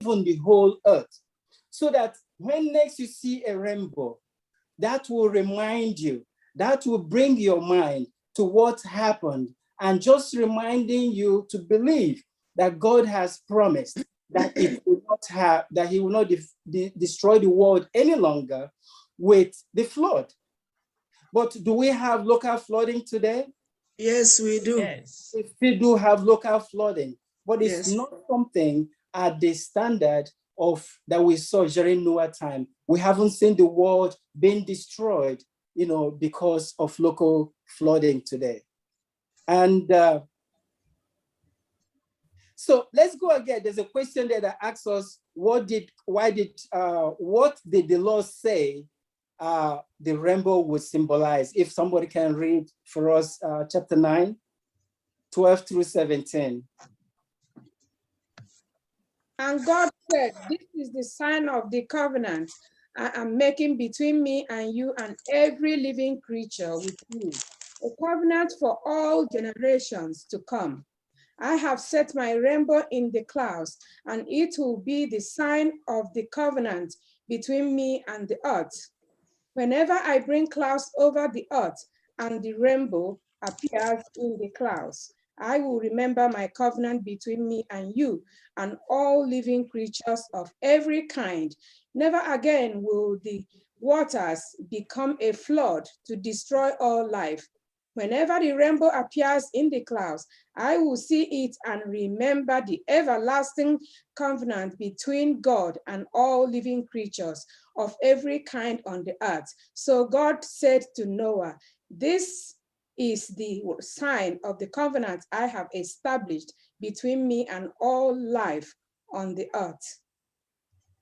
even the whole earth. So that when next you see a rainbow, that will remind you, that will bring your mind to what happened, and just reminding you to believe that God has promised that it will not have, that he will not destroy the world any longer with the flood. But do we have local flooding today? Yes, we do. Yes. We still do have local flooding, but it's Yes. not something at the standard of that we saw during Noah time. We haven't seen the world being destroyed, because of local flooding today. And so let's go again. There's a question there that asks us, what did the Lord say the rainbow would symbolize? If somebody can read for us chapter 9, 12 through 17. And God said, this is the sign of the covenant I am making between me and you and every living creature with you, a covenant for all generations to come. I have set my rainbow in the clouds, and it will be the sign of the covenant between me and the earth. Whenever I bring clouds over the earth and the rainbow appears in the clouds, I will remember my covenant between me and you and all living creatures of every kind. Never again will the waters become a flood to destroy all life. Whenever the rainbow appears in the clouds, I will see it and remember the everlasting covenant between God and all living creatures of every kind on the earth. So God said to Noah, this is the sign of the covenant I have established between me and all life on the earth.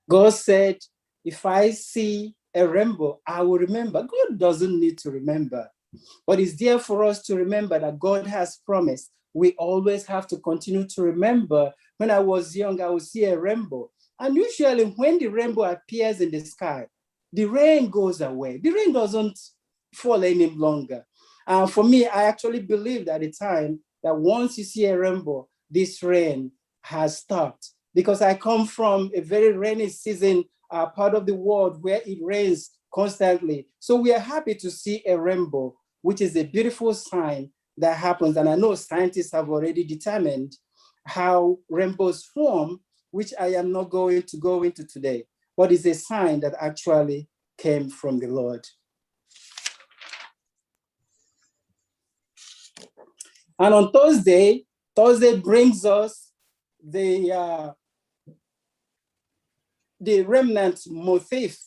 God said, if I see a rainbow, I will remember. God doesn't need to remember, but it's there for us to remember that God has promised. We always have to continue to remember. When I was young, I would see a rainbow. And usually when the rainbow appears in the sky, the rain goes away. The rain doesn't fall any longer. For me, I actually believed at the time that once you see a rainbow, this rain has stopped, because I come from a very rainy season part of the world where it rains constantly. So we are happy to see a rainbow, which is a beautiful sign that happens. And I know scientists have already determined how rainbows form, which I am not going to go into today, but it's a sign that actually came from the Lord. And on Thursday brings us the remnant motif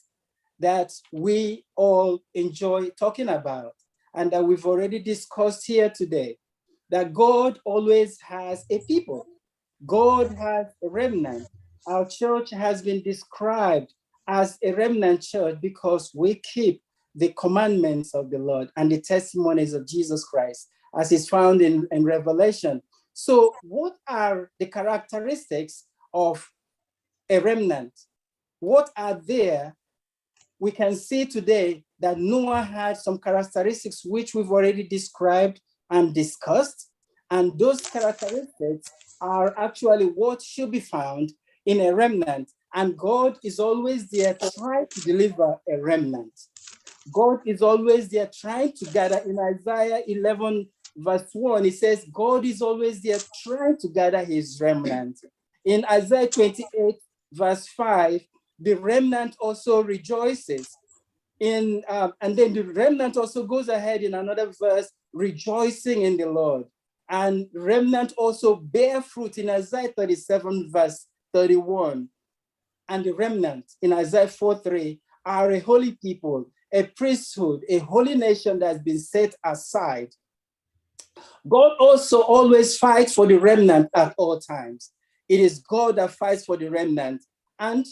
that we all enjoy talking about and that we've already discussed here today, that God always has a people. God has a remnant. Our church has been described as a remnant church because we keep the commandments of the Lord and the testimonies of Jesus Christ, as is found in Revelation. So what are the characteristics of a remnant? What are there? We can see today that Noah had some characteristics which we've already described and discussed. And those characteristics are actually what should be found in a remnant. And God is always there trying to deliver a remnant. God is always there trying to gather. In Isaiah 11, verse 1, it says, God is always there trying to gather his remnant. In Isaiah 28, verse 5, the remnant also rejoices. And then the remnant also goes ahead in another verse, rejoicing in the Lord. And remnant also bear fruit in Isaiah 37, verse 31. And the remnant in Isaiah 4:3 are a holy people, a priesthood, a holy nation that has been set aside. God also always fights for the remnant at all times. It is God that fights for the remnant, and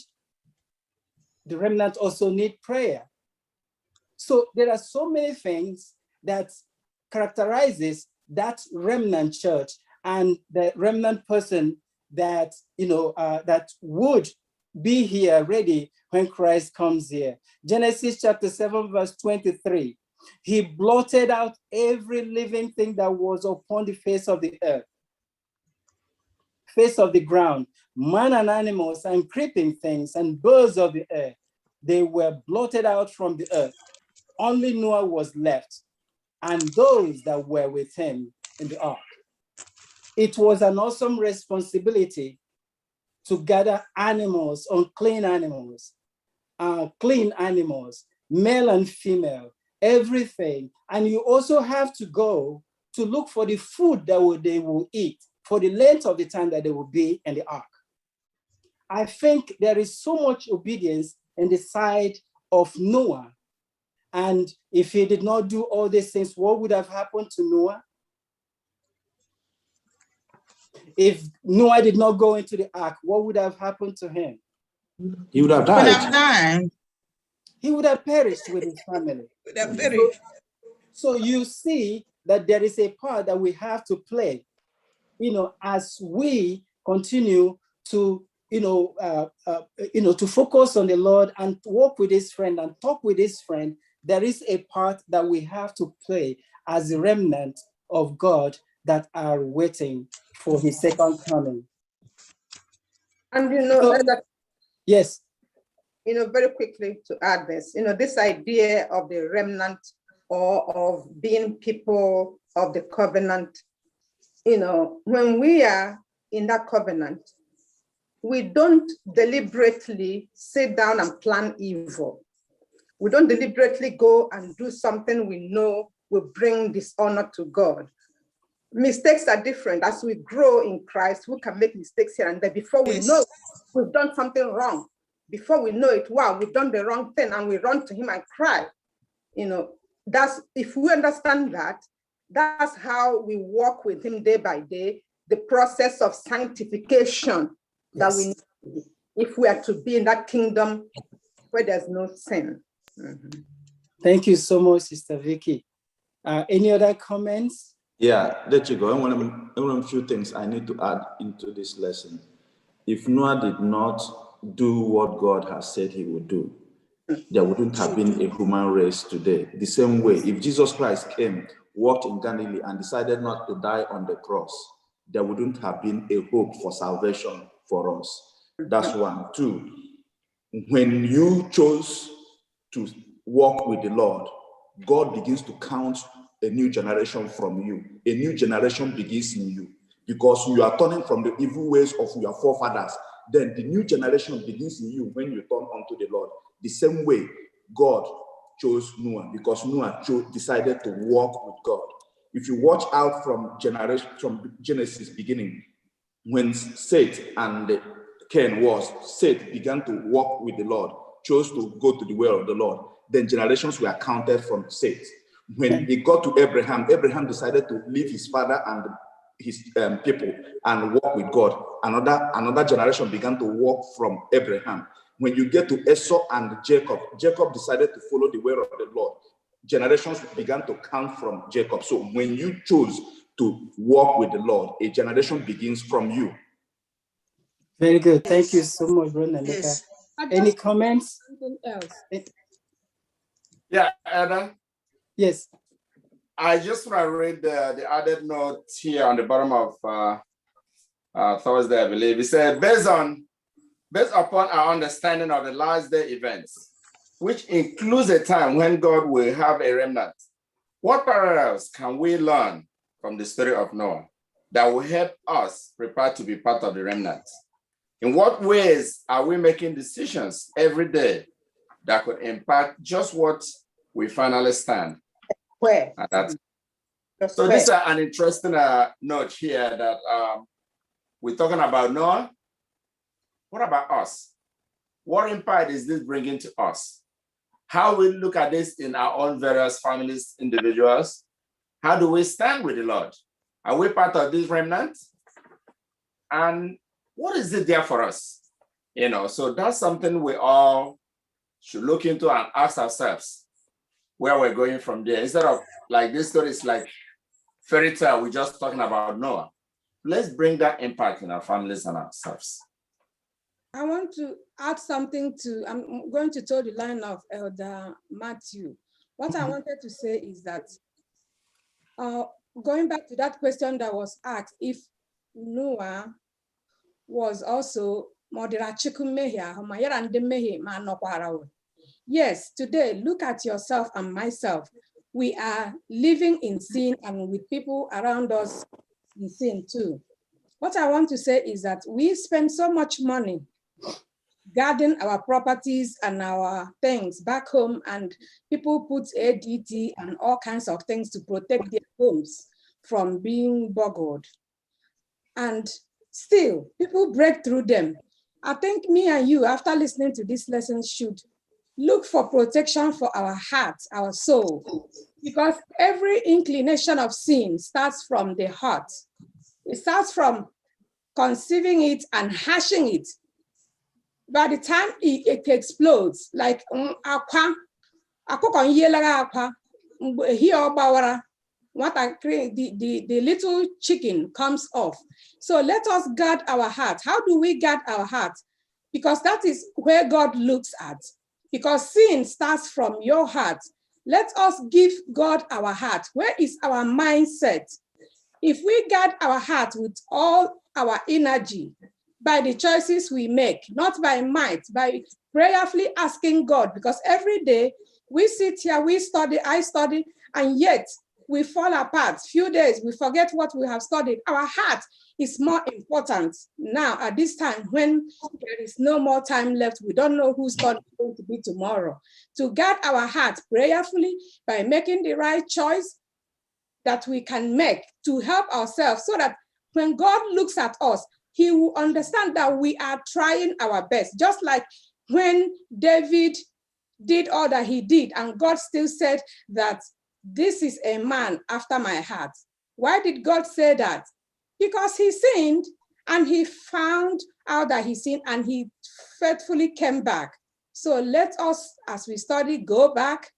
the remnant also need prayer. So there are so many things that characterizes that remnant church and the remnant person that, that would be here ready when Christ comes here. Genesis chapter 7, verse 23. He blotted out every living thing that was upon the face of the earth. face of the ground, man and animals and creeping things and birds of the air, they were blotted out from the earth. Only Noah was left, and those that were with him in the ark. It was an awesome responsibility to gather animals, unclean animals, clean animals, male and female, everything. And you also have to go to look for the food that they will eat for the length of the time that they will be in the ark. I think there is so much obedience in the side of Noah. And if he did not do all these things, what would have happened to Noah? If Noah did not go into the ark, what would have happened to him? He would have died. He would have perished with his family. So you see that there is a part that we have to play, as we continue to, to focus on the Lord and walk with his friend and talk with his friend. There is a part that we have to play as a remnant of God that are waiting for his second coming. And yes. Very quickly to add this, this idea of the remnant or of being people of the covenant, when we are in that covenant, we don't deliberately sit down and plan evil. We don't deliberately go and do something we know will bring dishonor to God. Mistakes are different. As we grow in Christ, we can make mistakes here and there. Before we know we've done something wrong, before we know it, wow, we've done the wrong thing, and we run to him and cry. That's, if we understand that, that's how we walk with him day by day, the process of sanctification that we need if we are to be in that kingdom where there's no sin. Mm-hmm. Thank you so much, Sister Vicky. Any other comments? Yeah, let you go. I want a few things I need to add into this lesson. If Noah did not do what God has said he would do, there wouldn't have been a human race today. The same way, if Jesus Christ came, walked in Galilee, and decided not to die on the cross, there wouldn't have been a hope for salvation for us. That's one. Two, when you chose to walk with the Lord, God begins to count a new generation from you. A new generation begins in you because you are turning from the evil ways of your forefathers. Then the new generation begins in you when you turn unto the Lord. The same way God chose Noah, because Noah decided to walk with God. If you watch out from Genesis beginning, when Seth and Cain Seth began to walk with the Lord, chose to go to the way of the Lord, then generations were counted from Seth. When it got to Abraham, Abraham decided to leave his father and his people and walk with God. Another generation began to walk from Abraham. When you get to Esau and Jacob, Jacob decided to follow the way of the Lord. Generations began to count from Jacob. So when you choose to walk with the Lord, a generation begins from you. Very good. Thank you so much, Brother Emeka. Any comments? Something else. Yeah, Ada. Yes. I just want to read the added note here on the bottom of Thursday, I believe. It said, based upon our understanding of the last day events, which includes a time when God will have a remnant, what parallels can we learn from the story of Noah that will help us prepare to be part of the remnant? In what ways are we making decisions every day that could impact just what we finally stand? Where? So this is an interesting note here that we're talking about Noah. What about us? What impact is this bringing to us? How we look at this in our own various families, individuals? How do we stand with the Lord? Are we part of this remnant? And what is it there for us? So that's something we all should look into and ask ourselves where we're going from there. Instead of like this story is like fairy tale, we're just talking about Noah. Let's bring that impact in our families and ourselves. I want to add something I'm going to toe the line of Elder Matthew. What I wanted to say is that going back to that question that was asked, if Noah was also yes, today, look at yourself and myself. We are living in sin and with people around us in sin too. What I want to say is that we spend so much money guarding our properties and our things back home, and people put ADT and all kinds of things to protect their homes from being boggled. And still, people break through them. I think me and you, after listening to this lesson, should look for protection for our heart, our soul, because every inclination of sin starts from the heart. It starts from conceiving it and hashing it. By the time it explodes, like the little chicken comes off. So let us guard our heart. How do we guard our heart? Because that is where God looks at. Because sin starts from your heart. Let us give God our heart. Where is our mindset? If we guard our heart with all our energy, by the choices we make, not by might, by prayerfully asking God, because every day we sit here, we study, I study, and yet we fall apart. Few days, we forget what we have studied. Our heart is more important now at this time when there is no more time left. We don't know who's going to be tomorrow. To guard our heart prayerfully by making the right choice that we can make to help ourselves, so that when God looks at us, he will understand that we are trying our best. Just like when David did all that he did, and God still said that this is a man after my heart. Why did God say that? Because he sinned and he found out that he sinned and he faithfully came back. So let us, as we study, go back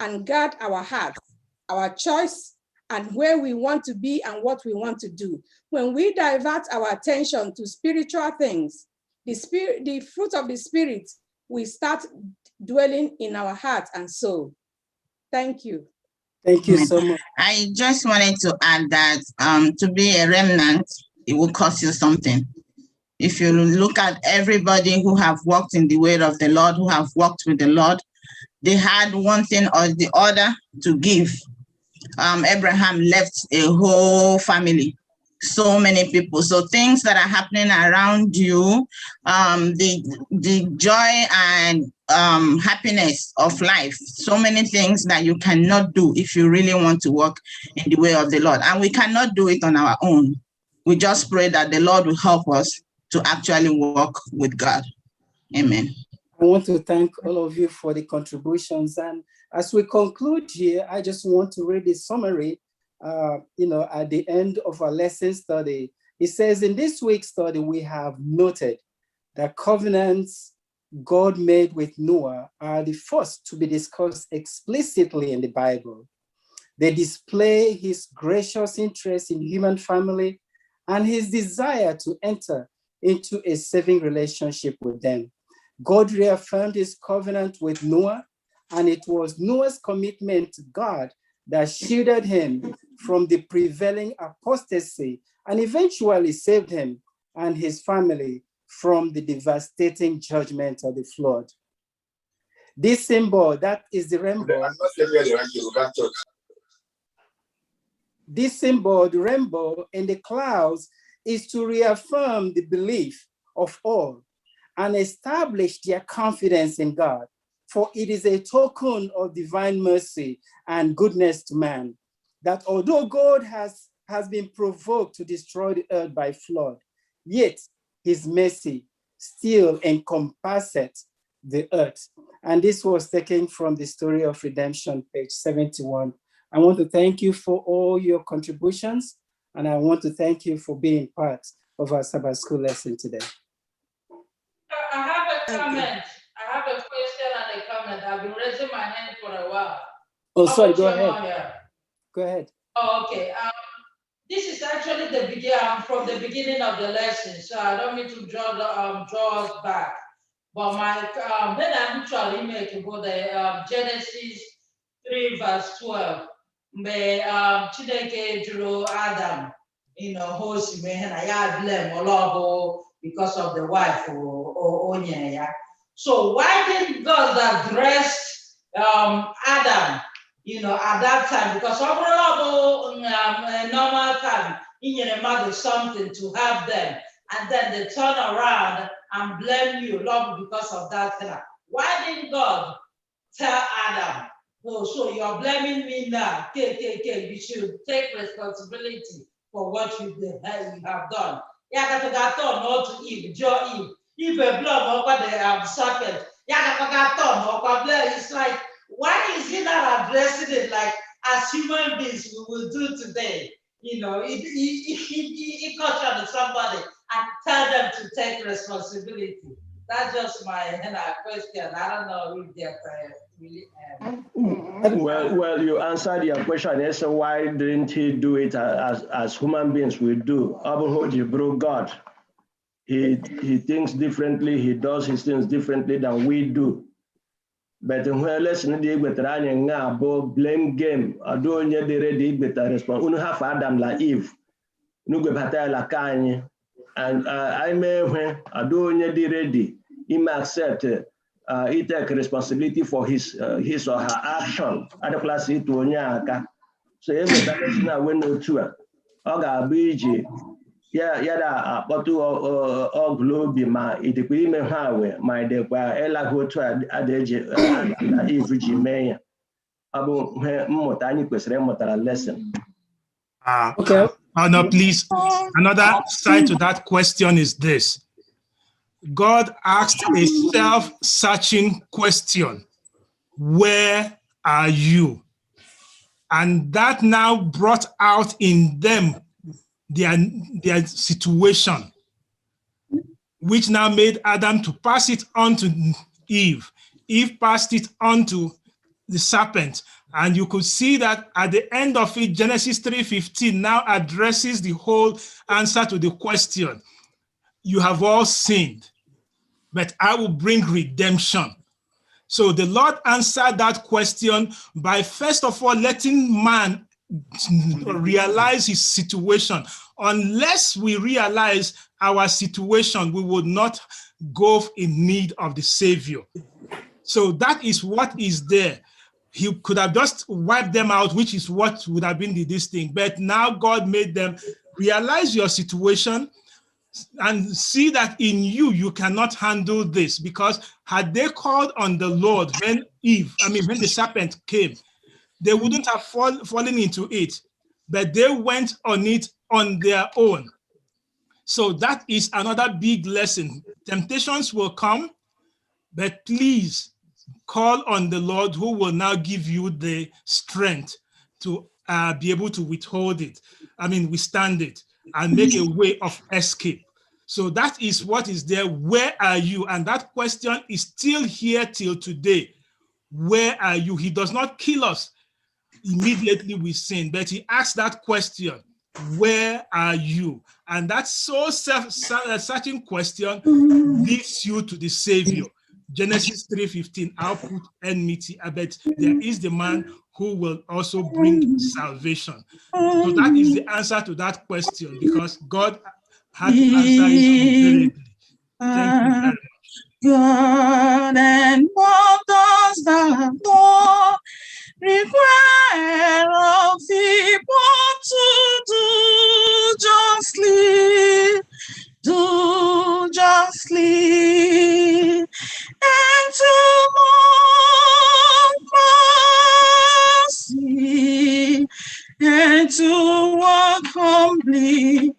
and guard our heart, our choice, and where we want to be and what we want to do. When we divert our attention to spiritual things, the fruit of the Spirit, we start dwelling in our heart and soul. Thank you. Thank you so much. I just wanted to add that to be a remnant, it will cost you something. If you look at everybody who have walked in the way of the Lord, who have walked with the Lord, they had one thing or the other to give. Abraham left a whole family, so many people. So things that are happening around you, the joy and happiness of life, so many things that you cannot do if you really want to walk in the way of the Lord. And we cannot do it on our own. We just pray that the Lord will help us to actually walk with God. Amen. I want to thank all of you for the contributions. And as we conclude here, I just want to read the summary, at the end of our lesson study. It says, in this week's study, we have noted that covenants God made with Noah are the first to be discussed explicitly in the Bible. They display his gracious interest in human family and his desire to enter into a saving relationship with them. God reaffirmed his covenant with Noah, and it was Noah's commitment to God that shielded him from the prevailing apostasy and eventually saved him and his family from the devastating judgment of the flood. This symbol, that is the rainbow. This symbol, the rainbow in the clouds, is to reaffirm the belief of all and establish their confidence in God, for it is a token of divine mercy and goodness to man, that although God has been provoked to destroy the earth by flood, yet his mercy still encompasseth the earth. And this was taken from the Story of Redemption, page 71. I want to thank you for all your contributions, and I want to thank you for being part of our Sabbath school lesson today. I have a comment. I have a question and a comment. I've been raising my hand for a while. Oh, sorry, go ahead. Go ahead. Oh, okay. This is actually from the beginning of the lesson, so I don't mean to draw us back. But my then I actually make about the Genesis 3 verse 12. May Chineke juru Adam, host me and I blame Olobo, because of the wife or yeah. So why didn't God address Adam, you know, at that time? Because overall, normal time, in your mother something to have them, and then they turn around and blame you, Lord, because of that thing. Why didn't God tell Adam, oh, so you're blaming me now? You should take responsibility for what you have done. Yeah, that not to Eve, Eve blood over the serpent. Yeah, it's like, why is he not addressing it like as human beings we will do today? You know, he cautioned somebody and tell them to take responsibility. That's just my question. I don't know if they're really. Well, you answered your question. Yes, so why didn't he do it as human beings we do? God, he thinks differently. He does his things differently than we do. But when lesson the blame game, I don't need the ready better response. We have Adam like Eve. No go better like Kanye. And I may when I don't need the ready. He may accept he take responsibility for his or her action. Other class it to Onyaka. So every time now when no two, Oga BG. Yeah, but to all globe ma it be me hawe my de kwa ela go to adeje if Jimmy abo mmota anyị kwesịrị ịmụtara lesson. Okay. No, please. Another side to that question is this. God asked a self-searching question. Where are you? And that now brought out in them their situation, which now made Adam to pass it on to Eve. Eve passed it on to the serpent. And you could see that at the end of it, Genesis 3:15 now addresses the whole answer to the question. You have all sinned, but I will bring redemption. So the Lord answered that question by first of all letting man realize his situation. Unless we realize our situation, we would not go in need of the Savior. So that is what is there. He could have just wiped them out, which is what would have been this thing. But now God made them realize your situation and see that in you, you cannot handle this, because had they called on the Lord when when the serpent came, they wouldn't have fallen into it, but they went on it on their own. So that is another big lesson. Temptations will come, but please call on the Lord, who will now give you the strength to be able to withstand it and make a way of escape. So that is what is there. Where are you? And that question is still here till today. Where are you? He does not kill us immediately we sin, but he asks that question, where are you? And that so self-searching question leads you to the Savior. Genesis 3:15, I'll put enmity, but there is the man who will also bring salvation. So that is the answer to that question, because God had to answer it immediately. Thank you very much. God, and what does the Lord require of people to do justly, and to love mercy, and to walk humbly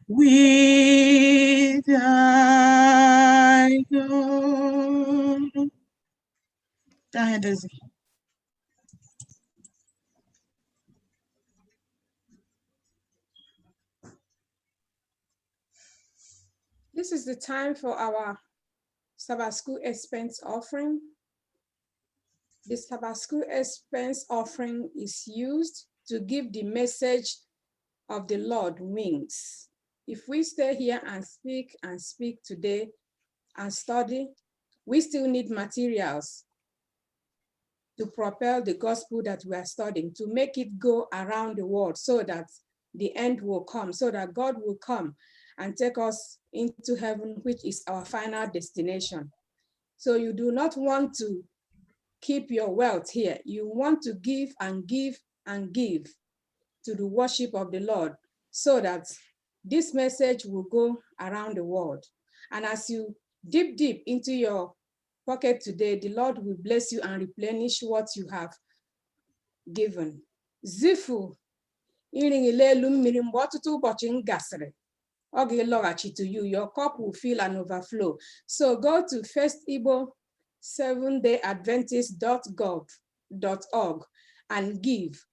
with thy God. Go ahead, Daisy. This is the time for our Sabbath School expense offering. The Sabbath School expense offering is used to give the message of the Lord wings. If we stay here and speak today and study, we still need materials to propel the gospel that we are studying, to make it go around the world, so that the end will come, so that God will come and take us into heaven, which is our final destination. So you do not want to keep your wealth here. You want to give and give and give to the worship of the Lord, so that this message will go around the world. And as you dip deep into your pocket today, the Lord will bless you and replenish what you have given. Zifu, to you, your cup will fill and overflow. So go to FirstIgbo 7dayadventist.gov.org and give.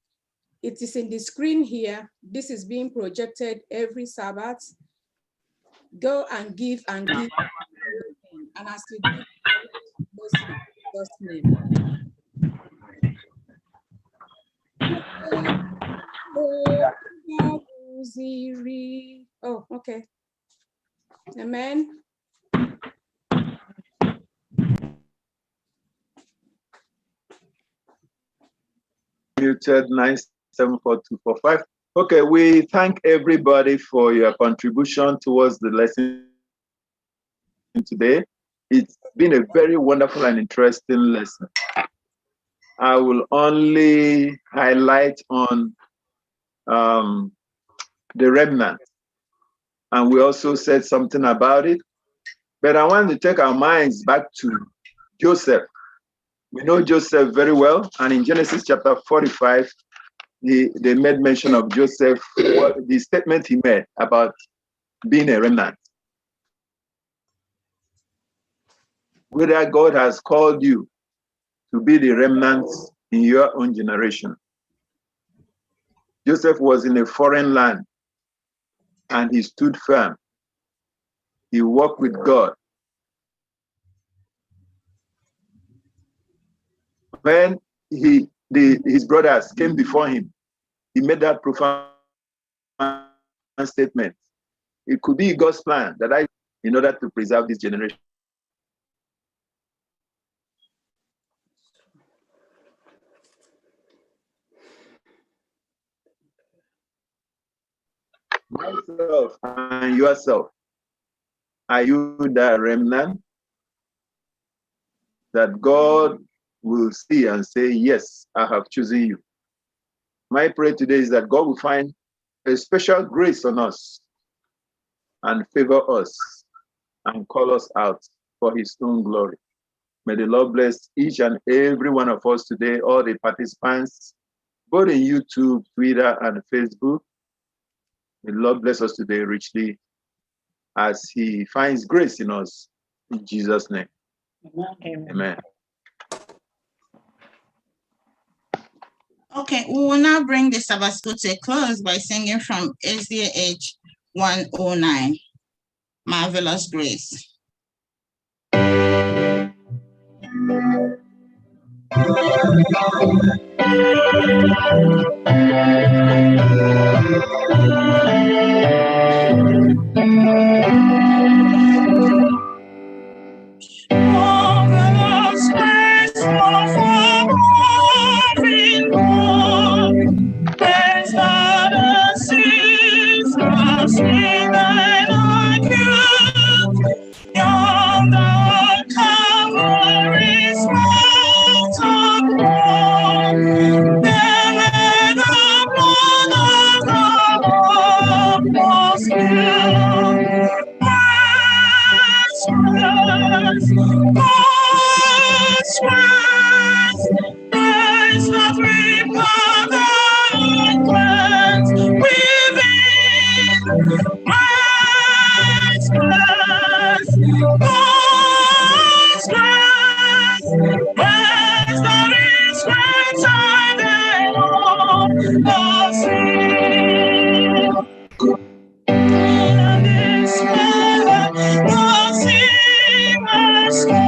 It is in the screen here. This is being projected every Sabbath. Go and give and give. And as you give, God's name. Oh, okay. Amen. Muted 974245. Okay, we thank everybody for your contribution towards the lesson today. It's been a very wonderful and interesting lesson. I will only highlight on the remnant, and we also said something about it, but I want to take our minds back to Joseph. We know Joseph very well, and in Genesis chapter 45, they made mention of Joseph, the statement he made about being a remnant. Whether God has called you to be the remnants in your own generation. Joseph was in a foreign land and he stood firm. He walked with God. When his brothers came before him, he made that profound statement. It could be God's plan that in order to preserve this generation. Myself and yourself, are you the remnant that God will see and say, yes, I have chosen you? My prayer today is that God will find a special grace on us and favor us and call us out for his own glory. May the Lord bless each and every one of us today, all the participants, both in YouTube, Twitter, and Facebook. May the Lord bless us today richly as he finds grace in us. In Jesus' name. Amen. Amen. Okay, we will now bring the Sabbath school to a close by singing from SDA 109, Marvelous Grace. Marvelous grace of praise God and seas of sweet like you. Yonder Calvary's mountain wall, there lay the blood of the most pure. God's grace, grace that we Father and cleanse within. God's grace, grace that is greater than all the sea. In this weather, the sea must go,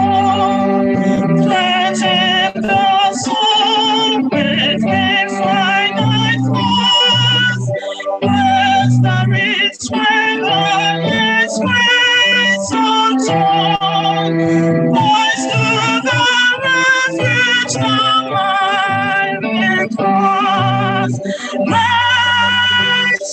cleansing the soul with infinite force. Bless the rich weather, His grace untold. Voice to the refuge, the winding cross. Grace,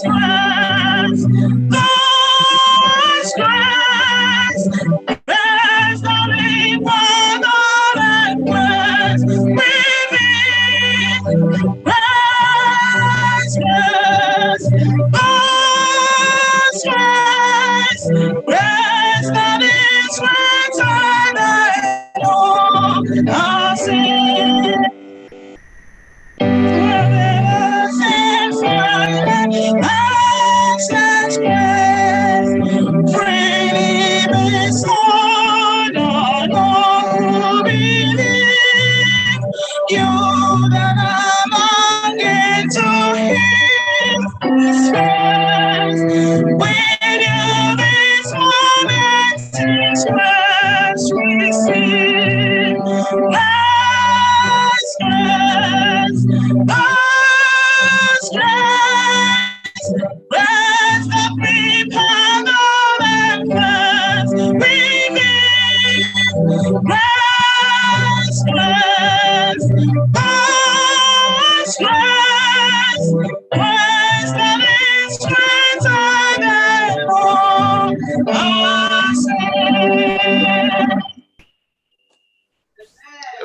us.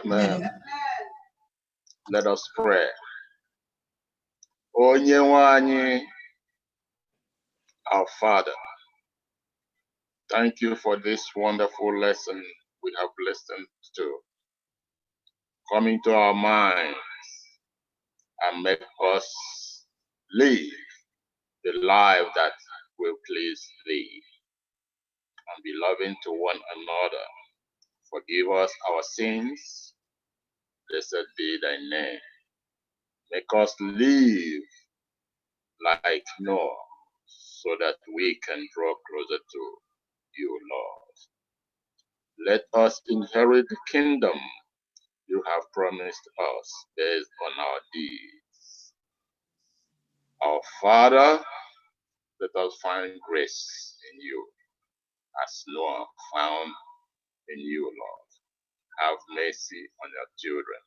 Amen. Let us pray. Onyenwe, our Father, thank you for this wonderful lesson we have listened to. Coming to our minds and make us live the life that will please thee and be loving to one another. Forgive us our sins. Blessed be thy name. Make us live like Noah so that we can draw closer to you, Lord. Let us inherit the kingdom you have promised us based on our deeds. Our Father, let us find grace in you as Noah found in you, Lord. Have mercy on your children.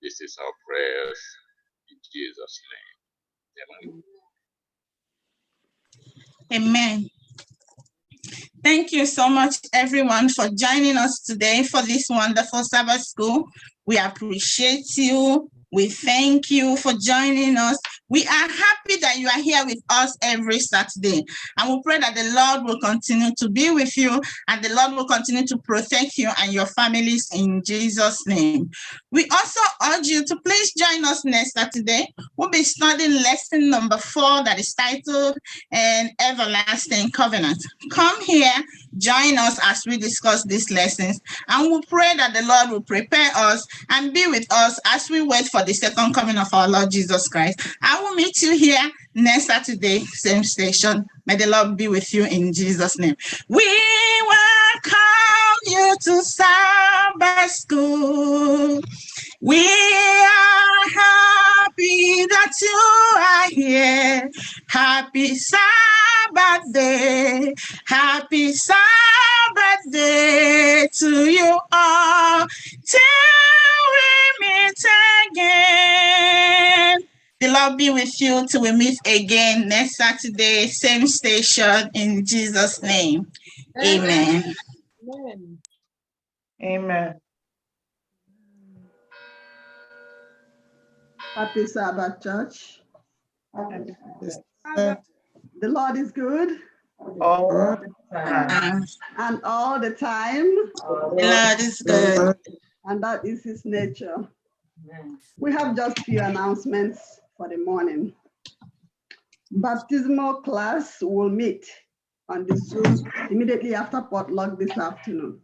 This is our prayers in Jesus' name. Amen. Amen. Thank you so much, everyone, for joining us today for this wonderful Sabbath school. We appreciate you. We thank you for joining us. We are happy that you are here with us every Saturday. And we pray that the Lord will continue to be with you and the Lord will continue to protect you and your families in Jesus' name. We also urge you to please join us next Saturday. We'll be studying lesson number 4 that is titled An Everlasting Covenant. Come here, join us as we discuss these lessons, and we pray that the Lord will prepare us and be with us as we wait for the second coming of our Lord Jesus Christ. I will meet you here next Saturday, same station. May the Lord be with you in Jesus' name. We welcome you to Sabbath school. We are happy that you are here. Happy Sabbath day. Happy Sabbath day to you all. Till we meet again. The Lord be with you till we meet again next Saturday, same station, in Jesus' name. Amen. Amen. Amen. Happy Sabbath, church. Sabbath. The Lord is good. All the time. And all the time. The Lord is good. And that is his nature. We have just a few announcements for the morning. Baptismal class will meet on the Zoom immediately after potluck this afternoon.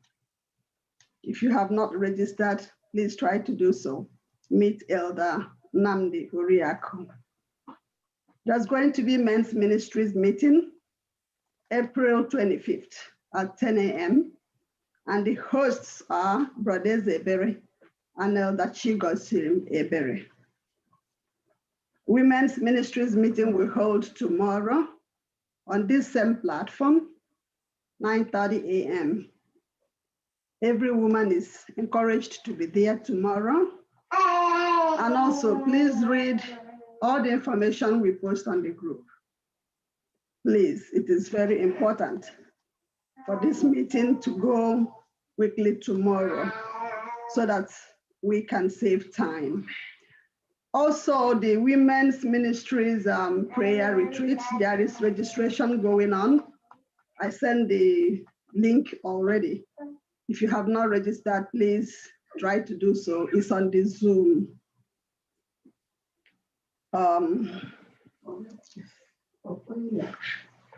If you have not registered, please try to do so. Meet Elder Namdi Uriaku. There's going to be men's ministries meeting April 25th at 10 a.m. And the hosts are Brother Zebere and Elder Chigosim Ebere. Women's ministries meeting will hold tomorrow on this same platform, 9:30 a.m. Every woman is encouraged to be there tomorrow. And also, please read all the information we post on the group. Please, it is very important for this meeting to go quickly tomorrow so that we can save time. Also, the women's ministries prayer retreat, there is registration going on. I sent the link already. If you have not registered, please try to do so. It's on the Zoom.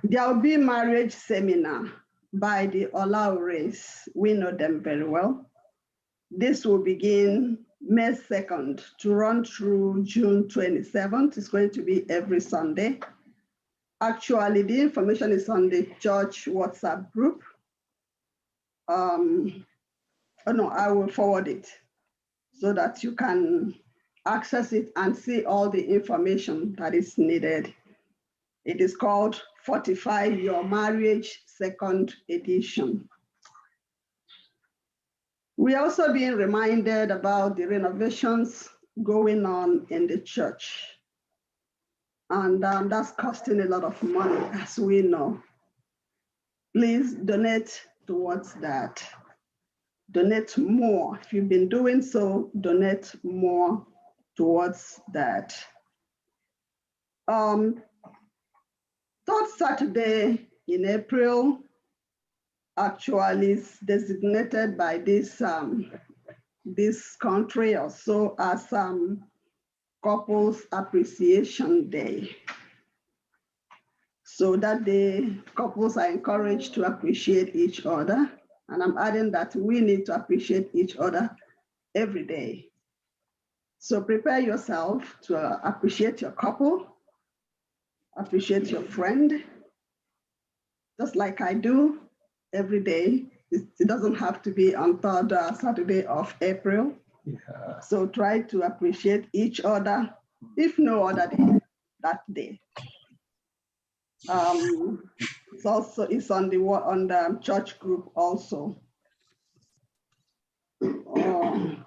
There will be marriage seminar by the Olaures. We know them very well. This will begin May 2nd to run through June 27th. It's going to be every Sunday. Actually, the information is on the church WhatsApp group. I will forward it so that you can access it and see all the information that is needed. It is called Fortify Your Marriage, 2nd edition. We're also being reminded about the renovations going on in the church. And that's costing a lot of money, as we know. please donate towards that. Donate more. If you've been doing so, donate more towards that. Third Saturday in April actually is designated by this country also as Couples Appreciation Day. So that day, couples are encouraged to appreciate each other. And I'm adding that we need to appreciate each other every day. So prepare yourself to appreciate your couple, appreciate your friend, just like I do every day. It doesn't have to be on third Saturday of April. Yeah. So try to appreciate each other, if no other day, that day. It's on the church group also.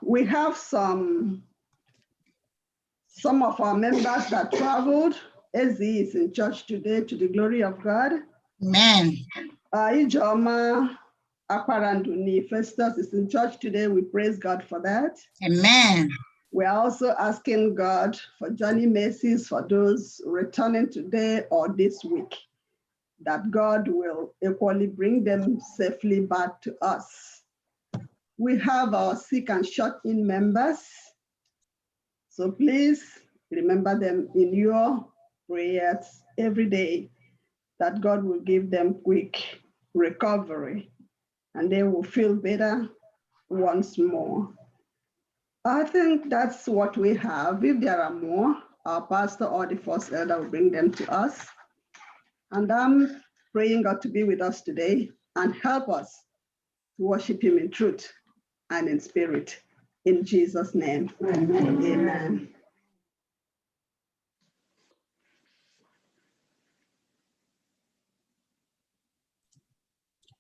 We have some of our members that traveled. SDA is in church today, to the glory of God. Amen. Ijoma Akwaranduni Festus is in church today. We praise God for that. Amen. We're also asking God for journey mercies for those returning today or this week, that God will equally bring them safely back to us. We have our sick and shut-in members. So please remember them in your prayers every day, that God will give them quick recovery and they will feel better once more. I think that's what we have. If there are more, our pastor or the first elder will bring them to us. And I'm praying God to be with us today and help us to worship him in truth and in spirit. In Jesus' name, amen. Amen.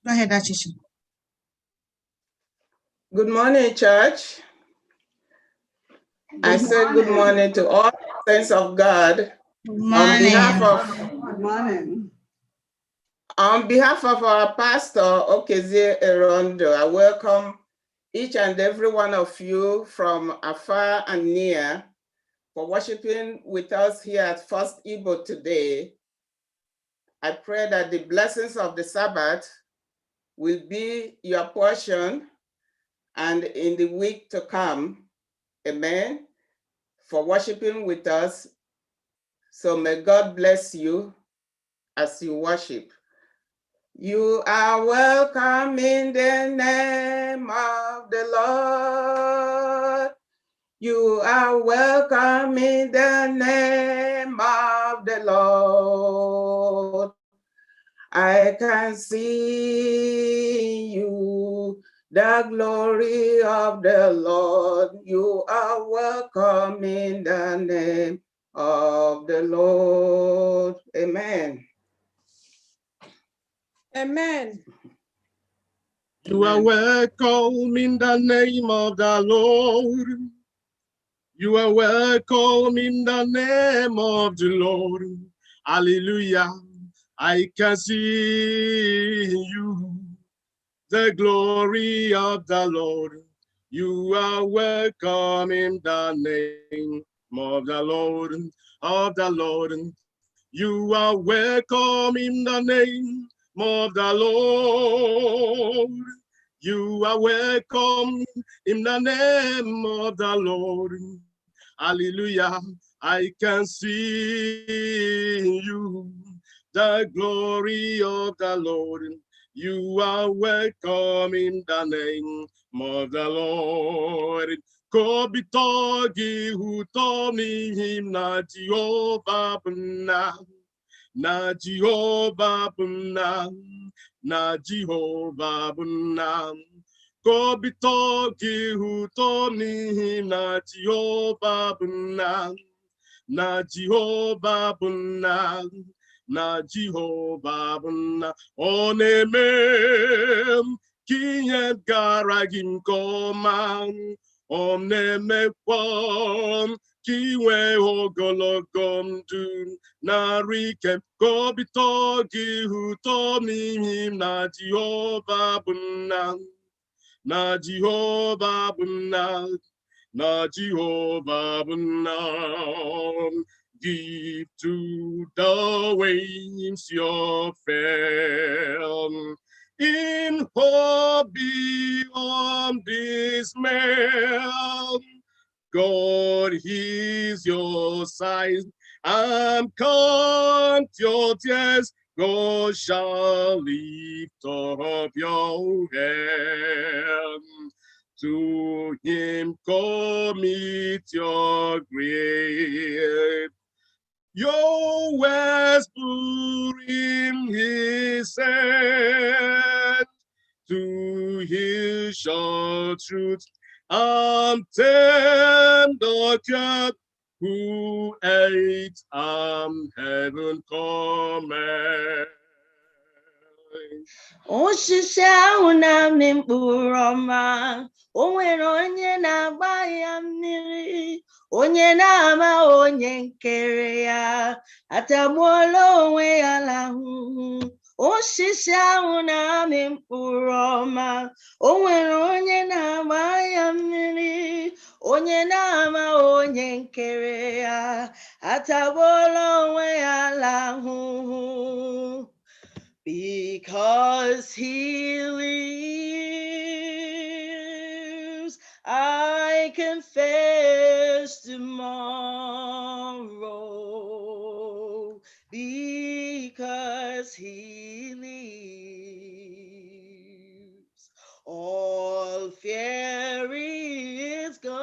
Go ahead, Achisha. Good morning, church. I said good morning to all saints of God. Good morning. On behalf of our pastor, Okezie Erondo, I welcome each and every one of you from afar and near for worshiping with us here at FirstIgbo today. I pray that the blessings of the Sabbath will be your portion and in the week to come. Amen. For worshiping with us. So may God bless you as you worship. You are welcome in the name of the Lord. You are welcome in the name of the Lord. I can see you, the glory of the Lord. You are welcome in the name of the Lord. Amen. Amen. You are welcome in the name of the Lord. You are welcome in the name of the Lord. Hallelujah. I can see you, the glory of the Lord. You are welcome in the name of the Lord, of the Lord. You are welcome in the name of the Lord. You are welcome in the name of the Lord. Hallelujah. I can see you, the glory of the Lord. You are welcome in the name of the Lord. Kobitogi hutomi him na Jehovah na Jehovah na Jehovah Kobitogi hutomi him na Jehovah na Jehovah na Jehovah onemem kinye gara gim koma onemekwa kiwe ogologo ndụ narị ike ka obi tọọ gị ụtọ n'ihi na Jehova bụ nna, na Jehova bụ nna, na Jehova bụ nna. Give to the winds your fail in hope beyond dismay. God hears your sighs and count your tears. God shall lift up your head. To him commit your grief. Your words put in his hand. To his sure truth and tender care, who ate heaven cometh. Osisi ahụ na-amị mkpụrụ ọma, o nwere onye na-agba ya mmiri, onye na-ama onye nkere ya, atagbuola onwe ya n'ahụhụ. Osisi ahụ na-amị mkpụrụ ọma, o nwere onye na-agba ya mmiri, onye na-ama onye nkere ya, atagbuola onwe ya n'ahụhụ. Because he lives, I can face tomorrow. Because he lives, all fear is gone.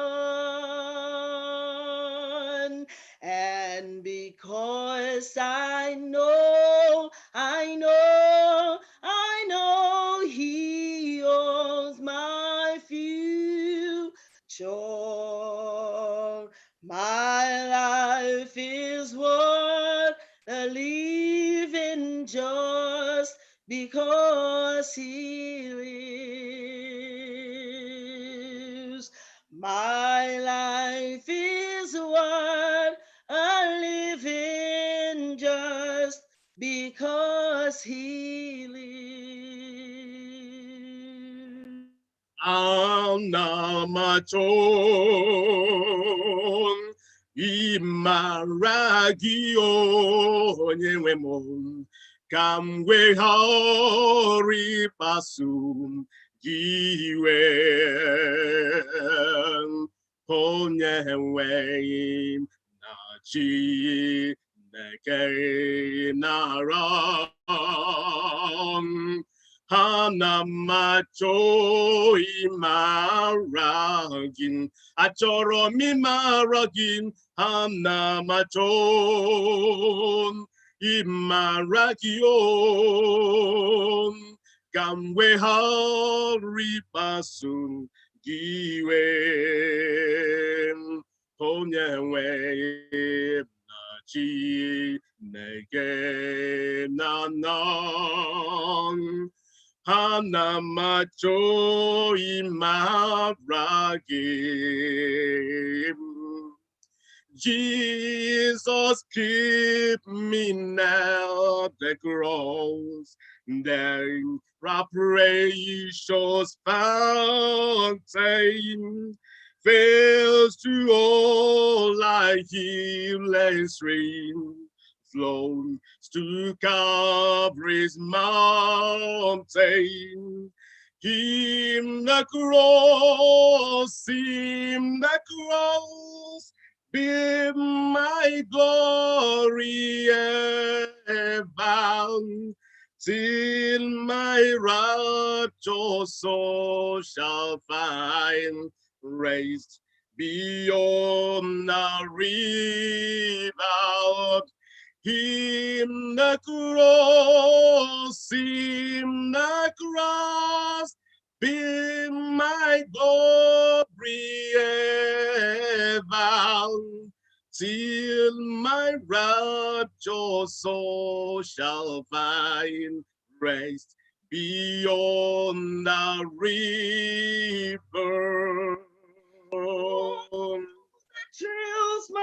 And because I know he owns my future. My life is worth living just because he lives. My life is worth living just because he lives. Anamaton imaragi onye nwe m ka m weghara ịkpasu gị iwe. Onye nwe m na Chineke nara ana m achọ ịmara gị, achọrọ m ịmara gị, ana m achọ ịmara gị ka m weghara ịkpasu gị iwe. Onye nwe na Chineke na-ana ana m achọ ịmara gị. Jesus, keep me now the cross, then our precious fountain fails to all like healing stream flows to Calvary's mountain. Him the cross, be my glory ever, till my rapturous soul shall find rest beyond the river. Him the cross, be my glory ever, till my rapturous soul shall find rest beyond the river. Thrills my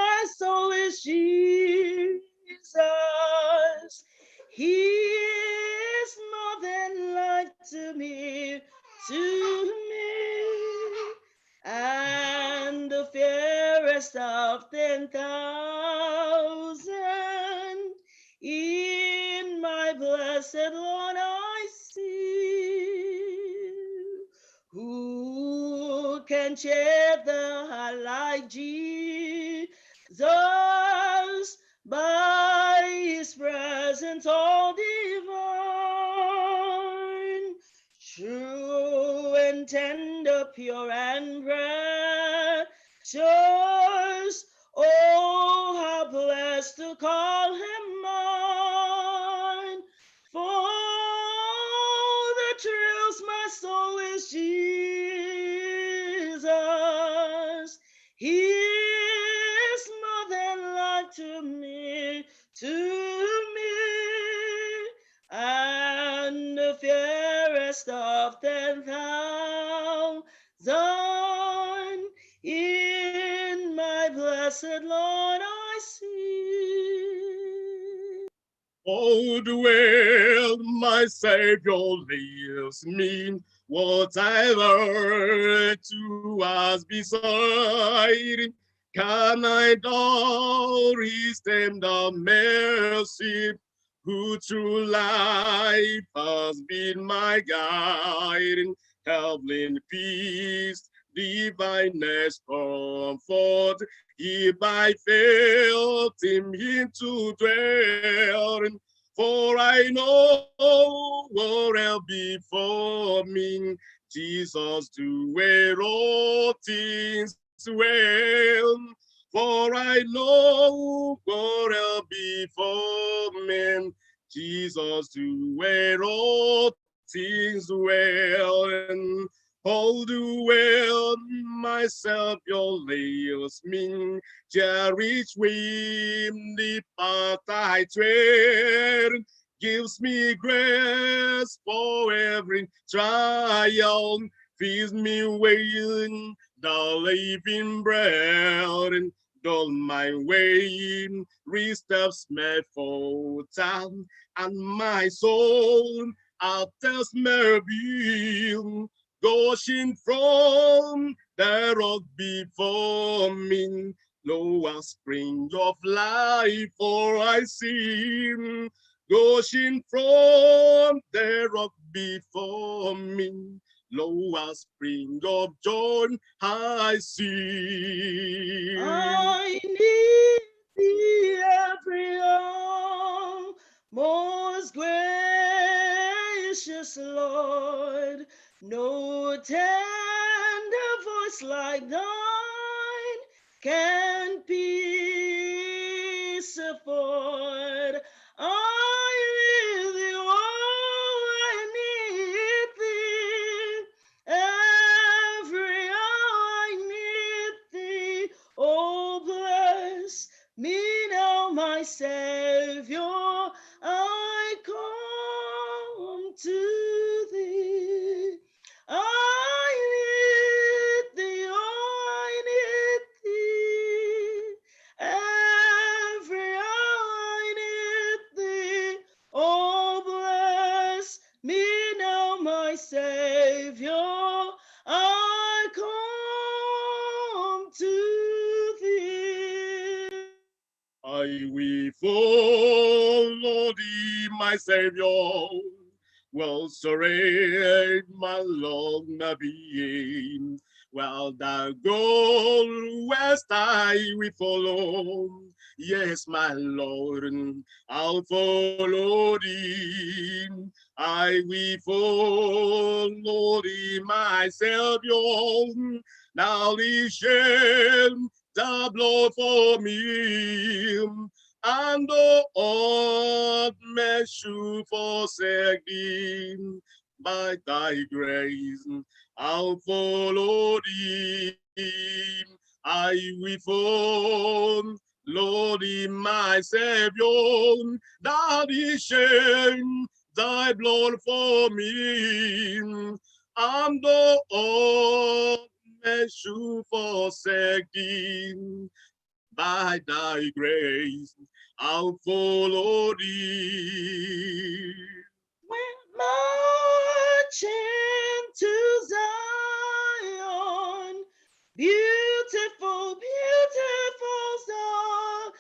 is Jesus. He is more than life to me, and the fairest of 10,000. In my blessed Lord I see. Who can share the heart like Jesus? By his presence all divine, true and tender, pure and precious. Oh, how blessed to call him mine. For the thrills my soul is Jesus. He is more than life to me, and the fairest of 10,000. In my blessed Lord I see. Oh, dwell my Savior lives me, whatever to us beside. Can I doubt his tender mercy, who through life has been my guide? Heavenly peace, divineness, comfort, he by faith in him to dwell. For I know what will before me, Jesus doeth all things well. For I know what will before me, Jesus doeth all things well. All the well myself your layers mean, cherish with the path I tread, gives me grace for every trial, feeds me with the living bread, and all my way steps me for time, and my soul out test may be gushing from the rock before me. No a spring of life, for I see gushing from the rock before me. Lo, a spring of joy I see. I need thee every hour, most gracious Lord. No tender voice like thine can peace afford. I need thee, oh, I need thee. Every hour I need thee. Oh, bless me now, my Savior. I come to thee. I need thee, oh, I need thee. Every hour I need thee. Oh, bless me now, my Savior. I come to thee. I will follow thee, my Savior, will surrender my long being. While thou goest, I will follow. Yes, my Lord, I'll follow thee. I will follow thee, my Savior. Now thee shall the blood for me, and the old men should forsake thee. By thy grace, I'll follow thee. I will follow thee, my Savior. Thou didst shed thy blood for me, and the old men should forsake thee. by thy grace, I'll follow thee. We're marching to Zion, beautiful, beautiful Zion.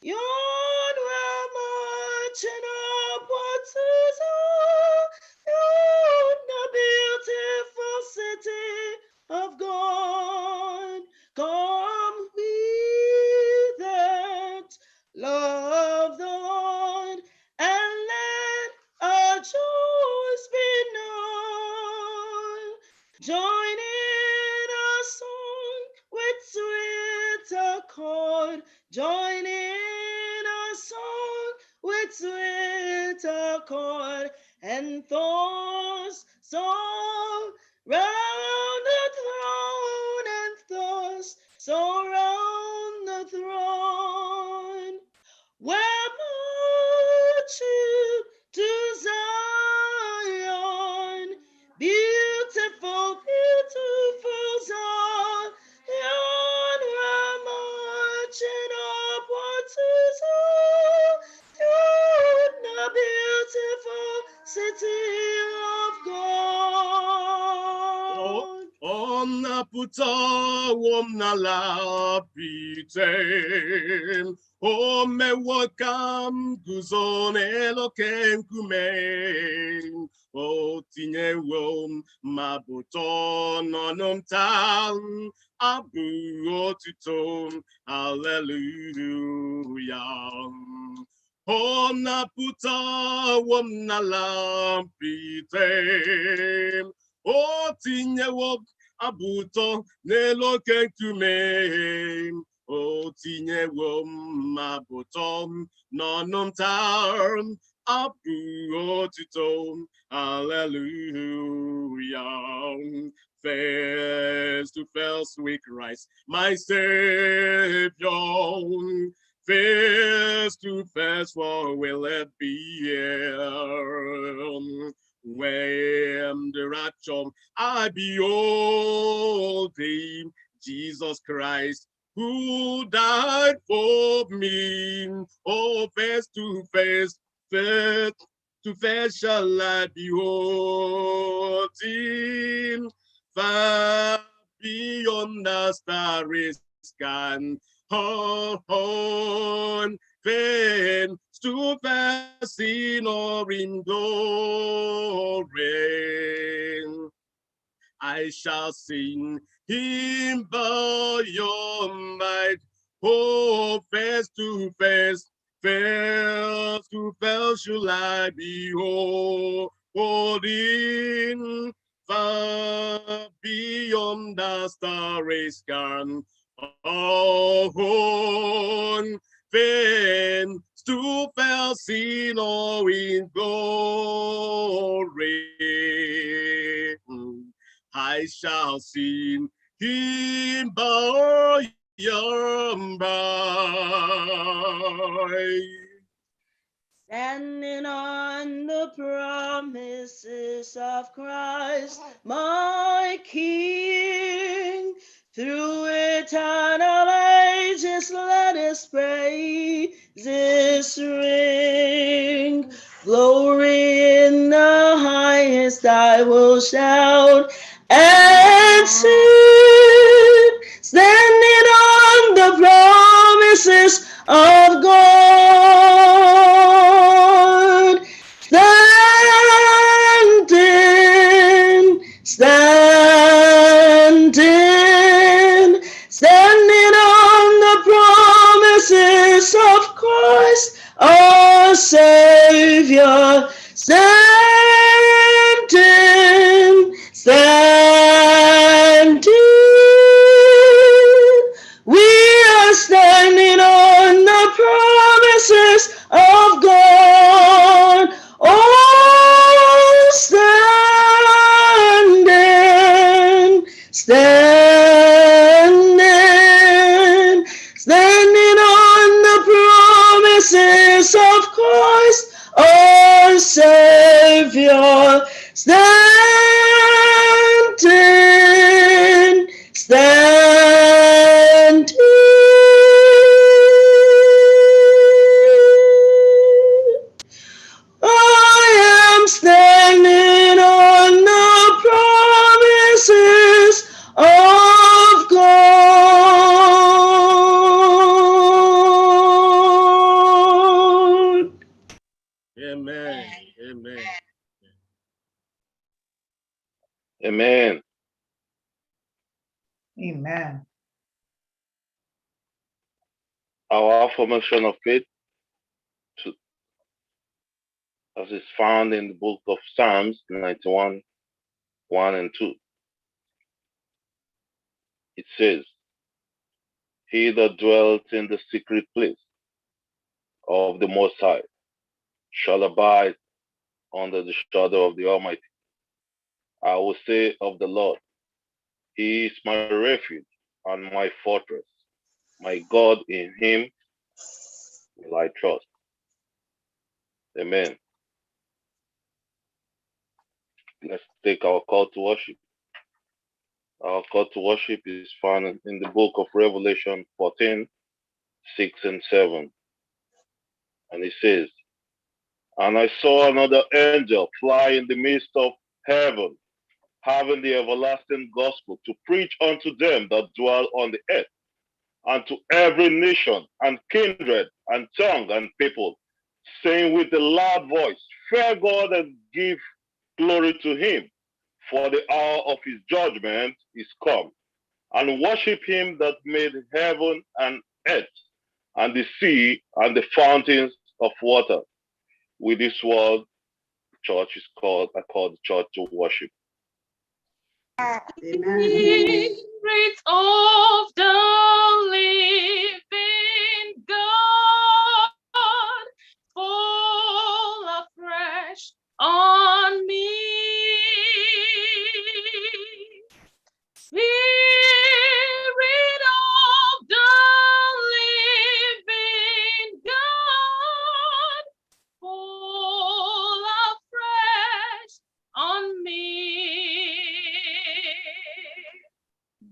We're marching upward to Zion, the beautiful city of God. Come we that love the Lord, and let our joys be known. Join in our song with sweet accord. Join in our song with sweet accord, and thoughts surround the throne, and thoughts surround the throne. We're marching to Zion, beautiful, beautiful Zion. We're marching upward to Zion, the beautiful city of God. Ọ̀nàpụ̀tà wọm n'ala pite, o mewo ka m guzo n'elu oke nkume, o tinyewo m mabụta n'ọnụ m taa, abụ otuto, hallelujah. Ọ̀nàpụ̀tà wọm n'ala pite, o tinyewo abụtọ n'elu oke nkume, o tinyewo mabụtọ n'ọnụ m taa, abụ otuto, hallelujah. Face to face with Christ, my Savior. Face to face, for will it be here? When the rapture I behold thee, Jesus Christ, who died for me. Oh, face to face, face to face shall I behold thee. Far beyond the starry sky, on face to face in or in glory. I shall sing him by your might. Oh, face to face, face to face shall I behold in far beyond the starry sky. On face to face in all in glory. I shall sing him by and by. Standing on the promises of Christ, my King, through eternal ages, let his praises ring. Glory in the highest, I will shout and sing, standing on the promises of God. Standing on the promises of Christ, our Savior. Standing. We are standing on the promises Amen. Amen. Our affirmation of faith, as is found in the book of Psalms 91, 1 and 2. It says, "He that dwells in the secret place of the Most High shall abide under the shadow of the Almighty. I will say of the Lord, He is my refuge and my fortress. My God, in Him will I trust." Amen. Let's take our call to worship. Our call to worship is found in the book of Revelation 14, 6 and 7. And it says, "And I saw another angel fly in the midst of heaven, having the everlasting gospel to preach unto them that dwell on the earth, and to every nation and kindred and tongue and people, saying with a loud voice, Fear God and give glory to Him, for the hour of His judgment is come, and worship Him that made heaven and earth, and the sea and the fountains of water." With this word, church is called, I call the church to worship. Amen. Spirit of the living God, fall afresh on me. Spirit of the living God, fall afresh on me.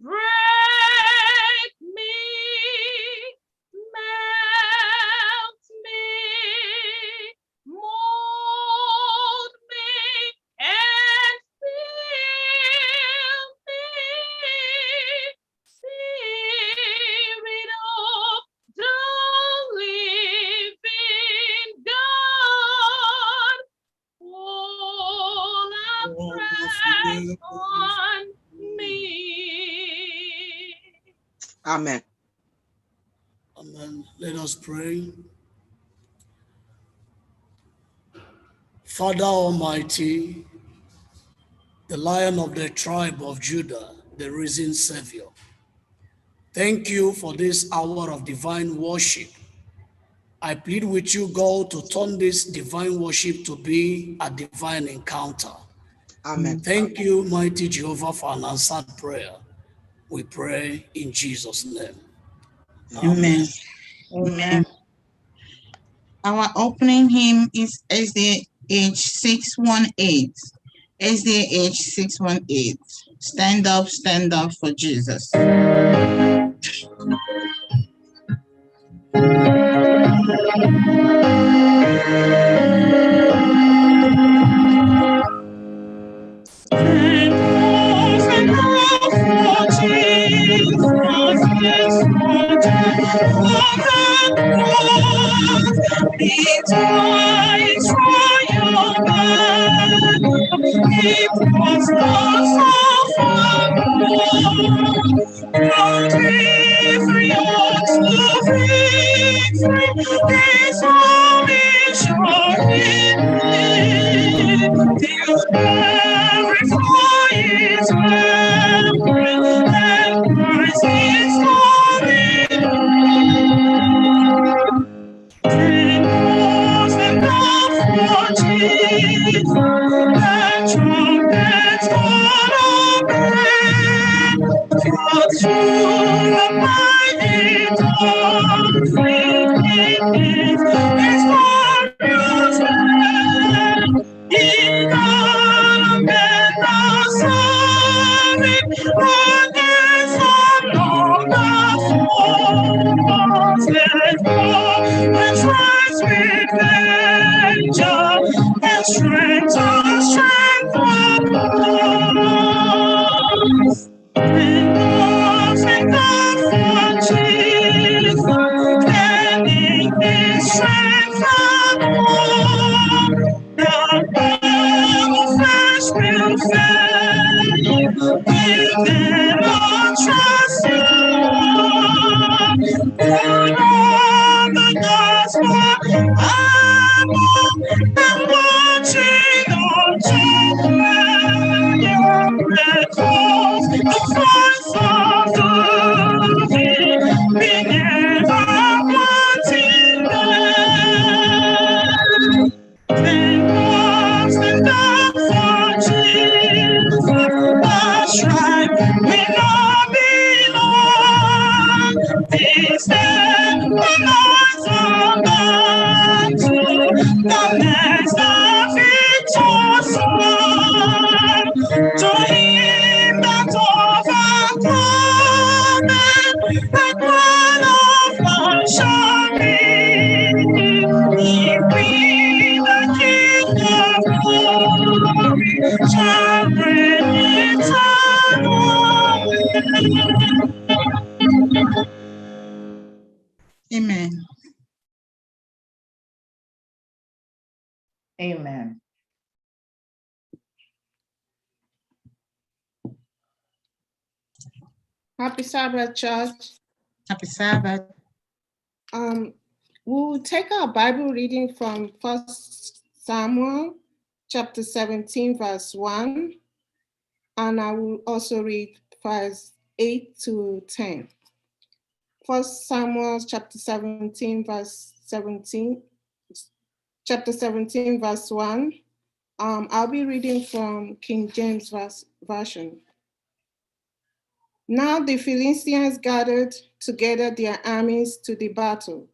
Break me, melt me, mold me, and fill me. Spirit of the living God, fall afresh on me. Amen. Amen. Let us pray. Father Almighty, the Lion of the tribe of Judah, the risen Savior, thank you for this hour of divine worship. I plead with you, God, to turn this divine worship to be a divine encounter. Amen. Thank you, mighty Jehovah, for an answered prayer. We pray in Jesus' name. Amen. Amen. Our opening hymn is SDA 618. SDA 618. Stand up for Jesus. Amen. Amen. Happy Sabbath, church. Happy Sabbath. We'll take our Bible reading from 1 Samuel chapter 17, verse 1. And I will also read verse 8 to 10. 1 Samuel chapter 17, verse 17. Chapter 17, verse 1. I'll be reading from King James Version. Now the Philistines gathered together their armies to the battle,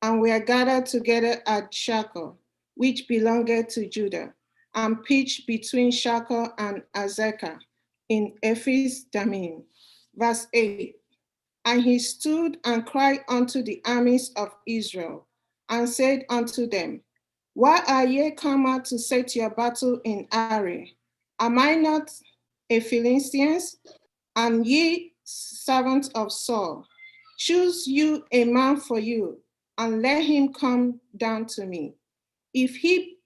and were gathered together at Shachor, which belonged to Judah, and pitched between Shachor and Azekah in Ephes Dammim. Verse 8. And he stood and cried unto the armies of Israel, and said unto them, why are ye come out to set your battle in array? Am I not a Philistine, and ye servants of Saul? Choose you a man for you, and let him come down to me. If he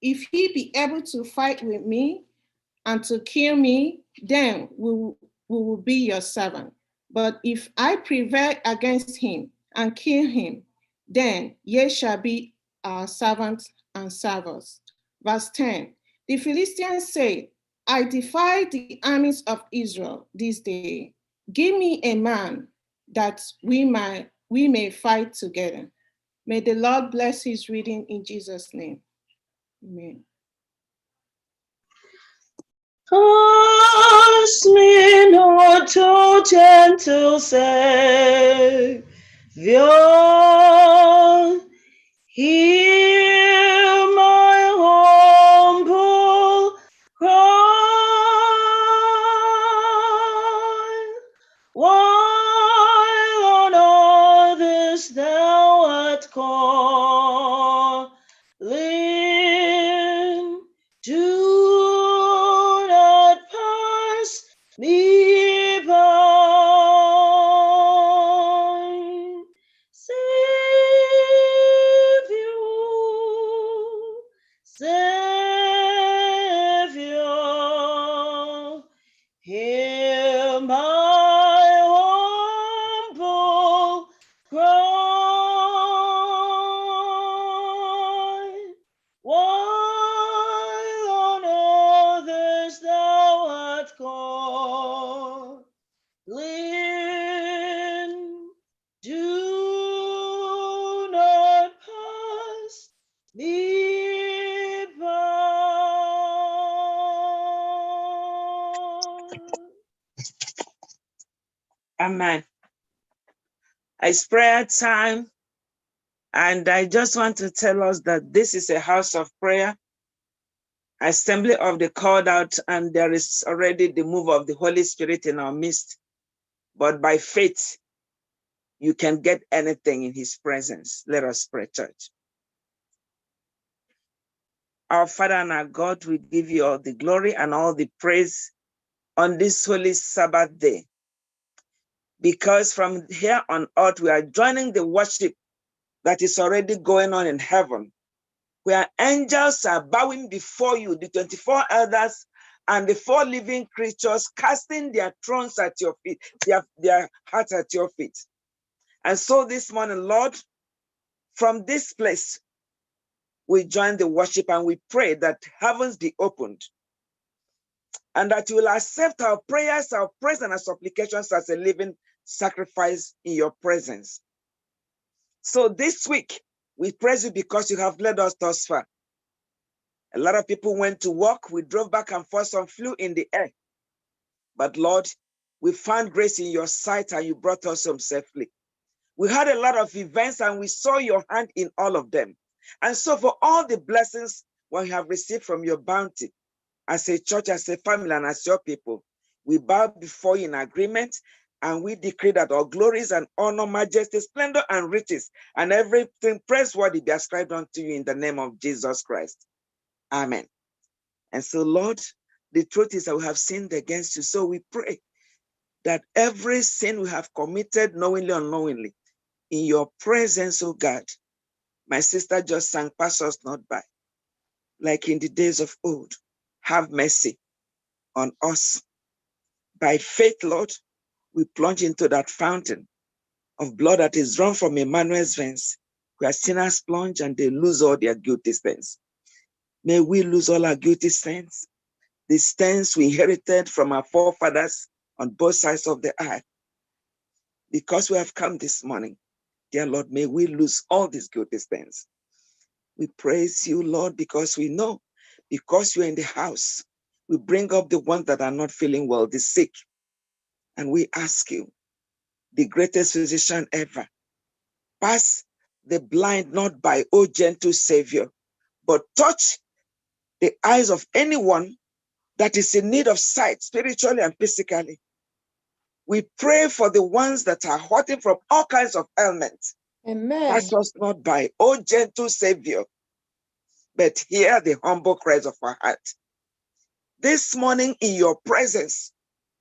be able to fight with me and to kill me, then we will be your servant. But if I prevail against him and kill him, then ye shall be our servants and serve us. Verse 10, the Philistines said, I defy the armies of Israel this day. Give me a man that we may fight together. May the Lord bless his reading in Jesus' name. Amen. Ask me not to gentle Savior, hear my humble cry, while on others thou art calling, do not pass me by. Savior, hear my humble cry, while on others thou art calling, do not pass me by. Amen. It's prayer time, and I just want to tell us that this is a house of prayer, assembly of the called out, and there is already the move of the Holy Spirit in our midst. But by faith, you can get anything in his presence. Let us pray, church. Our Father and our God, we give you all the glory and all the praise on this holy Sabbath day. Because from here on earth, we are joining the worship that is already going on in heaven, where angels are bowing before you. The 24 elders and the four living creatures casting their thrones at your feet, their hearts at your feet. And so this morning, Lord, from this place, we join the worship and we pray that heavens be opened and that you will accept our prayers, our praise, and our supplications as a living sacrifice in your presence. So this week, we praise you because you have led us thus far. A lot of people went to work. We drove back and forth, some flew in the air. But Lord, we found grace in your sight and you brought us home safely. We had a lot of events and we saw your hand in all of them. And so for all the blessings we have received from your bounty, as a church, as a family, and as your people, we bow before you in agreement and we decree that all glories and honor, majesty, splendor, and riches, and everything praiseworthy be ascribed unto you in the name of Jesus Christ. Amen. And so, Lord, the truth is that we have sinned against you. So we pray that every sin we have committed, knowingly or unknowingly, in your presence, oh God, my sister just sang, pass us not by, like in the days of old. Have mercy on us. By faith, Lord, we plunge into that fountain of blood that is drawn from Emmanuel's veins, where sinners plunge and they lose all their guilty stains. May we lose all our guilty stains, the stains we inherited from our forefathers on both sides of the earth. Because we have come this morning, dear Lord, may we lose all these guilty stains. We praise you, Lord, because we know, because you're in the house, we bring up the ones that are not feeling well, the sick, and we ask you, the greatest physician ever, pass the blind not by, O gentle Savior, but touch the eyes of anyone that is in need of sight, spiritually and physically. We pray for the ones that are hurting from all kinds of ailments. Amen. Pass us not by, O gentle Savior, but hear the humble cries of our heart. This morning in your presence,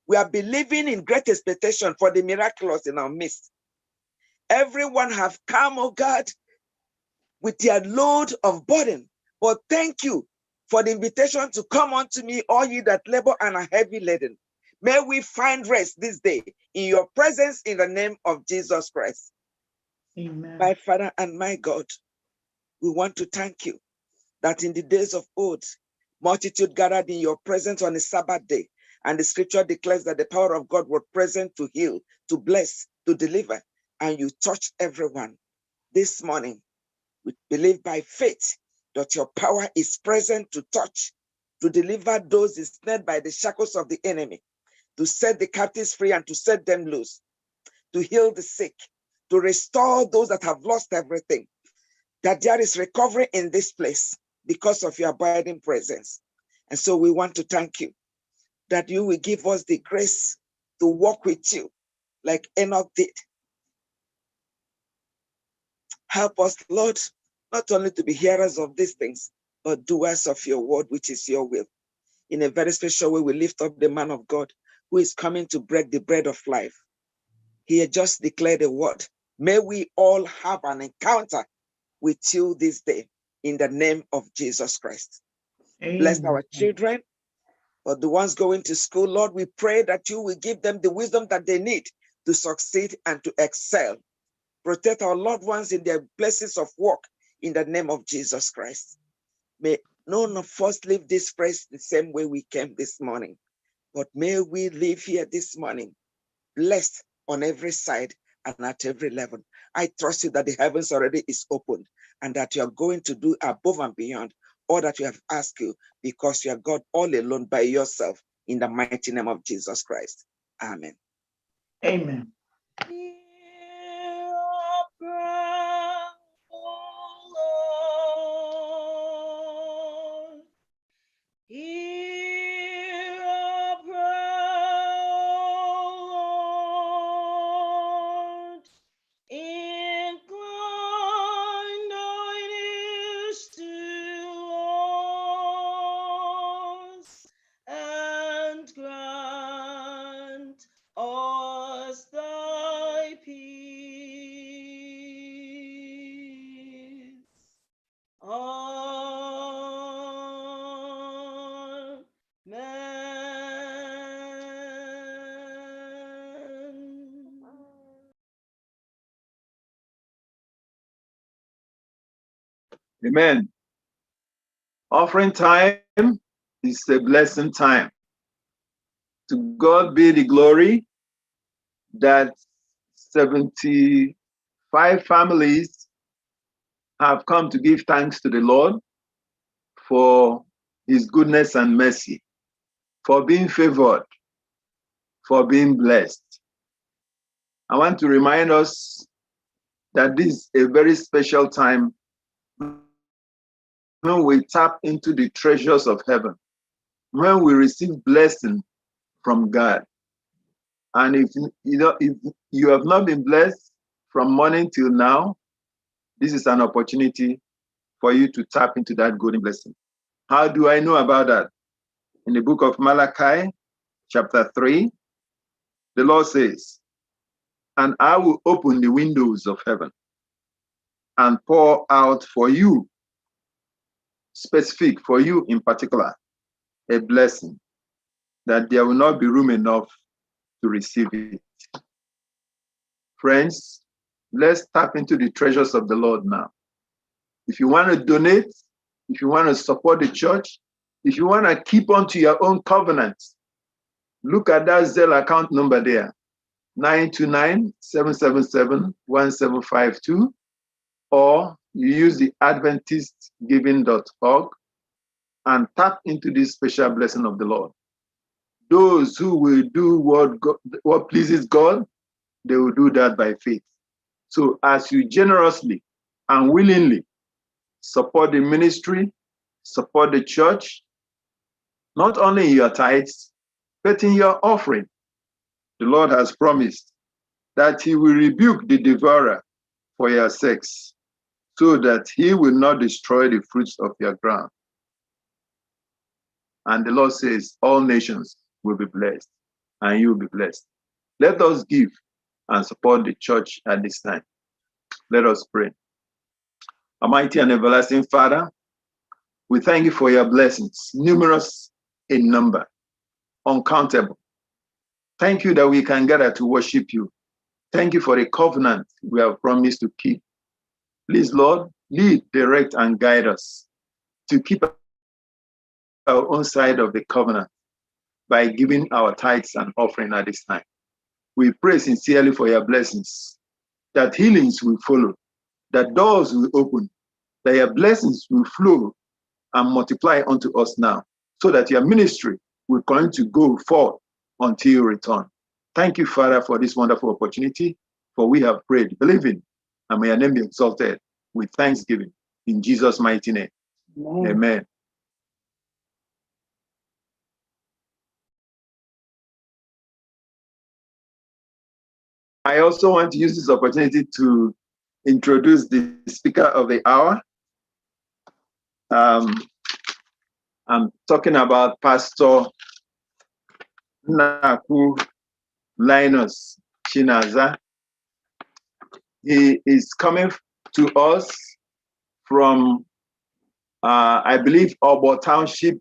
we are believing in great expectation for the miraculous in our midst. Everyone have come, oh God, with their load of burden. But thank you for the invitation to come unto me, all ye that labor and are heavy laden. May we find rest this day in your presence in the name of Jesus Christ. Amen. My Father and my God, we want to thank you that in the days of old, multitude gathered in your presence on a Sabbath day. And the scripture declares that the power of God was present to heal, to bless, to deliver, and you touched everyone. This morning, we believe by faith that your power is present to touch, to deliver those ensnared by the shackles of the enemy, to set the captives free and to set them loose, to heal the sick, to restore those that have lost everything, that there is recovery in this place because of your abiding presence. And so we want to thank you that you will give us the grace to walk with you like Enoch did. Help us, Lord, not only to be hearers of these things, but doers of your word, which is your will. In a very special way, we lift up the man of God who is coming to break the bread of life. He had just declared a word. May we all have an encounter with you this day in the name of Jesus Christ. Amen. Bless our children. For the ones going to school, Lord, we pray that you will give them the wisdom that they need to succeed and to excel. Protect our loved ones in their places of work in the name of Jesus Christ. May none of us leave this place the same way we came this morning, but may we live here this morning, blessed on every side and at every level. I trust you that the heavens already is opened and that you are going to do above and beyond all that you have asked you, because you are God all alone by yourself, in the mighty name of Jesus Christ. Amen. Amen. Hear our prayer, Lord. Incline thine ears to us, and grant us thy Amen. Offering time is a blessing time. To God be the glory that 75 families have come to give thanks to the Lord for his goodness and mercy, for being favored, for being blessed. I want to remind us that this is a very special time when we tap into the treasures of heaven, when we receive blessing from God. And if you have not been blessed from morning till now, this is an opportunity for you to tap into that golden blessing. How do I know about that? In the book of Malachi, chapter 3, the Lord says, "And I will open the windows of heaven and pour out for you, specific for you in particular, a blessing that there will not be room enough to receive it." Friends, let's tap into the treasures of the Lord now. If you want to donate, if you want to support the church, if you want to keep on to your own covenant, look at that Zelle account number there, 929-777-1752, or you use the AdventistGiving.org and tap into this special blessing of the Lord. Those who will do what pleases God, they will do that by faith. So as you generously and willingly support the ministry, support the church, not only in your tithes, but in your offering, the Lord has promised that he will rebuke the devourer for your sakes, so that he will not destroy the fruits of your ground. And the Lord says, all nations will be blessed, and you will be blessed. Let us give and support the church at this time. Let us pray. Almighty and everlasting Father, we thank you for your blessings, numerous in number, uncountable. Thank you that we can gather to worship you. Thank you for the covenant we have promised to keep. Please, Lord, lead, direct, and guide us to keep our own side of the covenant by giving our tithes and offering at this time. We pray sincerely for your blessings, that healings will follow, that doors will open, that your blessings will flow and multiply unto us now, so that your ministry will continue to go forth until you return. Thank you, Father, for this wonderful opportunity, for we have prayed, believing, and may your name be exalted with thanksgiving. In Jesus' mighty name, amen. I also want to use this opportunity to introduce the speaker of the hour. I'm talking about Pastor Naku Linus Chinaza. He is coming to us from, I believe, Obo Township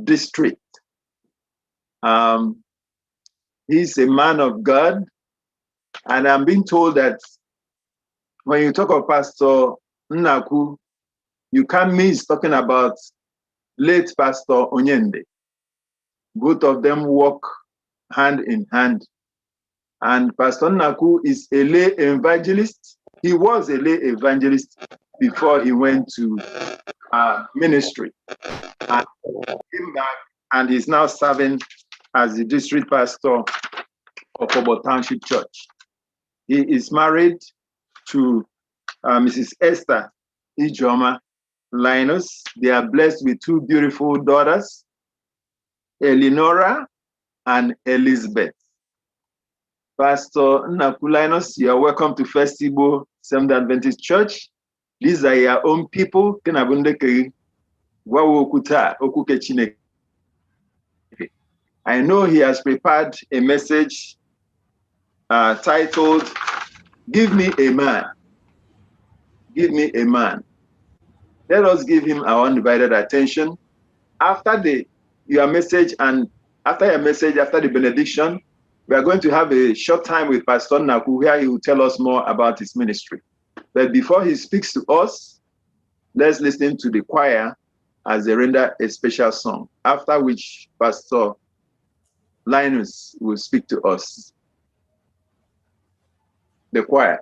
District. He's a man of God, and I'm being told that when you talk of Pastor Naku, you can't miss talking about late Pastor Onyende. Both of them work hand in hand. And Pastor Naku is a lay evangelist. He was a lay evangelist before he went to ministry. And came back, and he's now serving as the district pastor of Obo Township Church. He is married to Mrs. Esther Ijoma Linus. They are blessed with two beautiful daughters, Eleonora and Elizabeth. Pastor Naku Linus, you are welcome to FirstIgbo Seventh Adventist Church. These are your own people. I know he has prepared a message titled, "Give Me a Man." Give me a man. Let us give him our undivided attention. After your message, and after your message, after the benediction, we are going to have a short time with Pastor Naku, where he will tell us more about his ministry. But before he speaks to us, let's listen to the choir as they render a special song, after which Pastor Linus will speak to us. The choir.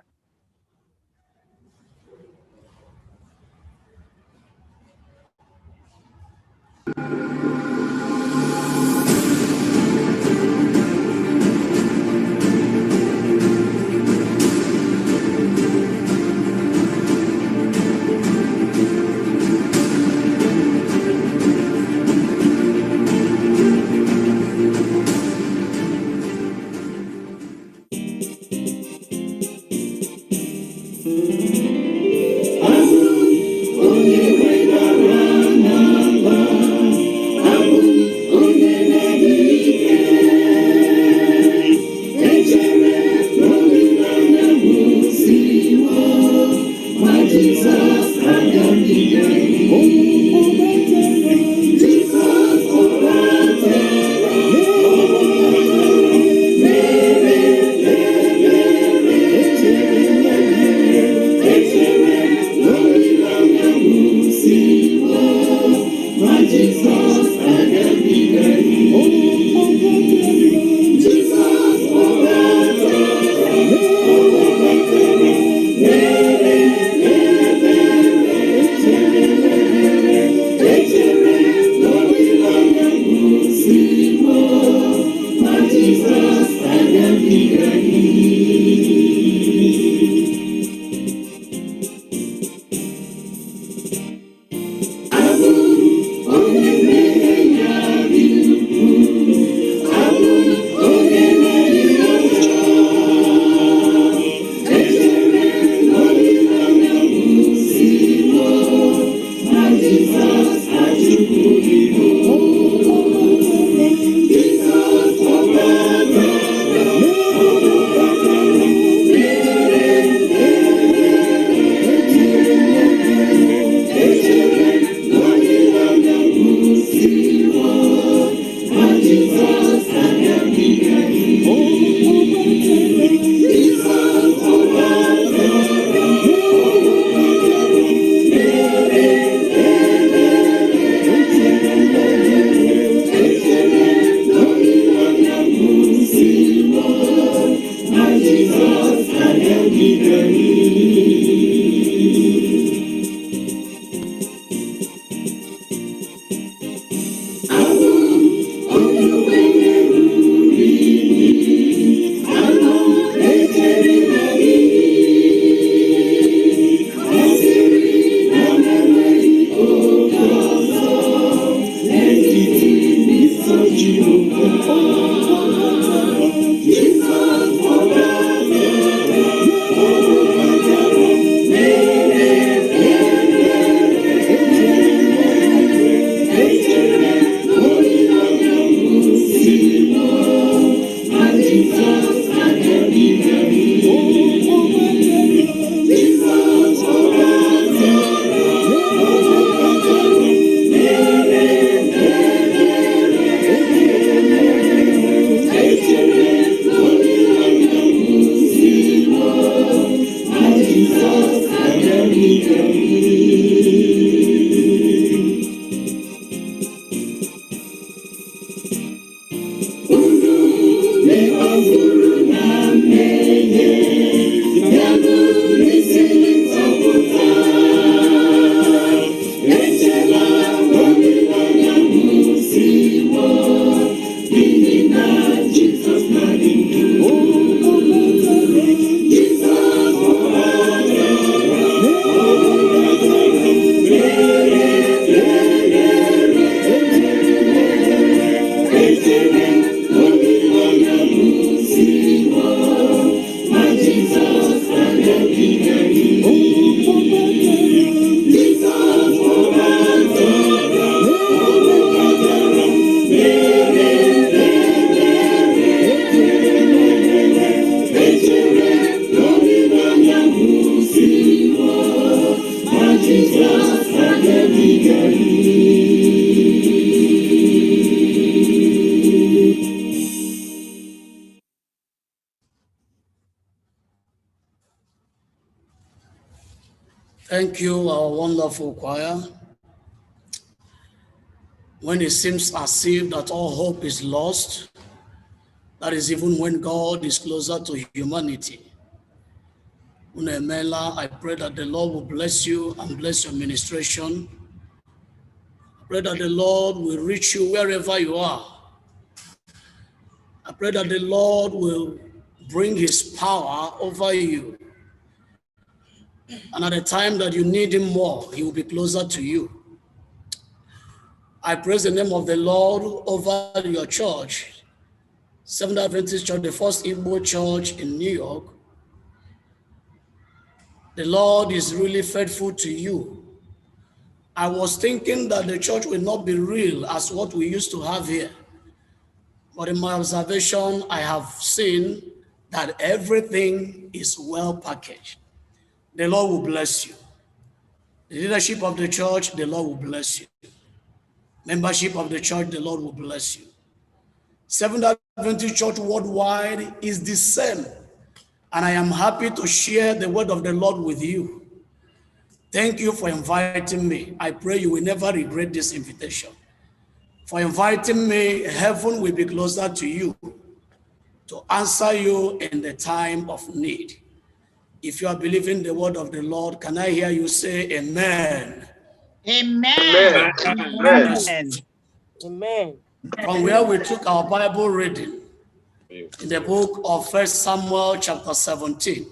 Thank you, our wonderful choir. When it seems as if that all hope is lost, that is even when God is closer to humanity. Unemela, I pray that the Lord will bless you and bless your ministration. I pray that the Lord will reach you wherever you are. I pray that the Lord will bring his power over you. And at the time that you need him more, he will be closer to you. I praise the name of the Lord over your church, Seventh Adventist Church, the FirstIgbo Church in New York. The Lord is really faithful to you. I was thinking that the church will not be real as what we used to have here. But in my observation, I have seen that everything is well packaged. The Lord will bless you. The leadership of the church, the Lord will bless you. Membership of the church, the Lord will bless you. Seventh Adventist Church worldwide is the same. And I am happy to share the word of the Lord with you. Thank you for inviting me. I pray you will never regret this invitation. For inviting me, heaven will be closer to you to answer you in the time of need. If you are believing the word of the Lord, can I hear you say amen? Amen. Amen. Amen. Amen. From where we took our Bible reading in the book of 1 Samuel chapter 17.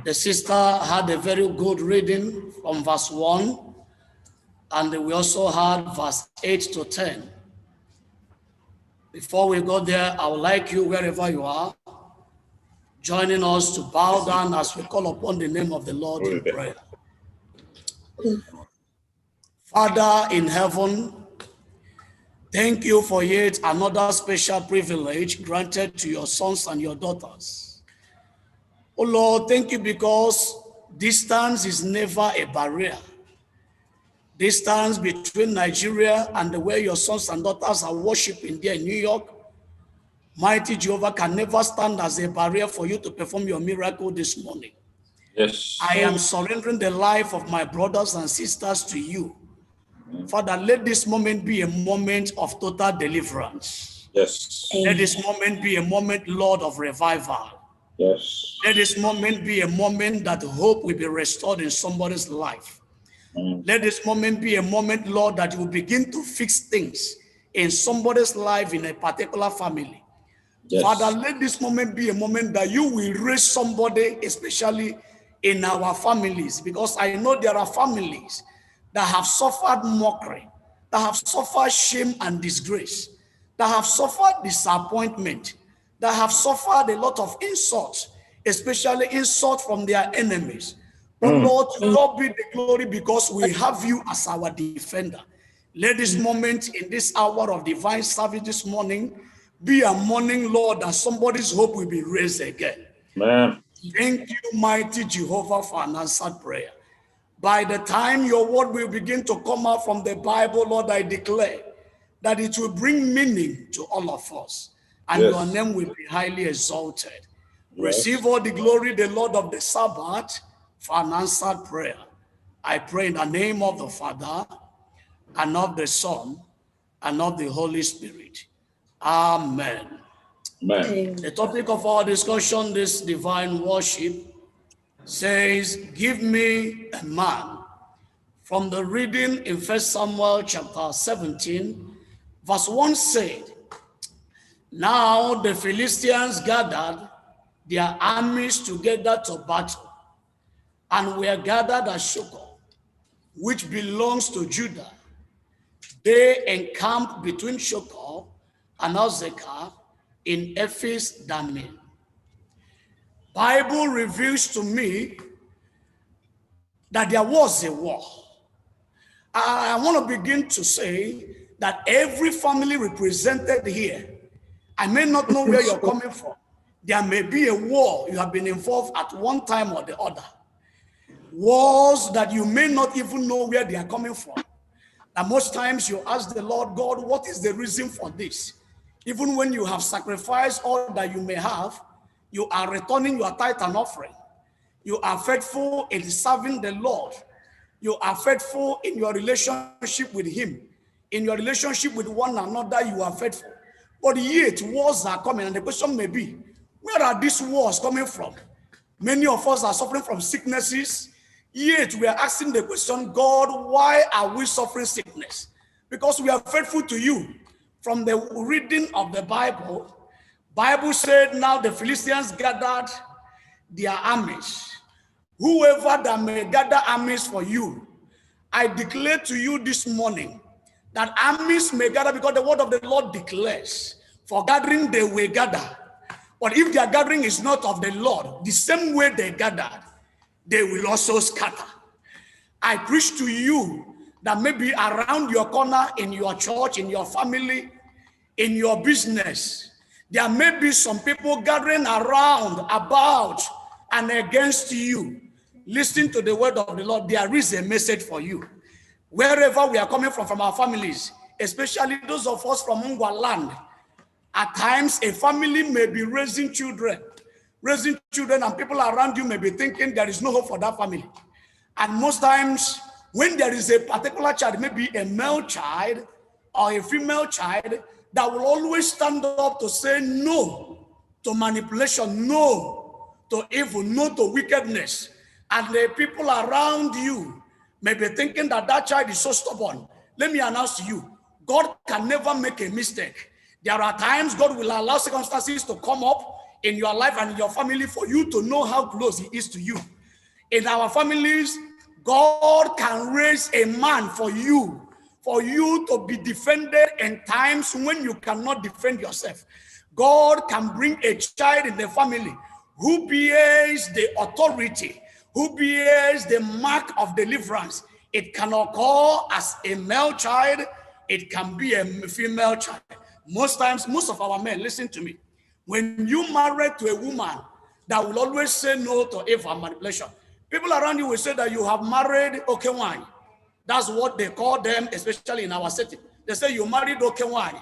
The sister had a very good reading from verse 1, and we also had verse 8 to 10. Before we go there, I would like you, wherever you are, joining us to bow down as we call upon the name of the Lord in prayer. Father in heaven, thank you for yet another special privilege granted to your sons and your daughters. Oh Lord, thank you because distance is never a barrier. Distance between Nigeria and where your sons and daughters are worshiping there in New York, mighty Jehovah, can never stand as a barrier for you to perform your miracle this morning. Yes. I am surrendering the life of my brothers and sisters to you. Father, let this moment be a moment of total deliverance. Yes. Let this moment be a moment, Lord, of revival. Yes. Let this moment be a moment that hope will be restored in somebody's life. Let this moment be a moment, Lord, that you will begin to fix things in somebody's life in a particular family. Yes. Father, let this moment be a moment that you will raise somebody, especially in our families, because I know there are families that have suffered mockery, that have suffered shame and disgrace, that have suffered disappointment, that have suffered a lot of insults, especially insult from their enemies. But Lord, to God be the glory because we have you as our defender. Let this moment in this hour of divine service this morning be a morning, Lord, that somebody's hope will be raised again. Amen. Thank you, mighty Jehovah, for an answered prayer. By the time your word will begin to come out from the Bible, Lord, I declare that it will bring meaning to all of us, and your name will be highly exalted. Receive all the glory, the Lord of the Sabbath, for an answered prayer. I pray in the name of the Father, and of the Son, and of the Holy Spirit. Amen. Amen. The topic of our discussion, this divine worship, says, give me a man. From the reading in 1 Samuel chapter 17, verse 1 said, now the Philistines gathered their armies together to battle, and were gathered at Shoko, which belongs to Judah. They encamped between Shoko and Azekah in Ephes Dammim. Bible reveals to me that there was a war. I want to begin to say that every family represented here, I may not know where you're coming from. There may be a war you have been involved at one time or the other. Wars that you may not even know where they are coming from. And most times you ask the Lord God, what is the reason for this? Even when you have sacrificed all that you may have, you are returning your tithe and offering. You are faithful in serving the Lord. You are faithful in your relationship with him. In your relationship with one another, you are faithful. But yet, wars are coming, and the question may be, where are these wars coming from? Many of us are suffering from sicknesses, yet we are asking the question, God, why are we suffering sickness? Because we are faithful to you. From the reading of the Bible said, now the Philistines gathered their armies. Whoever that may gather armies for you, I declare to you this morning that armies may gather, because the word of the Lord declares, for gathering they will gather. But if their gathering is not of the Lord, the same way they gathered, they will also scatter. I preach to you that maybe around your corner, in your church, in your family, in your business, there may be some people gathering around, about, and against you. Listen to the word of the Lord. There is a message for you. Wherever we are coming from our families, especially those of us from Mungwa land, at times a family may be raising children, and people around you may be thinking there is no hope for that family. And most times, when there is a particular child, maybe a male child or a female child, that will always stand up to say no to manipulation, no to evil, no to wickedness. And the people around you may be thinking that that child is so stubborn. Let me announce to you, God can never make a mistake. There are times God will allow circumstances to come up in your life and in your family for you to know how close he is to you. In our families, God can raise a man for you to be defended in times when you cannot defend yourself. God can bring a child in the family who bears the authority, who bears the mark of deliverance. It can occur as a male child, it can be a female child. Most times, most of our men, listen to me, when you marry to a woman that will always say no to evil and manipulation, people around you will say that you have married Okewani. That's what they call them, especially in our city. They say you married Okewani.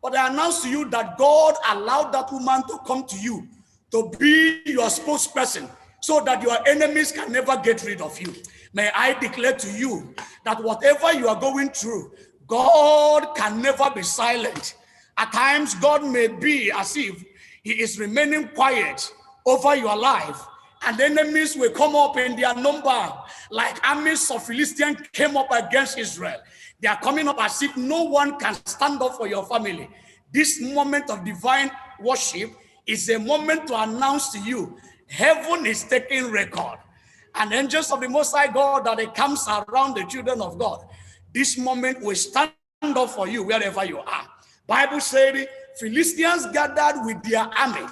But I announce to you that God allowed that woman to come to you to be your spokesperson so that your enemies can never get rid of you. May I declare to you that whatever you are going through, God can never be silent. At times, God may be as if he is remaining quiet over your life, and enemies will come up in their number, like armies of Philistines came up against Israel. They are coming up as if no one can stand up for your family. This moment of divine worship is a moment to announce to you, heaven is taking record. And angels of the Most High God that it comes around the children of God, this moment will stand up for you wherever you are. Bible said Philistines gathered with their army.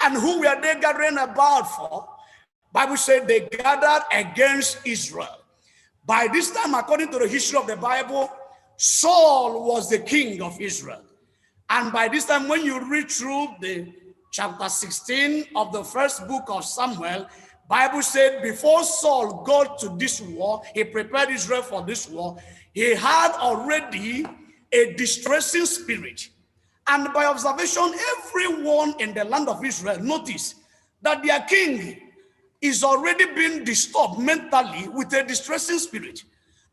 And who were they gathering about for? Bible said they gathered against Israel. By this time, according to the history of the Bible, Saul was the king of Israel. And by this time, when you read through the chapter 16 of the first book of Samuel, Bible said before Saul got to this war, he prepared Israel for this war, he had already a distressing spirit. And by observation, everyone in the land of Israel noticed that their king is already being disturbed mentally with a distressing spirit.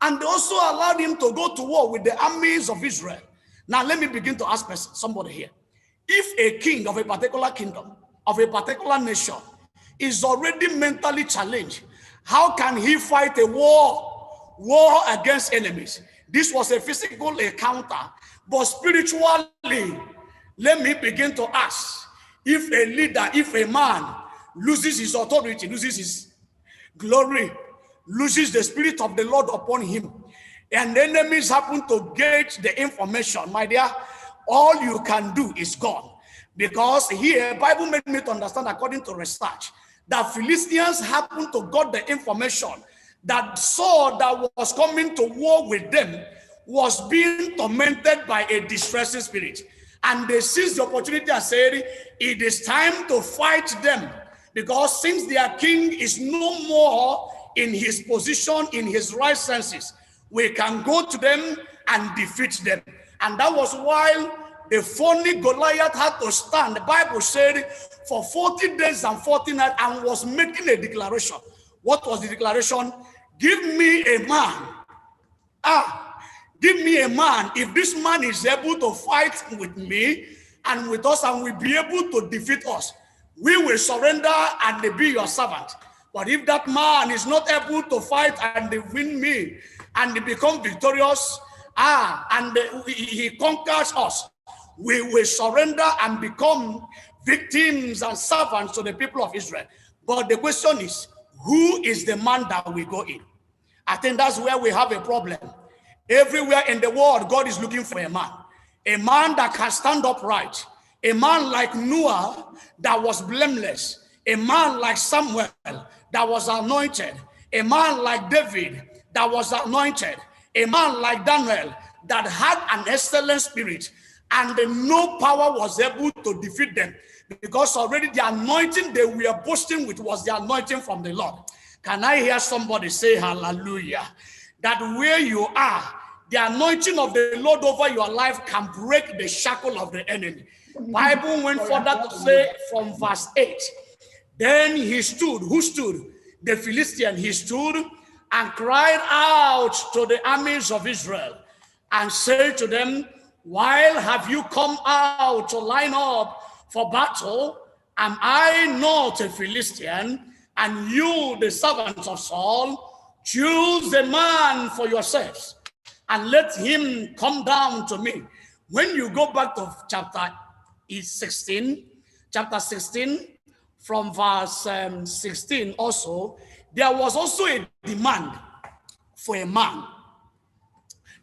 And they also allowed him to go to war with the armies of Israel. Now, let me begin to ask somebody here. If a king of a particular kingdom, of a particular nation, is already mentally challenged, how can he fight a war against enemies? This was a physical encounter, but spiritually, let me begin to ask, if a leader, if a man loses his authority, loses his glory, loses the spirit of the Lord upon him, and enemies happen to get the information, my dear, all you can do is gone. Because here, Bible made me to understand, according to research, that Philistines happened to got the information that Saul that was coming to war with them was being tormented by a distressing spirit. And they seized the opportunity and said, it is time to fight them, because since their king is no more in his position, in his right senses, we can go to them and defeat them. And that was why the phony Goliath had to stand. The Bible said for 40 days and 40 nights and was making a declaration. What was the declaration? Give me a man. Give me a man. If this man is able to fight with me and with us and will be able to defeat us, we will surrender and be your servant. But if that man is not able to fight and they win me and they become victorious, and he conquers us, we will surrender and become victims and servants to the people of Israel. But the question is, who is the man that we go in? I think that's where we have a problem. Everywhere in the world, God is looking for a man that can stand upright, a man like Noah that was blameless, a man like Samuel that was anointed, a man like David that was anointed, a man like Daniel that had an excellent spirit, and no power was able to defeat them because already the anointing they were boasting with was the anointing from the Lord. Can I hear somebody say hallelujah? That where you are, the anointing of the Lord over your life can break the shackle of the enemy. Bible went further to say from verse 8, then he stood, who stood? The Philistine, he stood and cried out to the armies of Israel and said to them, why have you come out to line up for battle? Am I not a Philistine? And you, the servants of Saul, choose a man for yourselves and let him come down to me. When you go back to chapter 16, from verse 16 also, there was also a demand for a man.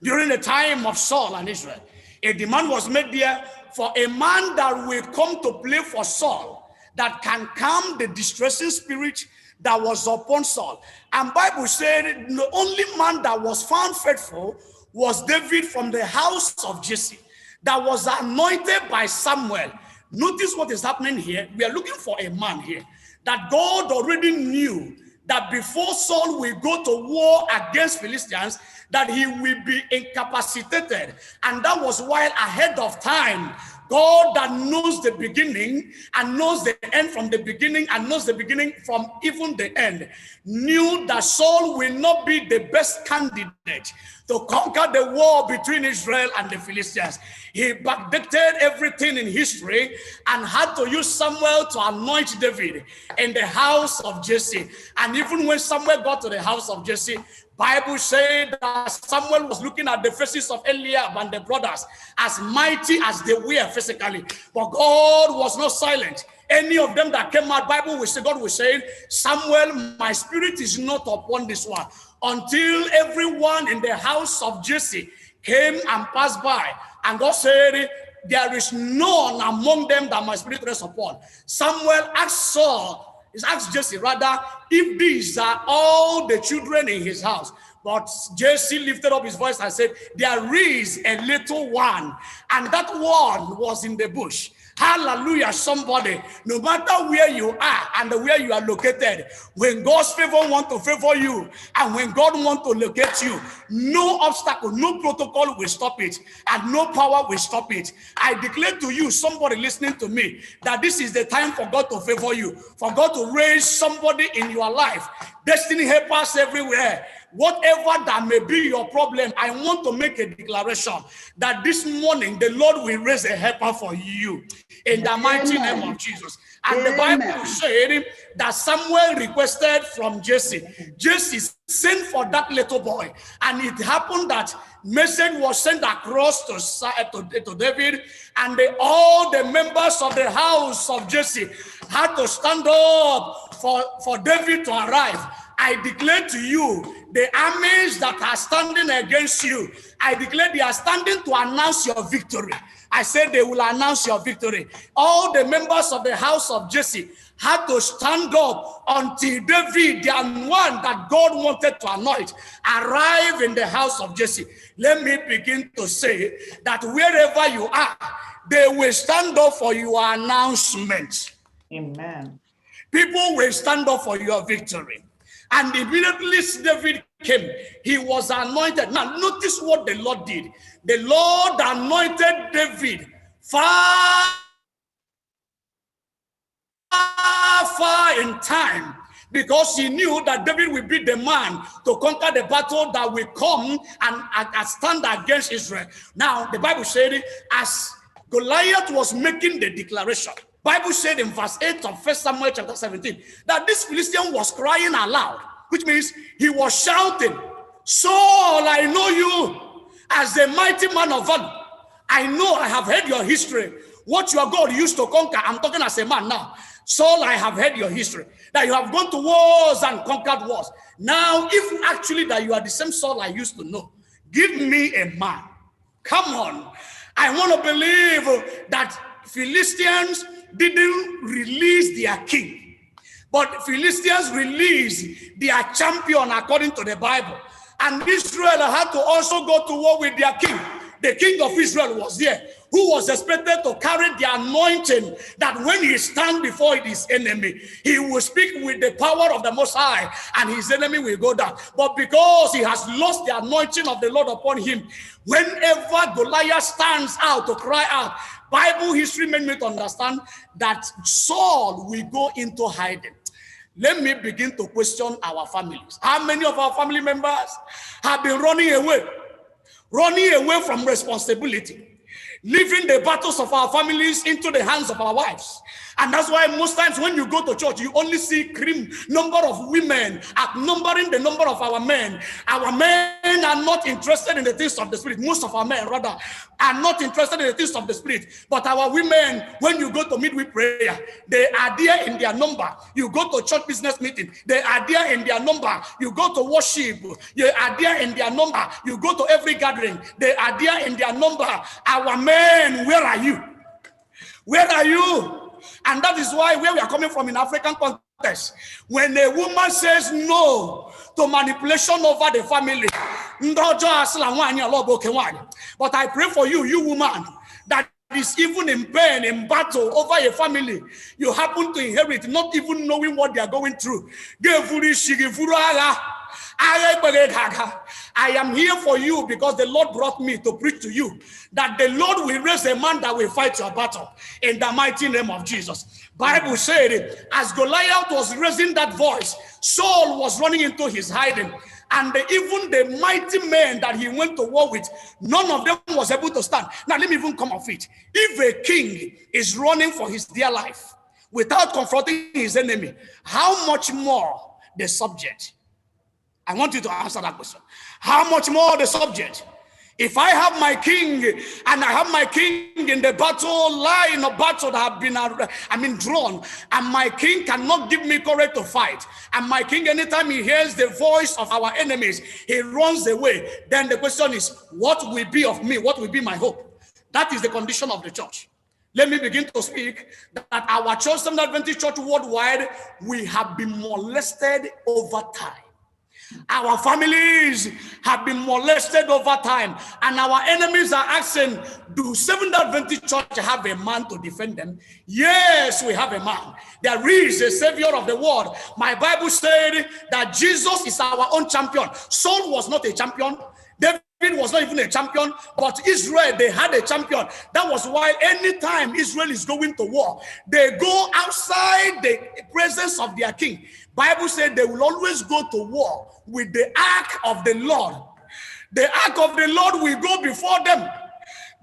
During the time of Saul and Israel, a demand was made there for a man that will come to play for Saul, that can calm the distressing spirit that was upon Saul. And Bible said the only man that was found faithful was David from the house of Jesse, that was anointed by Samuel. Notice what is happening here. We are looking for a man here that God already knew that before Saul will go to war against Philistines, that he will be incapacitated. And that was why ahead of time, God that knows the beginning and knows the end from the beginning and knows the beginning from even the end, knew that Saul will not be the best candidate to conquer the war between Israel and the Philistines. He backdated everything in history and had to use Samuel to anoint David in the house of Jesse. And even when Samuel got to the house of Jesse, Bible said that Samuel was looking at the faces of Eliab and the brothers as mighty as they were physically. But God was not silent. Any of them that came out, Bible will say, God will say, Samuel, my spirit is not upon this one. Until everyone in the house of Jesse came and passed by. And God said, there is none among them that my spirit rests upon. Samuel asked Saul, he asked Jesse rather, if these are all the children in his house. But Jesse lifted up his voice and said, there is a little one, and that one was in the bush. Hallelujah, somebody. No matter where you are and where you are located, when God's favor wants to favor you and when God wants to locate you, no obstacle, no protocol will stop it and no power will stop it. I declare to you, somebody listening to me, that this is the time for God to favor you, for God to raise somebody in your life. Destiny helpers everywhere. Whatever that may be your problem, I want to make a declaration that this morning the Lord will raise a helper for you in the mighty name of Jesus. And the Bible said that Samuel requested from Jesse. Jesse sent for that little boy. And it happened that message was sent across to David, and all the members of the house of Jesse had to stand up for David to arrive. I declare to you, the armies that are standing against you, I declare they are standing to announce your victory. I said they will announce your victory. All the members of the house of Jesse had to stand up until David, the one that God wanted to anoint, arrived in the house of Jesse. Let me begin to say that wherever you are, they will stand up for your announcement. Amen. People will stand up for your victory. And immediately David came, he was anointed. Now notice what the Lord did. The Lord anointed David far in time, because he knew that David will be the man to conquer the battle that will come and stand against Israel. Now, the Bible said, as Goliath was making the declaration, Bible said in verse 8 of 1 Samuel chapter 17, that this Philistine was crying aloud, which means he was shouting, Saul, I know you as a mighty man of valor. I know, I have heard your history. What your God used to conquer, I'm talking as a man now. Saul, I have heard your history, that you have gone to wars and conquered wars. Now, if actually that you are the same Saul I used to know, give me a man. Come on. I want to believe that Philistines didn't release their king, but Philistines released their champion according to the Bible. And Israel had to also go to war with their king. The king of Israel was there, who was expected to carry the anointing that when he stands before his enemy, he will speak with the power of the Most High and his enemy will go down. But because he has lost the anointing of the Lord upon him, whenever Goliath stands out to cry out, Bible history made me to understand that Saul will go into hiding. Let me begin to question our families. How many of our family members have been running away from responsibility, leaving the battles of our families into the hands of our wives? And that's why most times when you go to church, you only see number of women outnumbering the number of our men. Our men are not interested in the things of the spirit. Most of our men, rather, are not interested in the things of the spirit. But our women, when you go to midweek prayer, they are there in their number. You go to church business meeting, they are there in their number. You go to worship, they are there in their number. You go to every gathering, they are there in their number. Our men, where are you? Where are you? And that is why where we are coming from in African context, when a woman says no to manipulation over the family, but I pray for you, you woman, that is even in pain, in battle over a family you happen to inherit, not even knowing what they are going through. I am here for you because the Lord brought me to preach to you that the Lord will raise a man that will fight your battle in the mighty name of Jesus. Bible said, as Goliath was raising that voice, Saul was running into his hiding. And even the mighty men that he went to war with, none of them was able to stand. Now, let me even come off it. If a king is running for his dear life without confronting his enemy, how much more the subject? I want you to answer that question. How much more the subject? If I have my king and I have my king in the battle line of battle that have been drawn, and my king cannot give me courage to fight, and my king, anytime he hears the voice of our enemies, he runs away, then the question is, what will be of me? What will be my hope? That is the condition of the church. Let me begin to speak that our church, Seventh-day Adventist Church worldwide, we have been molested over time. Our families have been molested over time, and our enemies are asking, do Seventh-day Adventist Church have a man to defend them? Yes, we have a man. There is a savior of the world. My Bible said that Jesus is our own champion. Saul was not a champion. David was not even a champion, but Israel, they had a champion. That was why anytime Israel is going to war, they go outside the presence of their king. Bible said they will always go to war with the ark of the Lord. The ark of the Lord will go before them.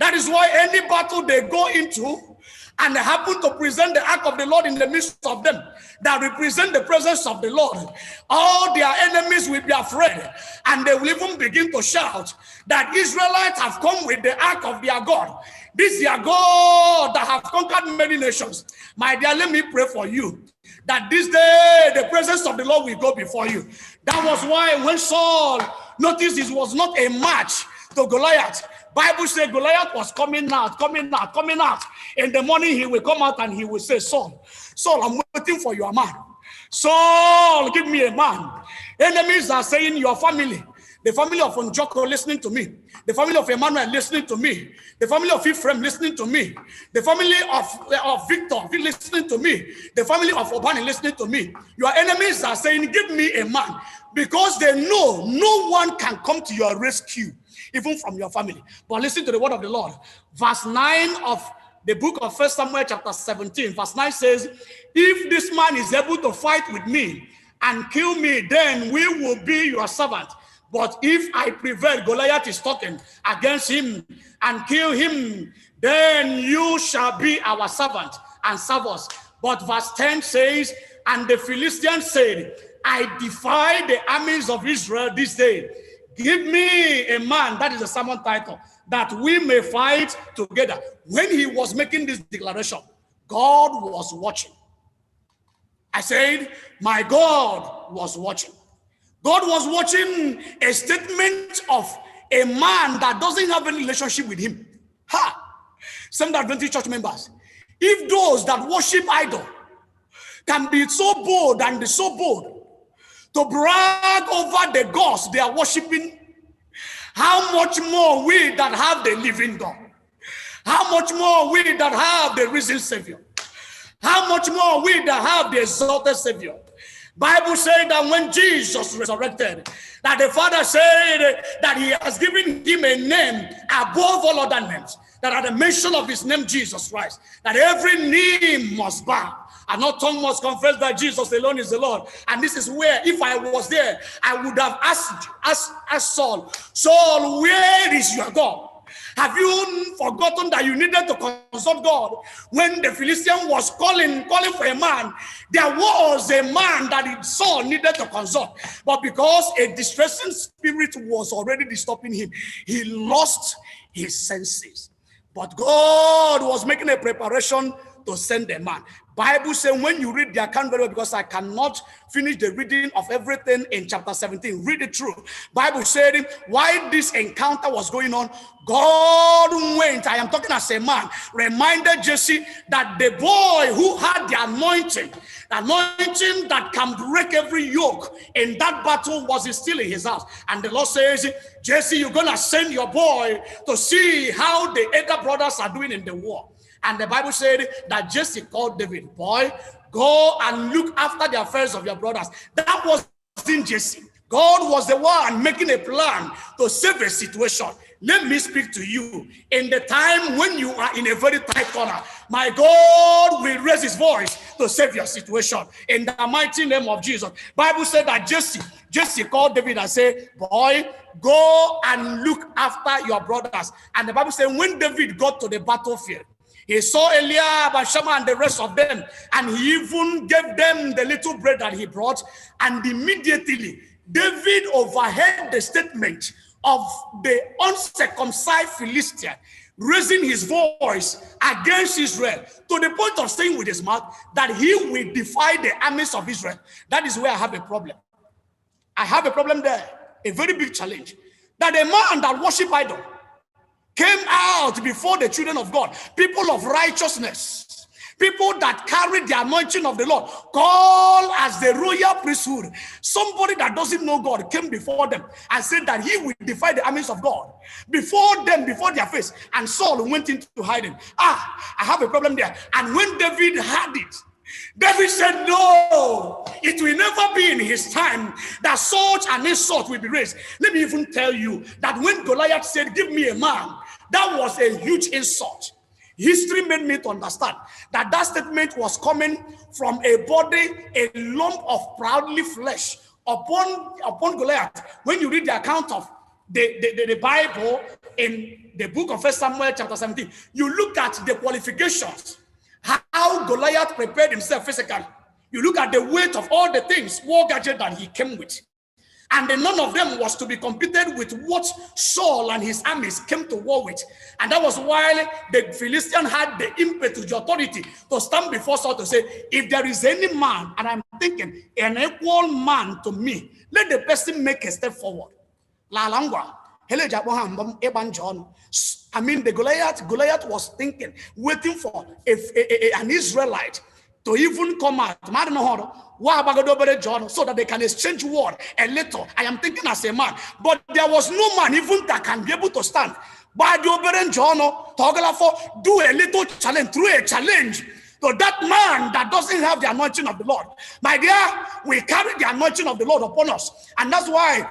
That is why any battle they go into, and they happen to present the ark of the Lord in the midst of them, that represent the presence of the Lord, all their enemies will be afraid, and they will even begin to shout that Israelites have come with the ark of their God. This is their God that have conquered many nations. My dear, let me pray for you that this day the presence of the Lord will go before you. That was why when Saul noticed this was not a match to Goliath, Bible said Goliath was coming out. In the morning he will come out and he will say, Saul, I'm waiting for your man. Saul, give me a man. Enemies are saying your family. The family of Njoko listening to me. The family of Emmanuel listening to me. The family of Ephraim listening to me. The family of Victor listening to me. The family of Obani listening to me. Your enemies are saying, give me a man. Because they know no one can come to your rescue, even from your family. But listen to the word of the Lord. Verse 9 of The book of 1 Samuel chapter 17, verse 9 says, if this man is able to fight with me and kill me, then we will be your servant. But if I prevail, Goliath is talking against him, and kill him, then you shall be our servant and serve us. But verse 10 says, and the Philistines said, I defy the armies of Israel this day. Give me a man, that is the sermon title, that we may fight together. When he was making this declaration, God was watching. I said, my God was watching. God was watching a statement of a man that doesn't have any relationship with him. Some Adventist church members, if those that worship idol can be so bold and be so bold to brag over the gods they are worshiping, how much more we that have the living God? How much more we that have the risen Savior? How much more we that have the exalted Savior? Bible said that when Jesus resurrected, that the Father said that he has given him a name above all other names, that at the mention of his name, Jesus Christ, that every knee must bow and not tongue must confess that Jesus alone is the Lord. And this is where, if I was there, I would have asked Saul, Saul, where is your God? Have you forgotten that you needed to consult God? When the Philistine was calling for a man, there was a man that Saul needed to consult. But because a distressing spirit was already disturbing him, he lost his senses. But God was making a preparation to send a man. Bible says, when you read the account very well, because I cannot finish the reading of everything in chapter 17, read it through. Bible said, while this encounter was going on, God went, I am talking as a man, reminded Jesse that the boy who had the anointing that can break every yoke in that battle was still in his house. And the Lord says, Jesse, you're going to send your boy to see how the other brothers are doing in the war. And the Bible said that Jesse called David, boy, go and look after the affairs of your brothers. That wasn't Jesse. God was the one making a plan to save a situation. Let me speak to you. In the time when you are in a very tight corner, my God will raise his voice to save your situation. In the mighty name of Jesus. Bible said that Jesse called David and said, boy, go and look after your brothers. And the Bible said when David got to the battlefield, he saw Eliab and Shammah and the rest of them, and he even gave them the little bread that he brought. And immediately, David overheard the statement of the uncircumcised Philistine raising his voice against Israel to the point of saying with his mouth that he will defy the armies of Israel. That is where I have a problem. I have a problem there, a very big challenge. That a man that worship idol came out before the children of God, people of righteousness, people that carried the anointing of the Lord, called as the royal priesthood. Somebody that doesn't know God came before them and said that he will defy the armies of God before them, before their face. And Saul went into hiding. I have a problem there. And when David heard it, David said, no, it will never be in his time that such an insult will be raised. Let me even tell you that when Goliath said, give me a man, that was a huge insult. History made me to understand that that statement was coming from a body, a lump of proudly flesh upon Goliath. When you read the account of the Bible in the book of 1 Samuel chapter 17, you look at the qualifications, how Goliath prepared himself physically. You look at the weight of all the things, war gadget that he came with. And then none of them was to be competed with what Saul and his armies came to war with. And that was why the Philistine had the impetus, the authority to stand before Saul to say, if there is any man, and I'm thinking, an equal man to me, let the person make a step forward. I mean, the Goliath was thinking, waiting for an Israelite to even come out so that they can exchange word a little. I am thinking as a man, but there was no man even that can be able to stand. But do a little challenge, through a challenge to that man that doesn't have the anointing of the Lord. My dear, we carry the anointing of the Lord upon us, and that's why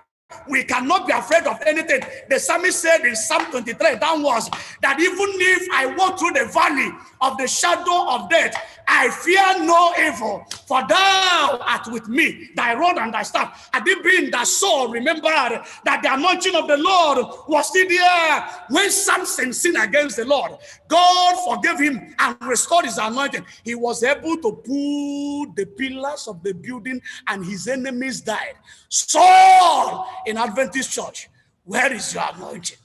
we cannot be afraid of anything. The psalmist said in Psalm 23 downwards that even if I walk through the valley of the shadow of death, I fear no evil, for thou art with me, thy rod and thy staff. Had it been that Saul remembered that the anointing of the Lord was still there when Samson sinned against the Lord, God forgave him and restored his anointing. He was able to pull the pillars of the building and his enemies died. Saul in Adventist church, where is your anointing?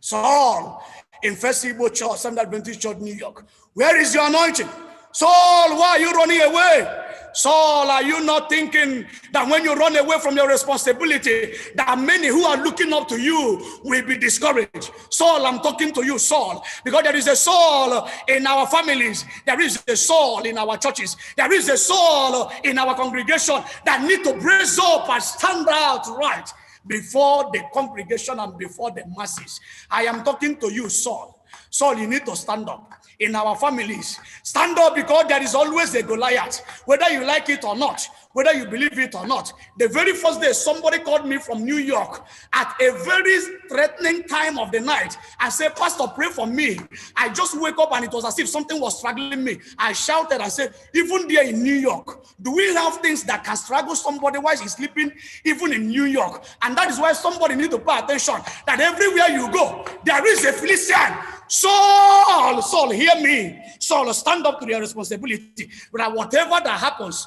Saul in FirstIgbo Church, Sunday Adventist Church, New York, where is your anointing? Saul, why are you running away? Saul, are you not thinking that when you run away from your responsibility, there are many who are looking up to you will be discouraged? Saul, I'm talking to you, Saul, because there is a Saul in our families. There is a Saul in our churches. There is a Saul in our congregation that need to brace up and stand out right before the congregation and before the masses. I am talking to you, Saul. Saul, you need to stand up. In our families, stand up, because there is always a Goliath, whether you like it or not, whether you believe it or not. The very first day, somebody called me from New York at a very threatening time of the night and said, Pastor, pray for me. I just wake up and it was as if something was struggling me. I shouted and said, even there in New York, do we have things that can struggle somebody while he's sleeping, even in New York? And that is why somebody needs to pay attention, that everywhere you go, there is a Philistine. Saul, Saul, hear me. Saul, stand up to your responsibility. But whatever that happens,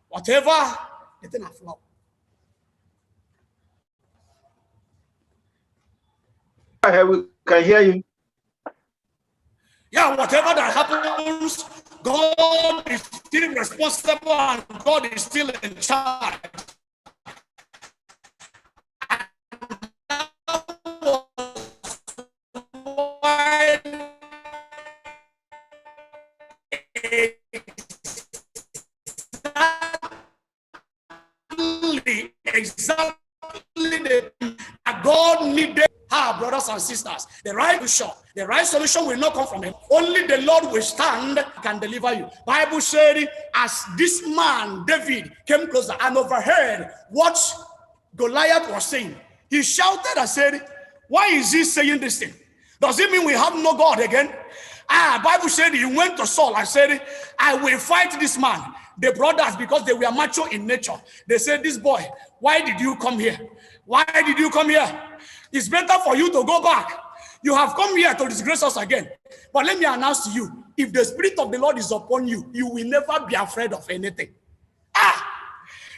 whatever, the thing have flow. We can hear you. Yeah, whatever that happens, God is still responsible and God is still in charge. Exactly God needed our brothers and sisters. The right solution will not come from him. Only the Lord will stand, can deliver you. Bible said, as this man David came closer and overheard what Goliath was saying, he shouted and said, why is he saying this thing? Does it mean we have no God again? Bible said he went to Saul and said, I will fight this man. The brothers, because they were macho in nature, they said, this boy, why did you come here? Why did you come here? It's better for you to go back. You have come here to disgrace us again. But let me announce to you, if the Spirit of the Lord is upon you, you will never be afraid of anything.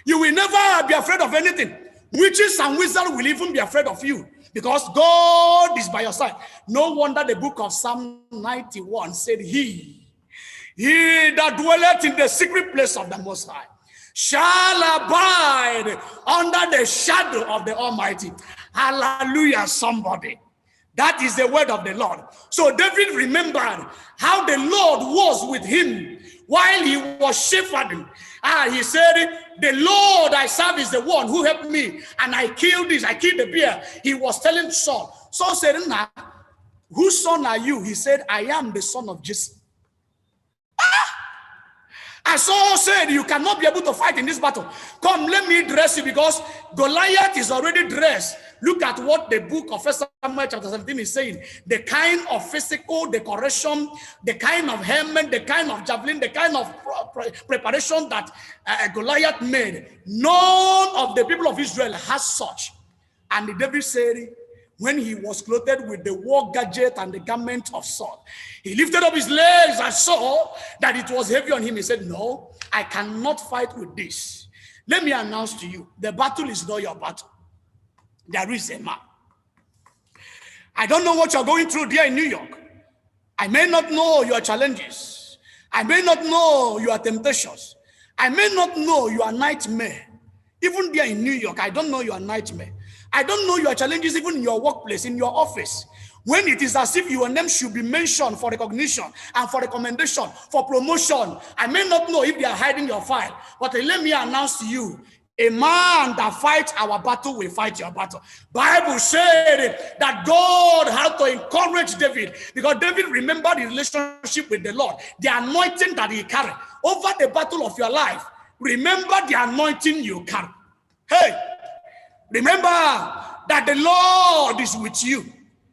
You will never be afraid of anything. Witches and wizards will even be afraid of you, because God is by your side. No wonder the book of Psalm 91 said, He that dwelleth in the secret place of the Most High shall abide under the shadow of the Almighty. Hallelujah, somebody. That is the word of the Lord. So David remembered how the Lord was with him while he was shepherding. He said, the Lord I serve is the one who helped me, and I killed the bear. He was telling Saul. Saul said, nah, whose son are you? He said, I am the son of Jesse. And Saul said, you cannot be able to fight in this battle. Come, let me dress you, because Goliath is already dressed. Look at what the book of 1 Samuel chapter 17 is saying. The kind of physical decoration, the kind of helmet, the kind of javelin, the kind of preparation that Goliath made. None of the people of Israel has such. And David said, when he was clothed with the war gadget and the garment of Saul, he lifted up his legs and saw that it was heavy on him. He said, no, I cannot fight with this. Let me announce to you, the battle is not your battle. There is a man. I don't know what you're going through there in New York. I may not know your challenges. I may not know your temptations. I may not know your nightmare. Even there in New York, I don't know your nightmare. I don't know your challenges even in your workplace, in your office. When it is as if your name should be mentioned for recognition and for recommendation, for promotion, I may not know if they are hiding your file. But let me announce to you, a man that fights our battle will fight your battle. Bible said that God had to encourage David, because David remembered his relationship with the Lord, the anointing that he carried over the battle of your life. Remember the anointing you carry. Hey, Remember that the Lord is with you.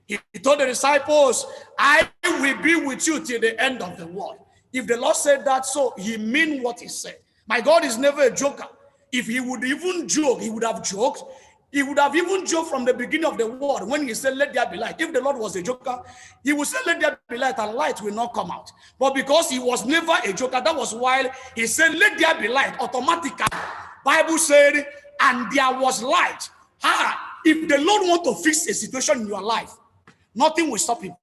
He told the disciples, I will be with you till the end of the world. If the Lord said that, so he meant what he said. My God is never a joker. If he would even joke, he would have joked. He would have even joked from the beginning of the world when he said, let there be light. If the Lord was a joker, he would say, let there be light, and light will not come out. But because he was never a joker, that was why he said, let there be light. Automatically, Bible said, and there was light. If the Lord wants to fix a situation in your life, nothing will stop him.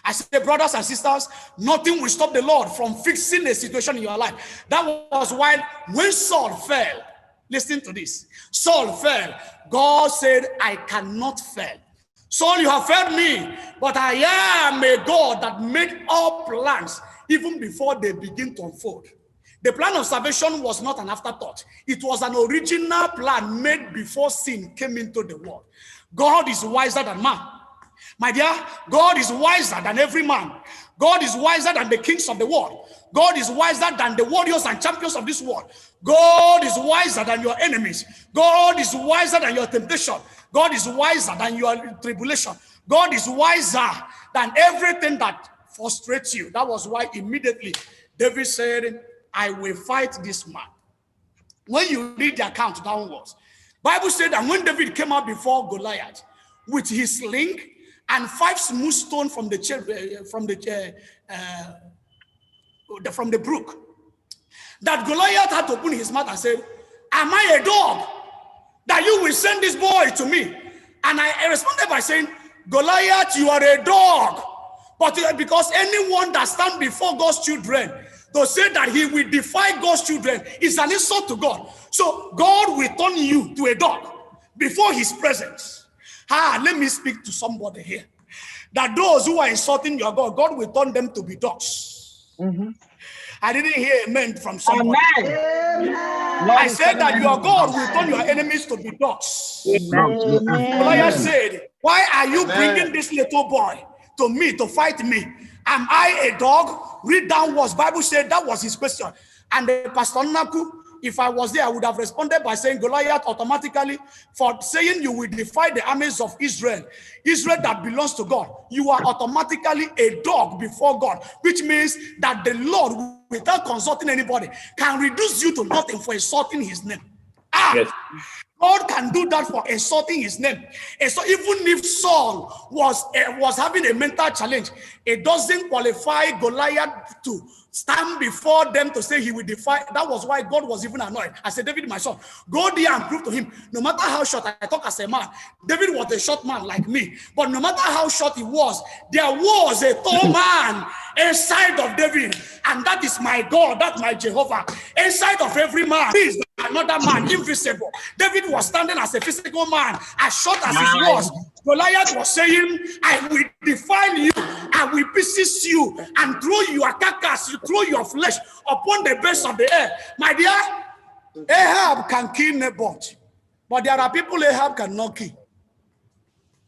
I say, brothers and sisters, nothing will stop the Lord from fixing a situation in your life. That was why when Saul fell, listen to this. Saul fell. God said, I cannot fail. Saul, you have failed me, but I am a God that made all plans even before they begin to unfold. The plan of salvation was not an afterthought. It was an original plan made before sin came into the world. God is wiser than man. My dear, God is wiser than every man. God is wiser than the kings of the world. God is wiser than the warriors and champions of this world. God is wiser than your enemies. God is wiser than your temptation. God is wiser than your tribulation. God is wiser than everything that frustrates you. That was why immediately David said, I will fight this man. When you read the account downwards, Bible said that when David came out before Goliath with his sling and 5 smooth stones from the brook, that Goliath had to open his mouth and said, am I a dog that you will send this boy to me? And I responded by saying, Goliath, you are a dog. But because anyone that stands before God's children to say that he will defy God's children is an insult to God. So God will turn you to a dog before his presence. Let me speak to somebody here. That those who are insulting your God, God will turn them to be dogs. I didn't hear amen from somebody. Amen. I said that your God will turn your enemies to be dogs. Goliath said, why are you bringing this little boy to me to fight me? Am I a dog? Read downwards. Bible said that was his question. And the Pastor Naku, if I was there, I would have responded by saying, Goliath, automatically, for saying you will defy the armies of Israel, Israel that belongs to God, you are automatically a dog before God, which means that the Lord, without consulting anybody, can reduce you to nothing for insulting his name. Yes. God can do that for insulting his name. And so even if Saul was having a mental challenge, it doesn't qualify Goliath to stand before them to say he will defy. That was why God was even annoyed. I said, David, my son, go there and prove to him, no matter how short I talk as a man, David was a short man like me, but no matter how short he was, there was a tall man inside of David, and that is my God, that's my Jehovah. Inside of every man is another man, invisible. David was standing as a physical man, as short as he was. Goliath was saying, I will defile you, I will pieces you, and throw your carcass, you throw your flesh upon the base of the air. My dear, Ahab can kill Naboth, but there are people Ahab cannot kill.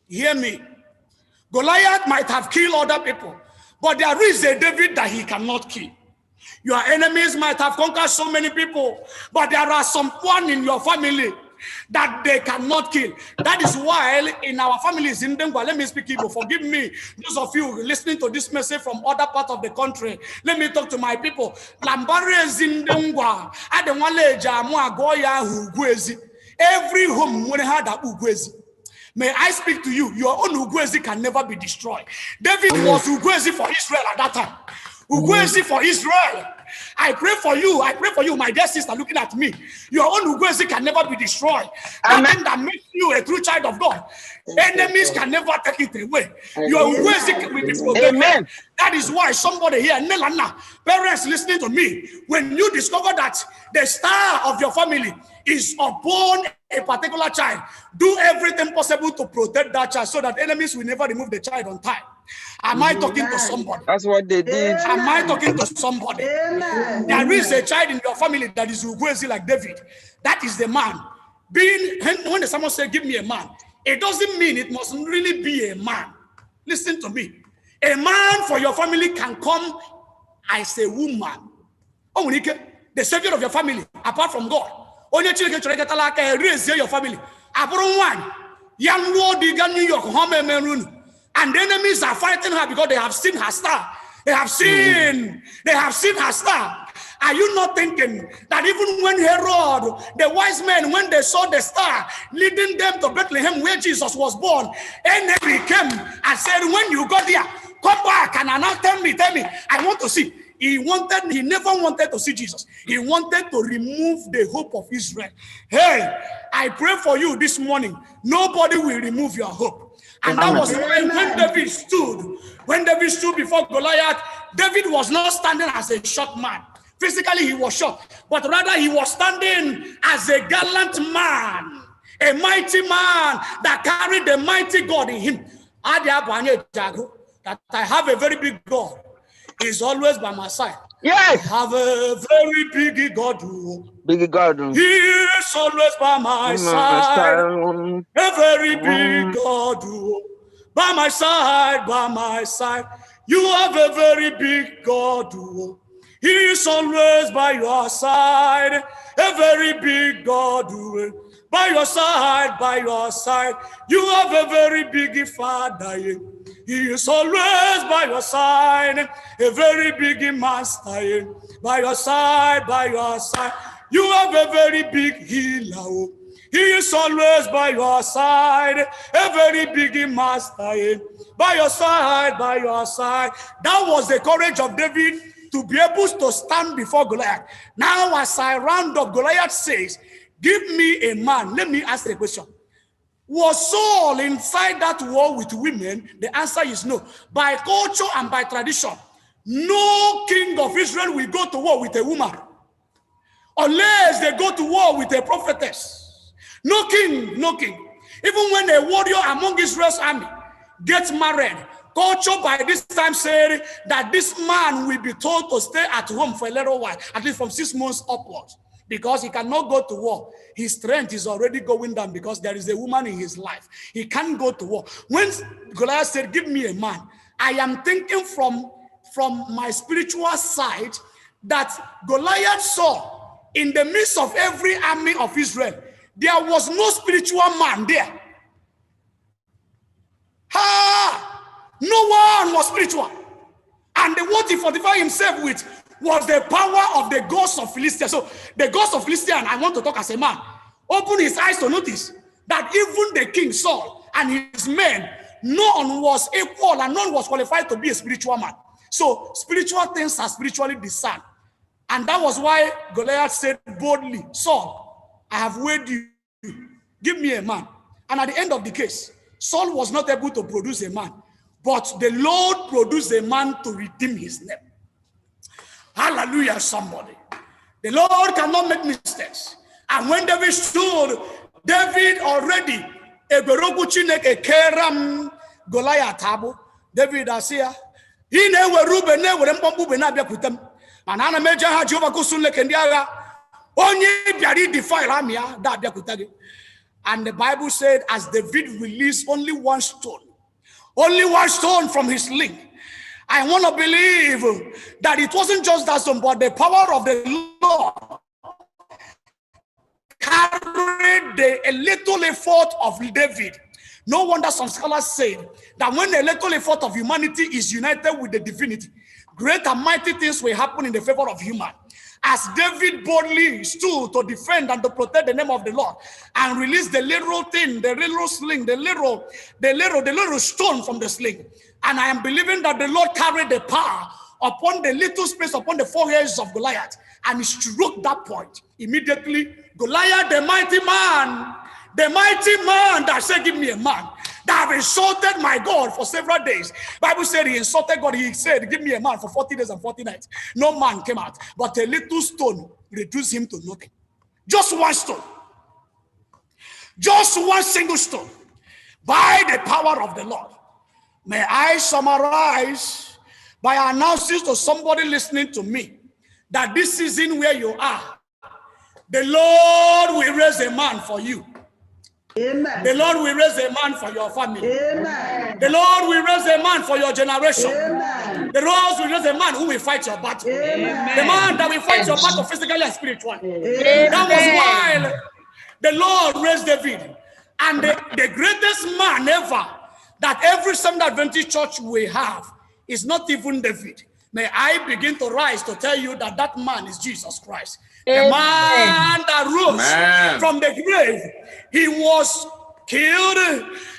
Hear me. Goliath might have killed other people, but there is a David that he cannot kill. Your enemies might have conquered so many people, but there are someone in your family that they cannot kill. That is why in our families in Dengwa, let me speak Igbo, forgive me, those of you listening to this message from other parts of the country, let me talk to my people. Every home when had a Ugwezi. May I speak to you, your own Ugwezi can never be destroyed. David was Ugwezi for Israel at that time. Ugwezi for Israel. I pray for you, my dear sister looking at me. Your own Ugwezi can never be destroyed. That thing that makes you a true child of God. Enemies can never take it away. Your Ugwezi will be protected. Amen. That is why somebody here, Nelana, parents listening to me, when you discover that the star of your family is upon a particular child, do everything possible to protect that child so that enemies will never remove the child on time. Am I talking to somebody? That's what they did. Am I talking to somebody? Amen. There is a child in your family that is Ugwezi like David. That is the man. When someone says, give me a man, it doesn't mean it must really be a man. Listen to me. A man for your family can come as a woman. The savior of your family, apart from God. Only children can raise your family. young Lord, New York, home, and the enemies are fighting her because they have seen her star. They have seen her star. Are you not thinking that even when Herod, the wise men, when they saw the star leading them to Bethlehem where Jesus was born, enemy came and said, when you got there, come back and now tell me, I want to see. He never wanted to see Jesus. He wanted to remove the hope of Israel. Hey, I pray for you this morning. Nobody will remove your hope. And that was why when David stood before Goliath, David was not standing as a short man. Physically, he was short, but rather he was standing as a gallant man, a mighty man that carried the mighty God in him. That I have a very big God. He's always by my side. Yes. I have a very big God. Big God. He is always by my side. A very big God. By my side, by my side. You have a very big God. He is always by your side. A very big God. By your side, by your side. You have a very big Father. He is always by your side, a very big master. By your side, by your side. You have a very big healer. He is always by your side, a very big master. By your side, by your side. That was the courage of David to be able to stand before Goliath. Now, as I round up, Goliath says, give me a man. Let me ask the question. Was Saul inside that war with women? The answer is no. By culture and by tradition, no king of Israel will go to war with a woman unless they go to war with a prophetess. No king, no king. Even when a warrior among Israel's army gets married, culture by this time said that this man will be told to stay at home for a little while, at least from 6 months upwards, because he cannot go to war. His strength is already going down because there is a woman in his life. He can't go to war. When Goliath said, give me a man, I am thinking from my spiritual side that Goliath saw in the midst of every army of Israel, there was no spiritual man there. No one was spiritual. And what he fortified himself with was the power of the gods of Philistia. So the gods of Philistia, and I want to talk as a man, open his eyes to notice that even the king Saul and his men, none was equal and none was qualified to be a spiritual man. So spiritual things are spiritually discerned. And that was why Goliath said boldly, Saul, I have weighed you. Give me a man. And at the end of the case, Saul was not able to produce a man, but the Lord produced a man to redeem his name. Hallelujah, somebody. The Lord cannot make mistakes. And when David stood, David already, Goliath, David Asia, he never Ruben, never Mpombu Manana Major Hajova Kusunle Kendiara, only Biari defile Amia, that Biakutagi. And the Bible said, as David released only one stone from his sling, I want to believe that it wasn't just that stone, but the power of the Lord carried a little effort of David. No wonder some scholars say that when a little effort of humanity is united with the divinity, great and mighty things will happen in the favor of human. As David boldly stood to defend and to protect the name of the Lord and release the little thing, the little sling, the little stone from the sling. And I am believing that the Lord carried the power upon the little space upon the foreheads of Goliath, and he struck that point. Immediately, Goliath, the mighty man that said, give me a man, that have insulted my God for several days. Bible said he insulted God. He said, give me a man for 40 days and 40 nights. No man came out, but a little stone reduced him to nothing. Just one stone. Just one single stone. By the power of the Lord. May I summarize by announcing to somebody listening to me that this season where you are, the Lord will raise a man for you. Amen. The Lord will raise a man for your family. Amen. The Lord will raise a man for your generation. Amen. The Lord will raise a man who will fight your battle. Amen. The man that will fight your battle physically and spiritually. Amen. That was why the Lord raised David. And the greatest man ever that every Seventh Adventist church will have is not even David. May I begin to rise to tell you that that man is Jesus Christ. The man that rose from the grave. He was killed,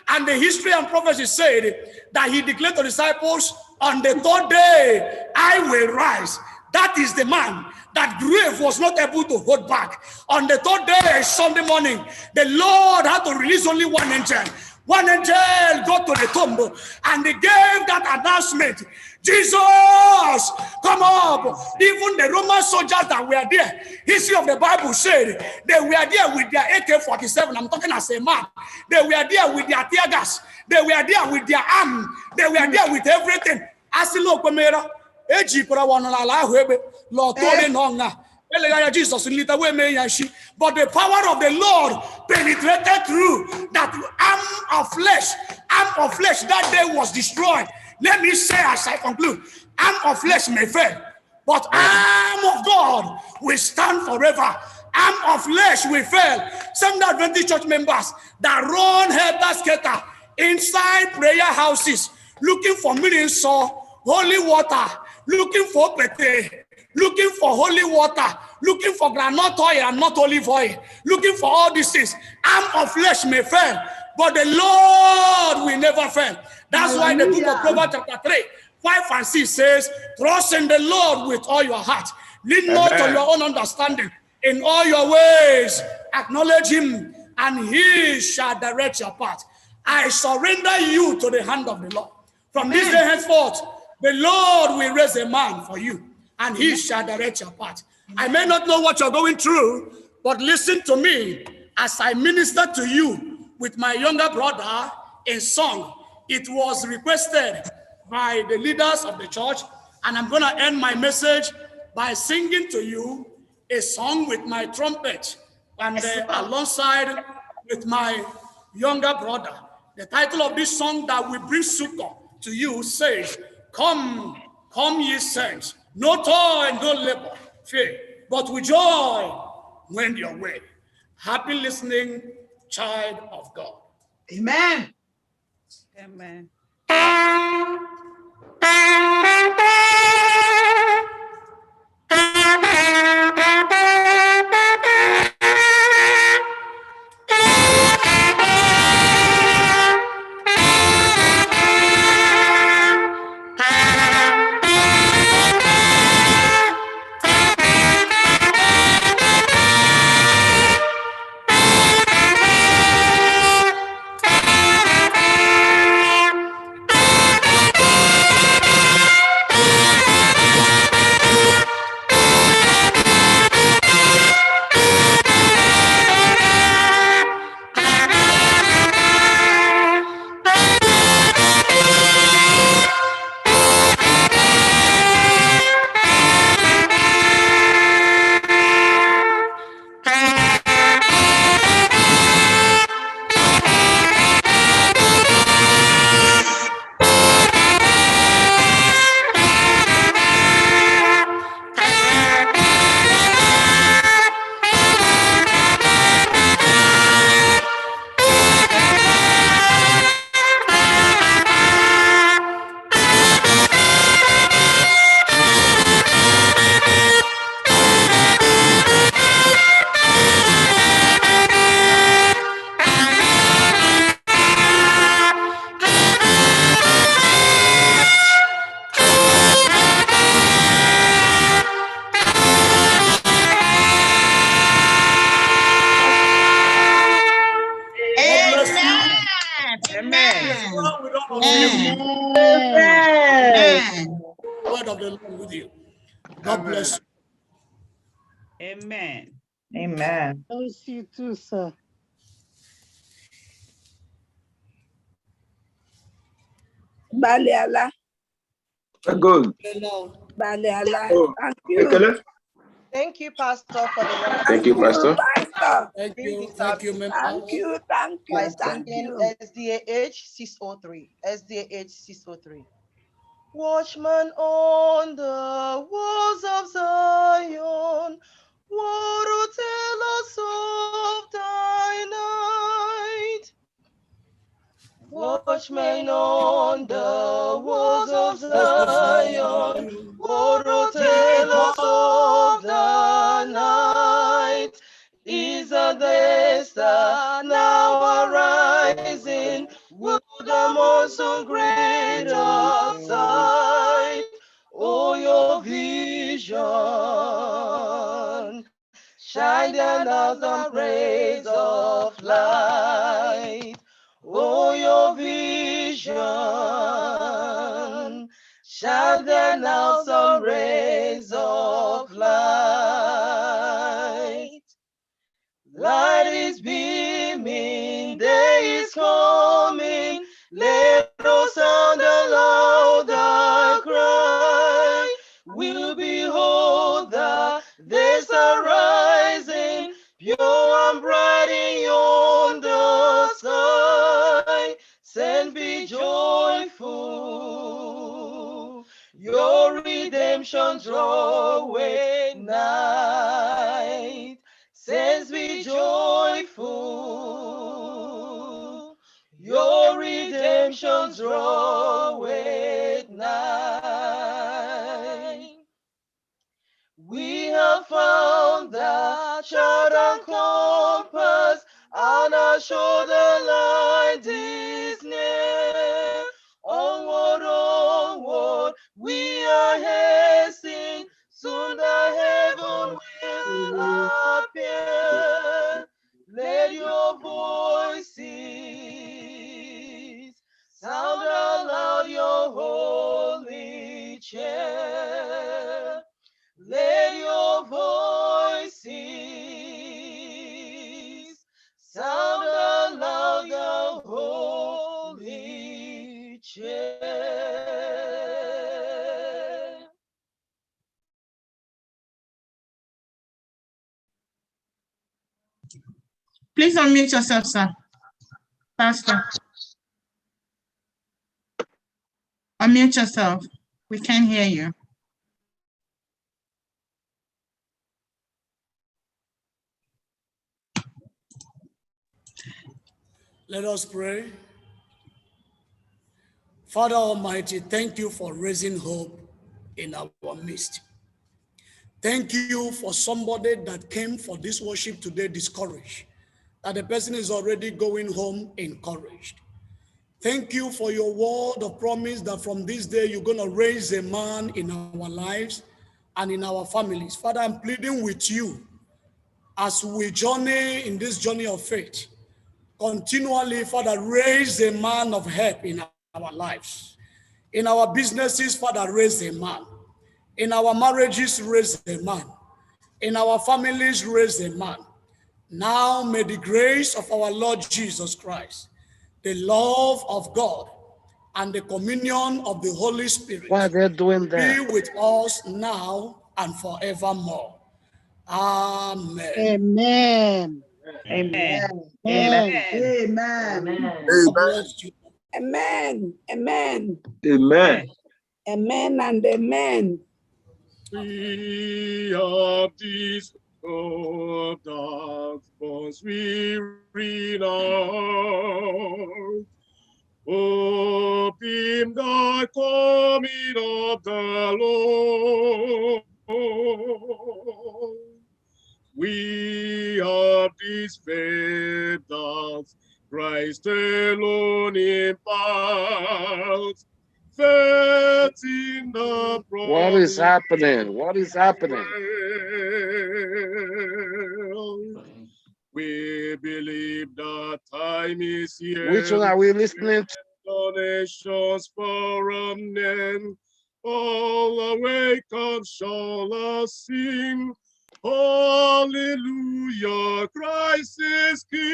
and the history and prophecy said that he declared to the disciples, on the third day, I will rise. That is the man that grave was not able to hold back. On the third day, Sunday morning, the Lord had to release only one angel. One angel got to the tomb and they gave that announcement, Jesus, come up. Even the Roman soldiers that were there, history of the Bible said they were there with their AK-47. I'm talking as a man. They were there with their tear gas. They were there with their arm. They were there with everything. Asilo Pomera, Eji Parawanala, Lord Nonga. Jesus, but the power of the Lord penetrated through that arm of flesh that day was destroyed. Let me say as I conclude, arm of flesh may fail, but arm of God will stand forever. Arm of flesh will fail. Some Adventist church members that run helter-skelter inside prayer houses, looking for meanings of holy water, looking for pete, looking for holy water, looking for granite oil and not olive oil, looking for all these things. Arm of flesh may fail, but the Lord will never fail. That's why the book of Proverbs chapter 3, 5 and 6 says, trust in the Lord with all your heart. Lean not on your own understanding. In all your ways, acknowledge him, and he shall direct your path. I surrender you to the hand of the Lord. From this day henceforth, the Lord will raise a man for you, and he shall direct your path. I may not know what you're going through, but listen to me as I minister to you with my younger brother in song. It was requested by the leaders of the church, and I'm going to end my message by singing to you a song with my trumpet and alongside with my younger brother. The title of this song that will bring succor to you says, come, come ye saints, no toil, no labor, fear, but with joy wend your way. Happy listening, child of God. Amen. Amen. Word of the Lord with you. God bless you. Amen. Amen. Bless you too, sir. Baleala. Good. Baleala. Oh, Thank you. Thank you, Pastor, for the Thank you, Pastor. Pastor. Thank you, members. Thank you, thank you, By thank singing you. SDA 603. SDA 603. Watchman on the walls of Zion, what will tell us of thy night? Watchmen on the walls of Zion, oh, tell us of the night. Is a day star now arising? Will the monsoon great outside? Oh, your vision shine down as the rays of light. Oh, your vision shine down as the rays of light. Light is beaming, day is coming. Let us sound a louder cry. We'll behold the days are rising, pure and bright in yonder sky. Send be joyful, your redemption draweth nigh. Saints be joyful, your redemption draweth nigh. We have found the chart and compass, and our shoulder line is near. Onward, onward, we are hastening, soon the heaven will appear. Let your voices sound aloud your holy chair. Let your voices sound aloud the holy chair. Please unmute yourself, sir. Pastor. Unmute yourself. We can't hear you. Let us pray. Father Almighty, thank you for raising hope in our midst. Thank you for somebody that came for this worship today discouraged, that the person is already going home encouraged. Thank you for your word of promise that from this day you're going to raise a man in our lives and in our families. Father, I'm pleading with you as we journey in this journey of faith. Continually, Father, raise a man of help in our lives. In our businesses, Father, raise a man. In our marriages, raise a man. In our families, raise a man. Now may the grace of our Lord Jesus Christ, the love of God, and the communion of the Holy Spirit be with us now and forevermore. Amen. Amen. Amen. Amen. Amen. Amen. Amen. Amen. Amen and amen. We of this hope that once we renounce, hope in the coming of the Lord. We have this faith that Christ alone imparts, faith in the promise. What is happening? What is happening? We believe that time is here. Which one are we listening to? Donations from men, all awake and shall us sing. Hallelujah, Christ is King.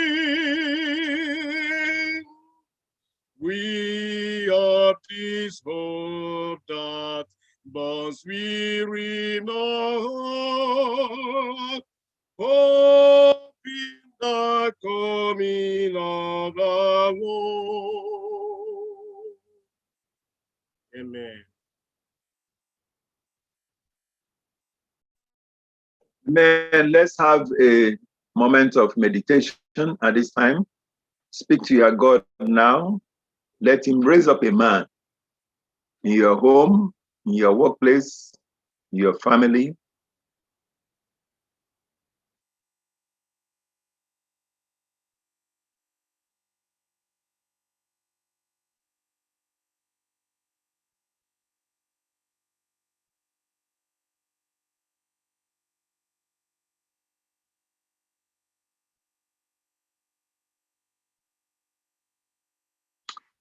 We are this hope that burns weary not, hope in the coming of the Lord. Amen. Amen. Let's have a moment of meditation at this time. Speak to your God now. Let him raise up a man in your home, in your workplace, in your family.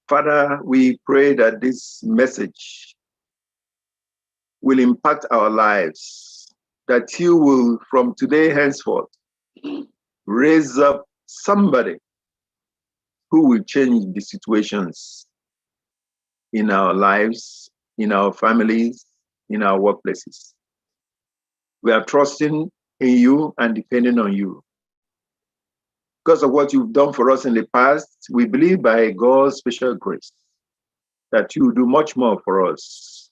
Father, we pray that this message will impact our lives, that you will, from today henceforth, raise up somebody who will change the situations in our lives, in our families, in our workplaces. We are trusting in you and depending on you. Because of what you've done for us in the past, we believe by God's special grace that you will do much more for us.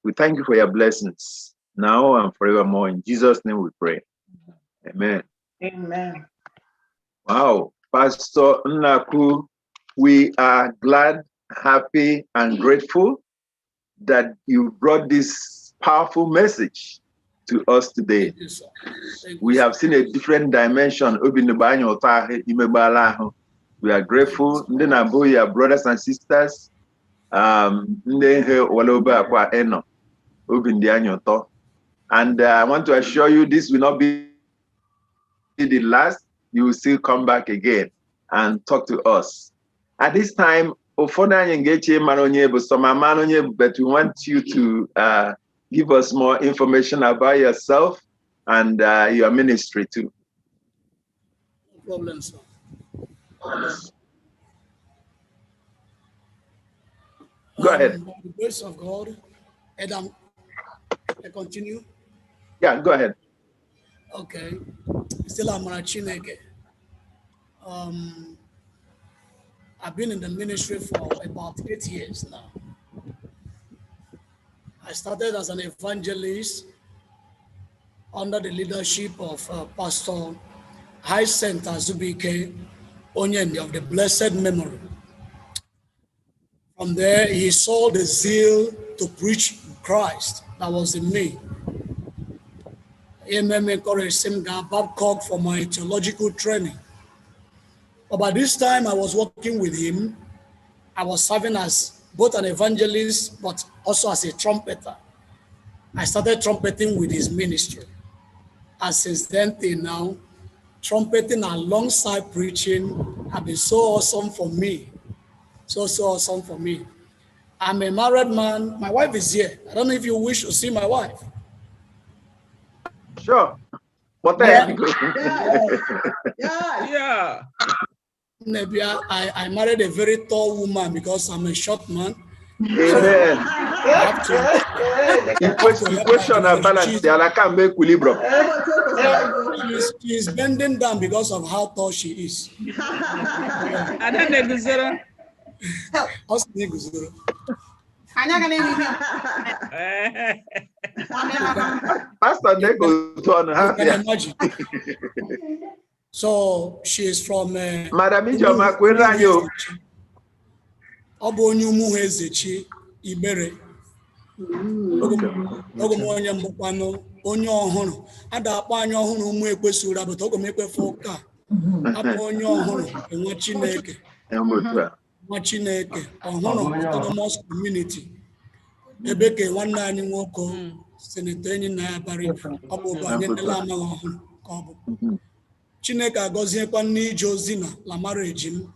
We thank you for your blessings now and forevermore. In Jesus' name we pray. Amen. Amen. Wow. Pastor Nnaku, we are glad, happy, and grateful that you brought this powerful message to us today. Thank you, sir. Thank We you, have seen a different dimension. We are grateful. Your brothers and sisters. And I want to assure you this will not be the last. You will still come back again and talk to us. At this time, but we want you to give us more information about yourself and your ministry too. no problem, sir. Go ahead. By the grace of God, Adam, I continue. Yeah, go ahead. Okay. Still Amara Chineke. I've been in the ministry for about 8 years now. I started as an evangelist under the leadership of Pastor Hyacinth Azubike Onyendi of the blessed memory. From there, he saw the zeal to preach Christ that was in me. He made me encourage him to Babcock for my theological training. But by this time, I was working with him. I was serving as both an evangelist, but also as a trumpeter. I started trumpeting with his ministry. And since then till now, trumpeting alongside preaching have been so awesome for me. So awesome for me. I'm a married man. My wife is here. I don't know if you wish to see my wife. Sure. What Yeah. Yeah. Maybe I married a very tall woman because I'm a short man. Amen. Equation and balance. I can't make equilibrium. She's bending down because of how tall she is. Pastor Neko imagine. So she is from Madam Ijoma Kweranyo. Obonyumuhezechi Ibere. Onye mbukwano onye ọhụrụ ada akpọ anya ọhụrụ ụmụ ekwesịrị abụta ogo m ekwefe ụka akpọ onye ọhụrụ nwa Chineke ọhụrụ autonomous community ebe ke nwanne anyị nwoke seneta enyi na ya bara ọ bụ ogo anyị ndị amaghị ọhụrụ ka ọ bụ Chineke agọziekwa n'ije ozi na la marriage m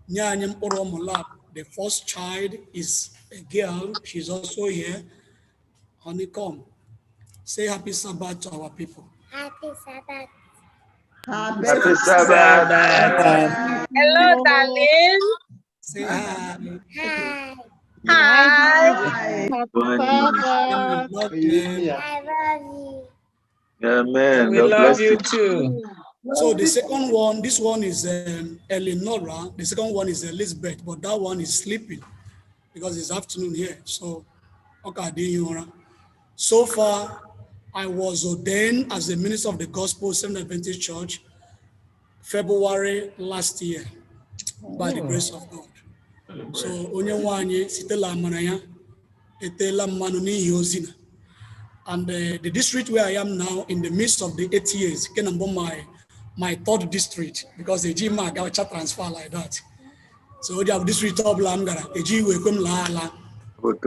nye anyị mkpụrụ ụmụ lab. The first child is a girl. She's also here. Honeycomb. Say happy Sabbath to our people. Happy Sabbath. Happy Sabbath. Hello, darling. Say hi. Hi. Hi. I love you. Amen. We love you too. So the second one, this one is Eleonora. The second one is Elizabeth, but that one is sleeping because it's afternoon here. So, okay, so far, I was ordained as the minister of the gospel, Seventh Adventist Church, February last year, by the grace of God. So onye nwanyị sitela amara ya etela mmanụ n'ihi ozi. And the district where I am now, in the midst of the 8 years, my third district, because the GMA got a transfer like that. So the district of Lamgara,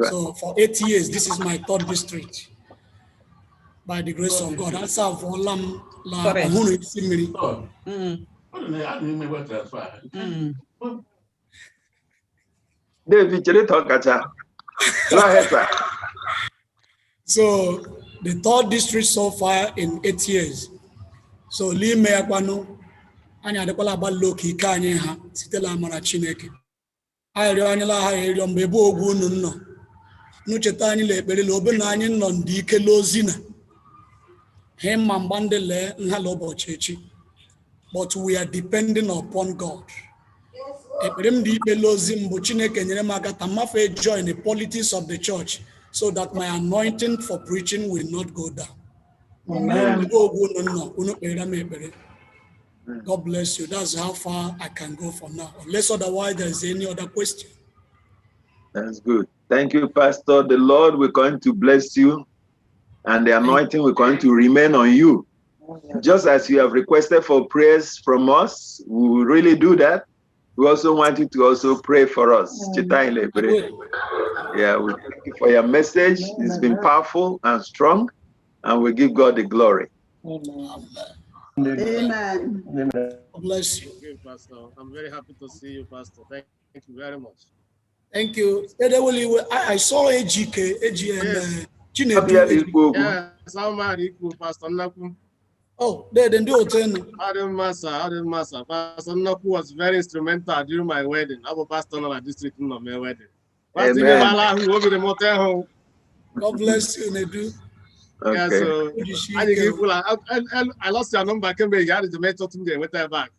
so for 8 years, this is my third district. By the grace of God, that's how for Lam La David, go ahead, sir. So the third district so far in 8 years. So Lime Aquano, Anya de Palaba Loki, Kanye ha, Sitela Marachineke. I Ranila Hayom Bebo Gununo. Nuchetani le Belobenani non dike lozina. Him Mambandele Nhalobo Chechi. But we are depending upon God. Join the politics of the church so that my anointing for preaching will not go down. Amen. God bless you. That's how far I can go for now. Unless otherwise there's any other question. That's good. Thank you, Pastor. The Lord will going to bless you, and the anointing will going to remain on you. Just as you have requested for prayers from us, we will really do that. We also want you to also pray for us. Yeah, we thank you for your message. It's been powerful and strong, and we give God the glory. Amen. God bless you. Okay, Pastor. I'm very happy to see you, Pastor. Thank you very much. Thank you. I saw AGK, AGM. Yes, I'm Pastor Naku. Oh, they didn't do it. Adam Massa. Pastor Naku was very instrumental during my wedding. I was pastor of a district in my wedding. Pastor Nibala, who will be the motel. God bless you, Nedu. Okay. Yeah, so I lost your number. I came back. You had to make something there. Went back.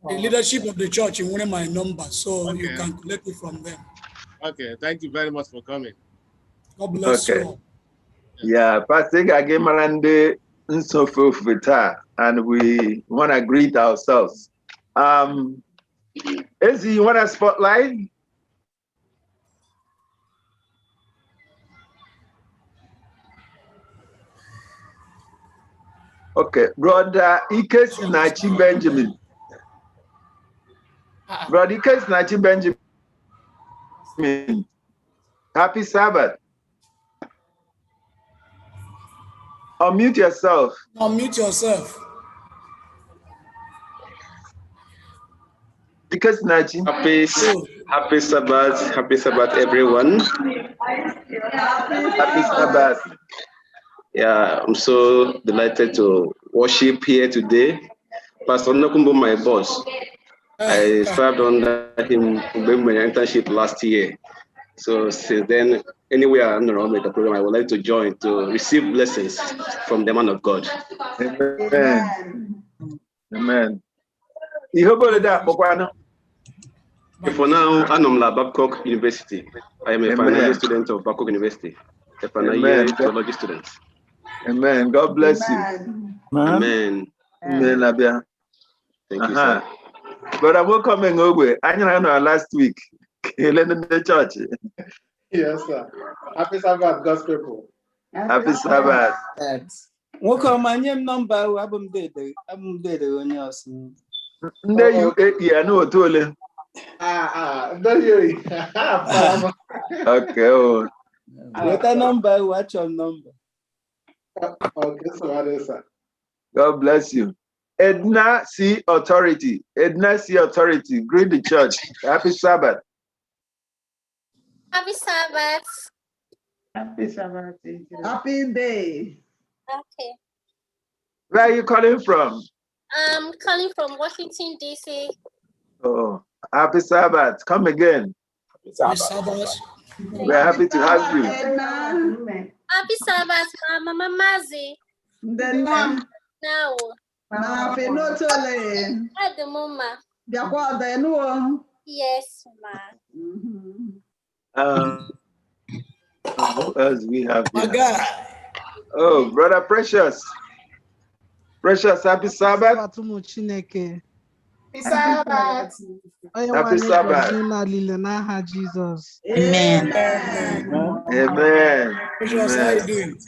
The leadership of the church in one of my numbers, so you can collect it from them. Okay, thank you very much for coming. God bless you all. Yeah, Pastor Gagemarande Nsofofita, and we want to greet ourselves. Izzy, you want to spotlight? Okay, brother Ike Sinachi Benjamin. Brother Ike Sinachi Benjamin. Happy Sabbath. Unmute yourself. Unmute yourself. Ike Sinachi. Happy Sabbath, everyone. Happy Sabbath. Yeah, I'm so delighted to worship here today. Pastor Nakumbo, my boss, I served under him in my internship last year. So since then, anywhere I'm around with the program, I would like to join to receive blessings from the man of God. Amen. Amen. For now, I'm at Babcock University. I am a final year student of Babcock University, a final year theology student. Amen. God bless you. Amen. Amen. Thank you, sir. But I'm coming over. I know last week. In the church. Yes, sir. Happy Sabbath, God's people. Happy Sabbath. Welcome, my name number. I'm dead on yours. I know totally. Don't you? Okay. Oh. What a number? What's your number? Okay, so what is that? God bless you. Edna C. Authority. Edna C. Authority. Greet the church. Happy Sabbath. Happy Sabbath. Happy Sabbath. Happy day. Okay. Where are you calling from? I'm calling from Washington, D.C. Oh, happy Sabbath. Come again. Happy Sabbath. We're happy to have you. Happy Sabbath, Mama Mazi. Now. At the moment. Yes, ma. Who else we have here? Oh, Brother Precious. Precious, happy Sabbath. Sabbath. Happy Sabbath. Jesus. Amen. Amen. Precious, how you doing?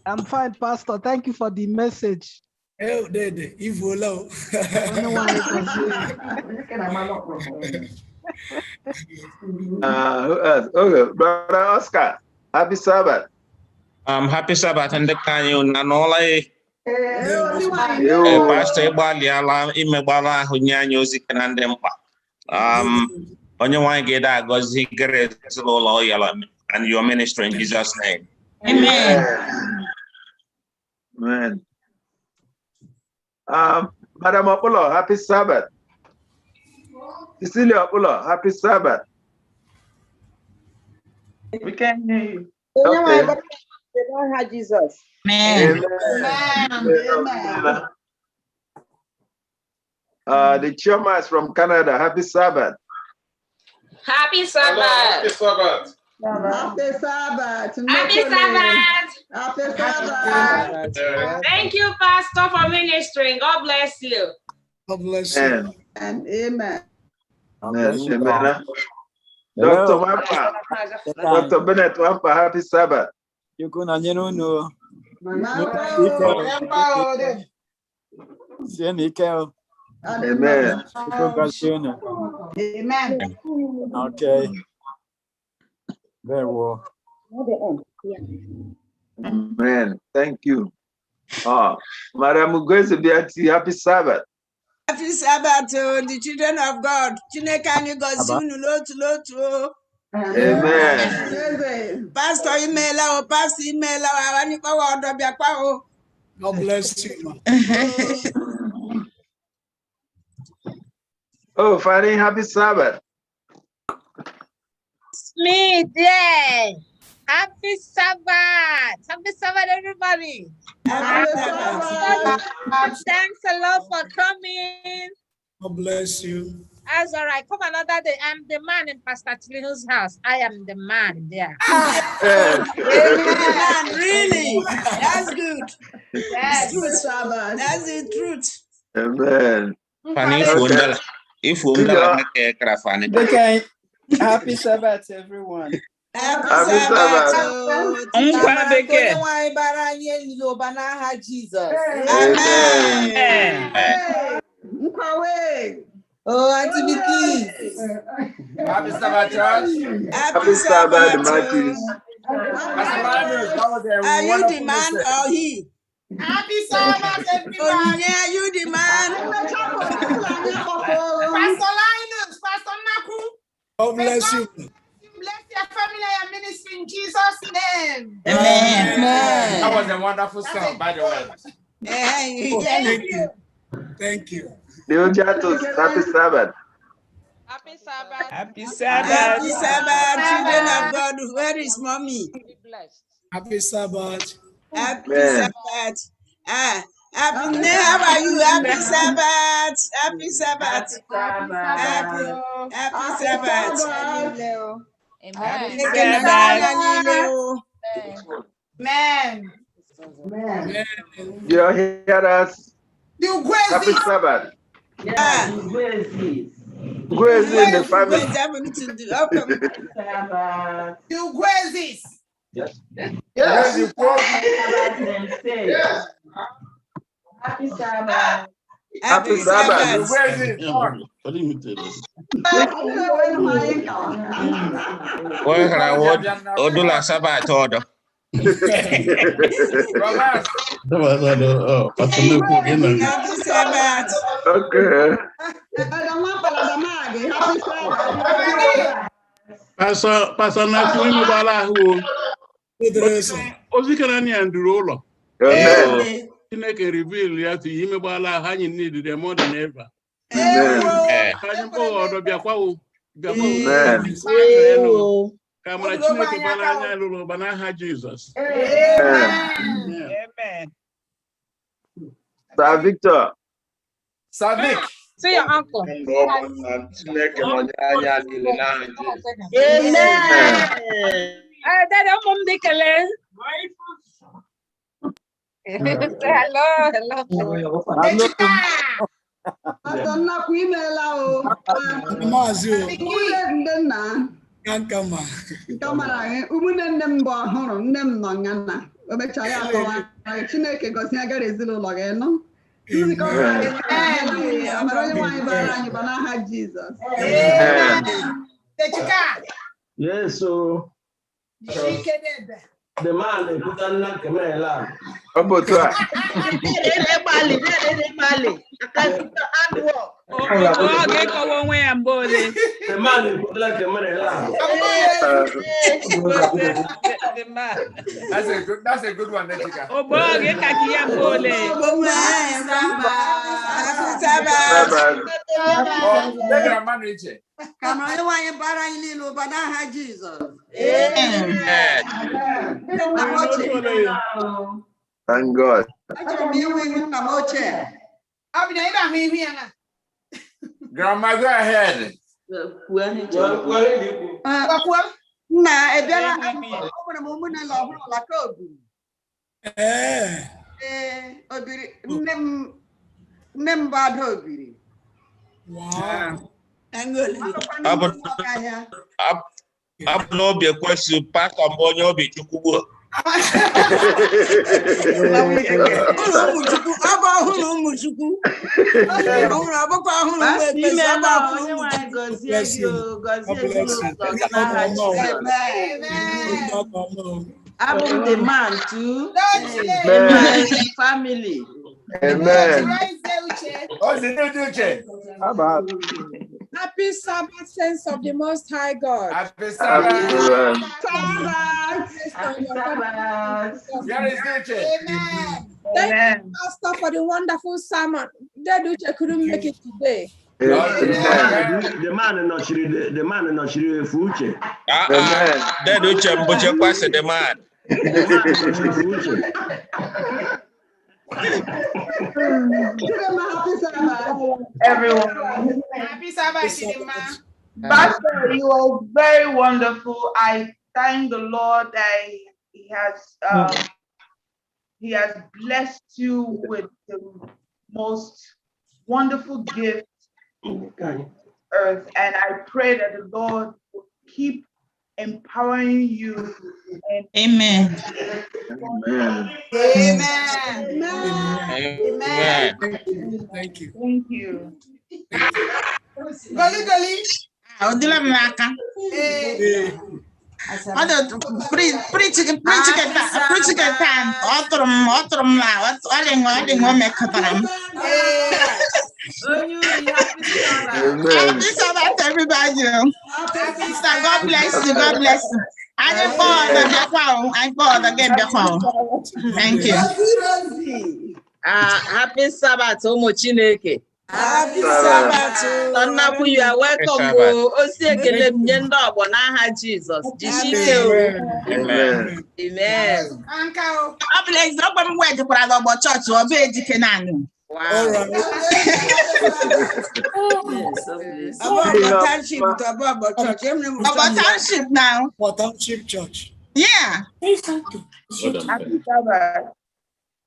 I'm fine, Pastor. Thank you for the message. Oh, there, evil. Who else? Okay, Brother Oscar. Happy Sabbath. Happy Sabbath and the canyon and all Pastor Baliala, Imebala, Hunyanyosi, and Dempa. On your one get that goes and your ministry in Jesus' name. Amen. Amen. Madam Apollo, happy Sabbath. Cecilia Apollo, happy Sabbath. We can hear you. Okay. They don't have Jesus. Amen. Amen. The chairman is from Canada. Happy Sabbath. Happy Sabbath. Happy Sabbath. Happy Sabbath. Happy Sabbath. Happy Sabbath. Thank you, Pastor, for ministering. God bless you. God bless you. And amen. Amen. Dr. Wampa. Dr. Bennett Wampa, happy Sabbath. You couldn't know. Amen. Amen. Okay. Very well. Amen. Thank you. Madam Ugozi Biati, happy Sabbath. Happy Sabbath to the children of God. Chinekani gozunu lotu. Amen. Pastor Imela o Pastor Imela awani kwa wado biakwa o. God bless you. Oh, Fanny, happy Sabbath. Smith, yeah. Happy Sabbath. Happy Sabbath, everybody. Happy Sabbath. Thanks a lot for coming. God bless you. That's all right. Come another day. I'm the man in Pastor Tilihu's house. I am the man there. Amen. Really? That's good. Yes. That's the truth. Amen. Funny, if Okay. Happy Sabbath, everyone. Happy Sabbath. Jesus. Amen. Oh, Auntie Vicky. Happy Sabbath, church. Happy Sabbath, Matthews. Are you the man or he? Happy Sabbath, everybody. Oh, yeah, you the man. Pastor Linus, Pastor Naku. God bless you. Bless your family and ministry in Jesus' name. Amen. That was a wonderful song, by the way. Thank you. Thank you. Happy Sabbath. Happy Sabbath. Happy Sabbath. Happy Sabbath, children of God. Where is mommy? Be blessed. Happy Sabbath. Happy Sabbath. Happy, how are you? Happy Sabbath. Happy Sabbath. Happy Sabbath. Amen. Amen. You hear us? Happy Sabbath. Yeah. Who is in the family? You Gwezis. Yes. Yes. Happy Sabbath. Happy Sabbath. What do you do this? Odula Sabbath order. Happy Sabbath. Okay. Pastor Naku Imebala who Ozikanani and Durola. Chineke reveal ya to Imebala Hani needed them more than ever. Amen. Kamara Chineke Balanya Lulu Banaha Jesus. Amen. Sir Victor. Sir Vic. See your uncle. Amen. Hello. Pastor Naku imela o. Umune nna. Kankama. Kamara umune nne m bụ ọhụrụ nne m nọ nga na. O mechara ya akọwa Chineke gosi agara ezinụlọ gị nọ. Nzikọ amara onye nwanyị bara anyị bụ n'aha Jizọs. Yes, so the man who put on that camera. About what? The man who put that camera. That's a good one, Jessica. Oh, boy, Thank God. Grandma, go ahead. Up no be a question, pack on Bonyo be to Kubu. I'm the man too. Family. Amen. Oh, the new church. Happy Sabbath, saints of the Most High God. Happy Sabbath. Amen. Thank you, Pastor, for the wonderful sermon. Deduce couldn't make it today. The man is not sure. The man is not sure. Future. Deduce, but you pass the man. Everyone. Happy Sabbath, Pastor, you are very wonderful. I thank the Lord that He has blessed you with the most wonderful gift on earth. And I pray that the Lord will keep empowering you. Amen. Amen. Amen. Amen. Thank you. Thank you. Golly. Everybody. God bless you. God bless you. I bought again. Thank you. Happy Sabbath, Omo Chineke. Happy Sabbath. Nnaku, you are welcome. Osiekele mnyendo abo n'aha Jesus. Jishike o. Amen. Amen. Uncle. Bless the Open Way to Prado Church or Bedi Kenan. All right. About township now. For township church. Yeah. Happy Sabbath.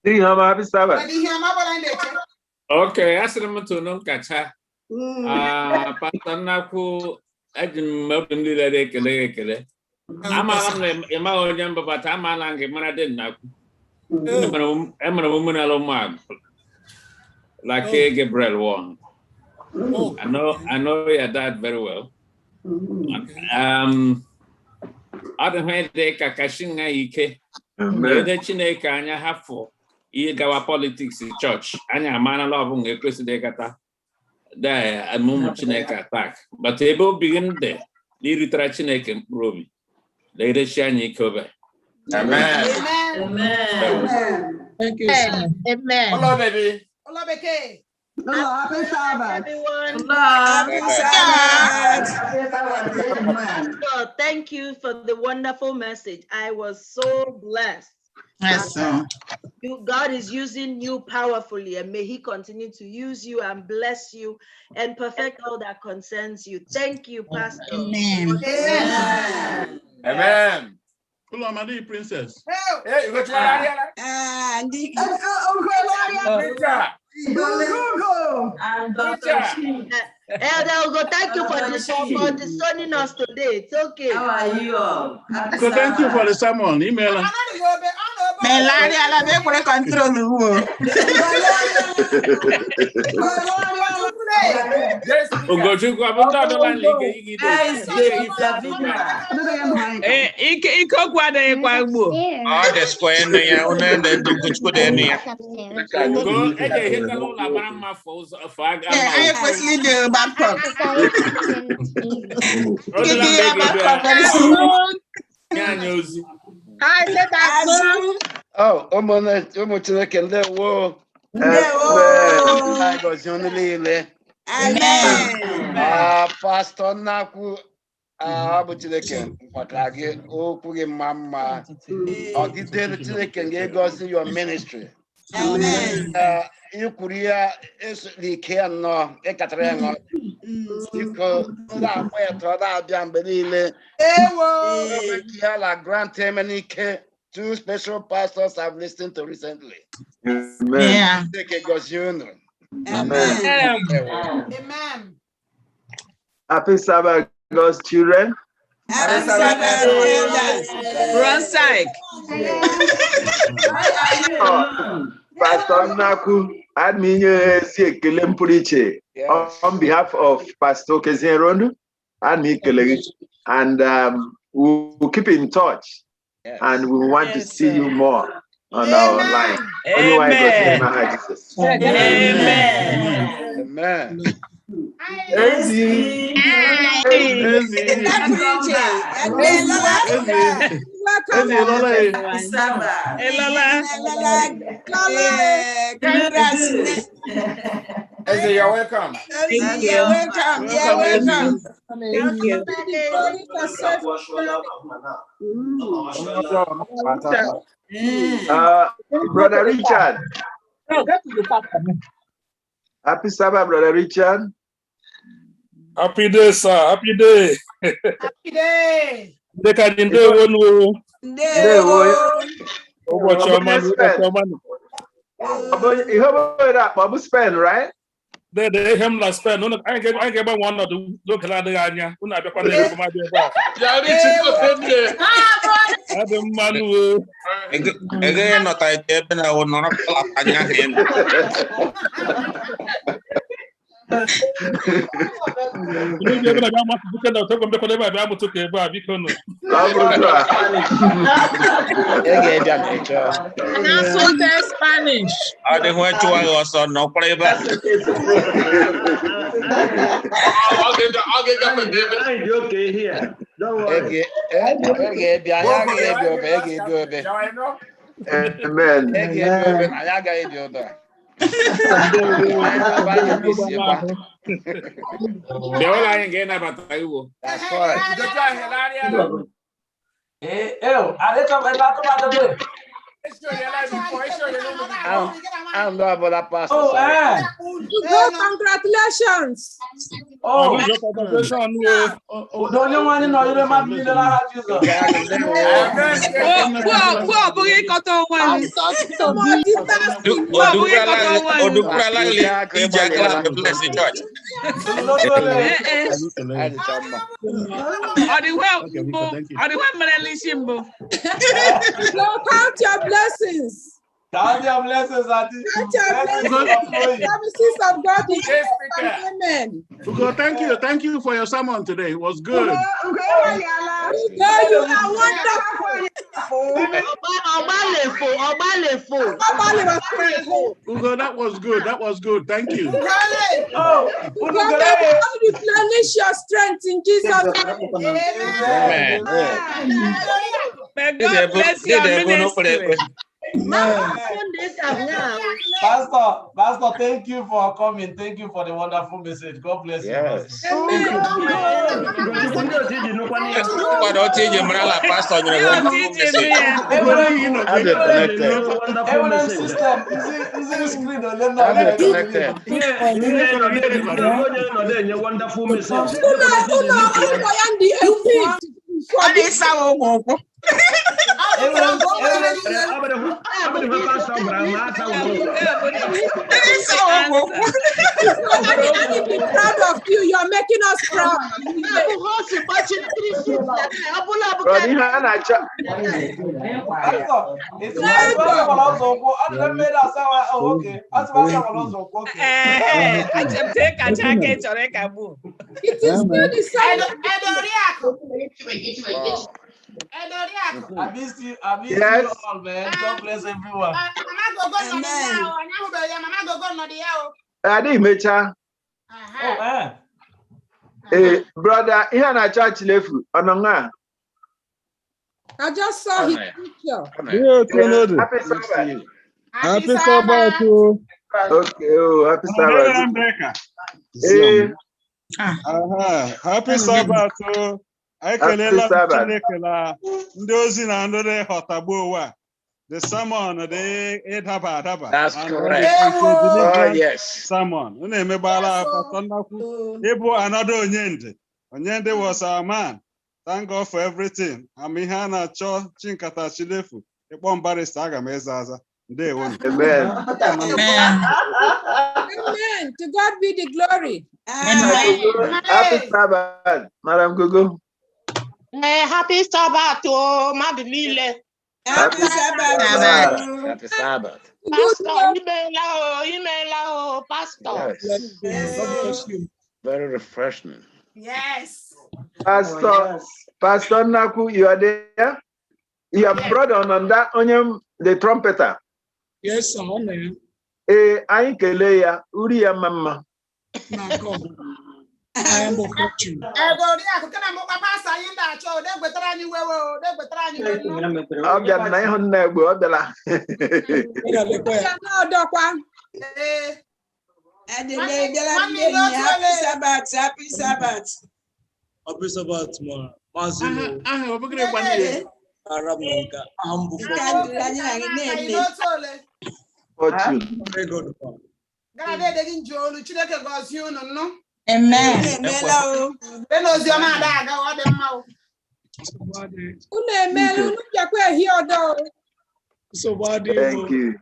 Happy Sabbath. Okay, I said I'm to know Kacha. Pastor Naku, I didn't know them little. I'm a man, but I'm a lang, man, I didn't know. I'm a woman alone, like Gabriel one. I know your dad very well. I don't have the Kakashinga Ike. The Chineka and you have for our politics in church. And a man alone, a Christian Decata. There, a moment Chineka attack. But they both begin there. Literary Chineka and Ruby. Later, Shani cover. Amen. Amen. Thank you. Amen. Hello, baby. Hello, Becky. Happy Sabbath. Happy Sabbath. God, thank you for the wonderful message. I was so blessed. Yes, sir. God is using you powerfully, and may He continue to use you and bless you and perfect all that concerns you. Thank you, Pastor. Amen. Amen. Amen. Hello, my dear princess. Hey, you got to And Dr. Shi. Elder Ugo, thank you for disowning us today. It's okay. How are you all? So thank you for the sermon. Email us. Ugochukwu abụta ọdụla na ike okwu adịghịkwa ugbo ọ dịskwa enu ya unu ede Ugochukwu dị enu ya eji ehitala ụlọ mara mma fọ aga anyị kwesịrị ịdị baptọp anyị ozi ụmụ Chineke ndewo gọzie unu niile Pastor Nnakwu abụ Chineke mkpọtara gị okwu gị mma ọdịdị Chineke ga-egosi your ministry ikwuru ya esoli ike ya nnọọ ịkatara ya ṅụọ biko ndị akpọ ya tọrọ na-abịa mgbe niile la grant him and ike 2 special pastors have listened to recently. Amen. Amen. Amen. Happy Sabbath, God's children. Happy Sabbath, Ronsaik. Pastor Naku, admin Kelem Puriche on behalf of Pastor Kezenron and me, and we'll keep in touch. Yes. And we want to see you more on our line. Amen. Amen. You're welcome. You're welcome. You're welcome. Thank you. Brother Richard. Happy Sabbath, Brother Richard. Happy day, sir. Happy day. Happy day. You have that Spain, right? They him last spend. No, I get one of the local area. Una be kwande ko ma be ba. Ya ri ti ko tende. Ade manu. Ege no ta ebe na wono na pala anya hen. You dey be na ga ma buke na to ko be ko le ba be amuto ke ba bi kono. Ege dia mecho. Na so Spanish. Ade ho chwa yo so no pare ba. I'll get up and David. I'm okay here. Don't worry. Amen. That's right. I don't know about that pastor. Congratulations. The only one in all you might be the Lord Jesus. Count your blessings. Count your blessings, Auntie. Count your blessings. Promises of God. Amen. Thank you for your sermon today. It was good. You are wonderful. Ugo, that was good. That was good. Thank you. God replenish your strength in Jesus' name. Amen. May God bless your ministry. Pastor, thank you for coming. Thank you for the wonderful message. God bless you. Yes. proud of you. You're making us proud. It is still the same. I missed you all, man. God bless everyone. Adi mecha. Brother, here na church lefu. Ononga. I just saw his picture. Happy Sabbath. Happy Sabbath. Okay, oh, happy Sabbath. Happy Sabbath. The sermon, That's correct. Oh, yes. Sermon. Another Onyende was our man. Thank God for everything. Amihana cho chinkata chilefu. Epon barista aga mezaza. Amen. Amen. To God be the glory. Amen. Happy Sabbath, Madam Gugu. Happy Sabbath, oh, Madeline. Happy Sabbath. Happy Sabbath. Pastor, Pastor. Yes. Very refreshing. Yes. Pastor Naku, you are there? You have brought on that onion, the trumpeter. Yes, sir. I am Uriya Mama. I am watching. Happy Sabbath, happy Sabbath. Happy Sabbath, ma. Amen. Thank you.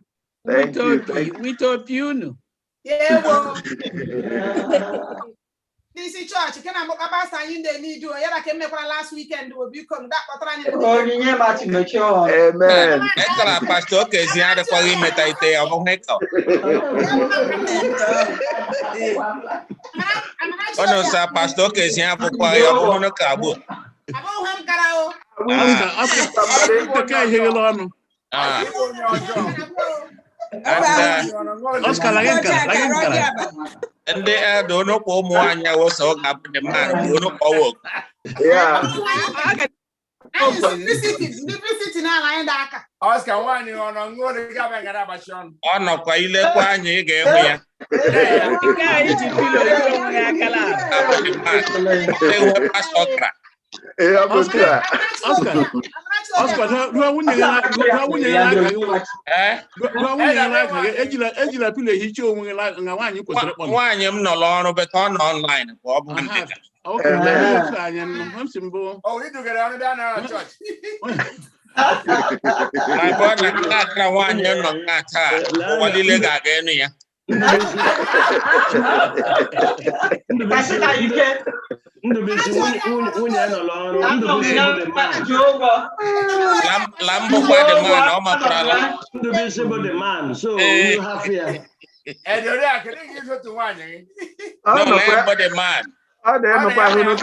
Thank you. We told you. Yeah, well. This is church. Can I book about saying they need you? Yeah, I came last weekend. Will you come that? Amen. Pastor Kezian de Kwali Metaite among Hector. Oh no, sir, Pastor Kezian for Kwali Abono Kabu. And they don't know what was so up the man, don't know power. Yeah. Oscar, one you on the government Garabashon. Oh no, Kwaile Kwanye gave me. They were Pastor. Oscar, online. Okay, oh, you do get on down our church. My brother, not one year long, not what you leg again. Lambo kwa the man, oh my brother. The man, so you have here. And you're there, can you give it to one? No, Lambo the man. Oh, they have no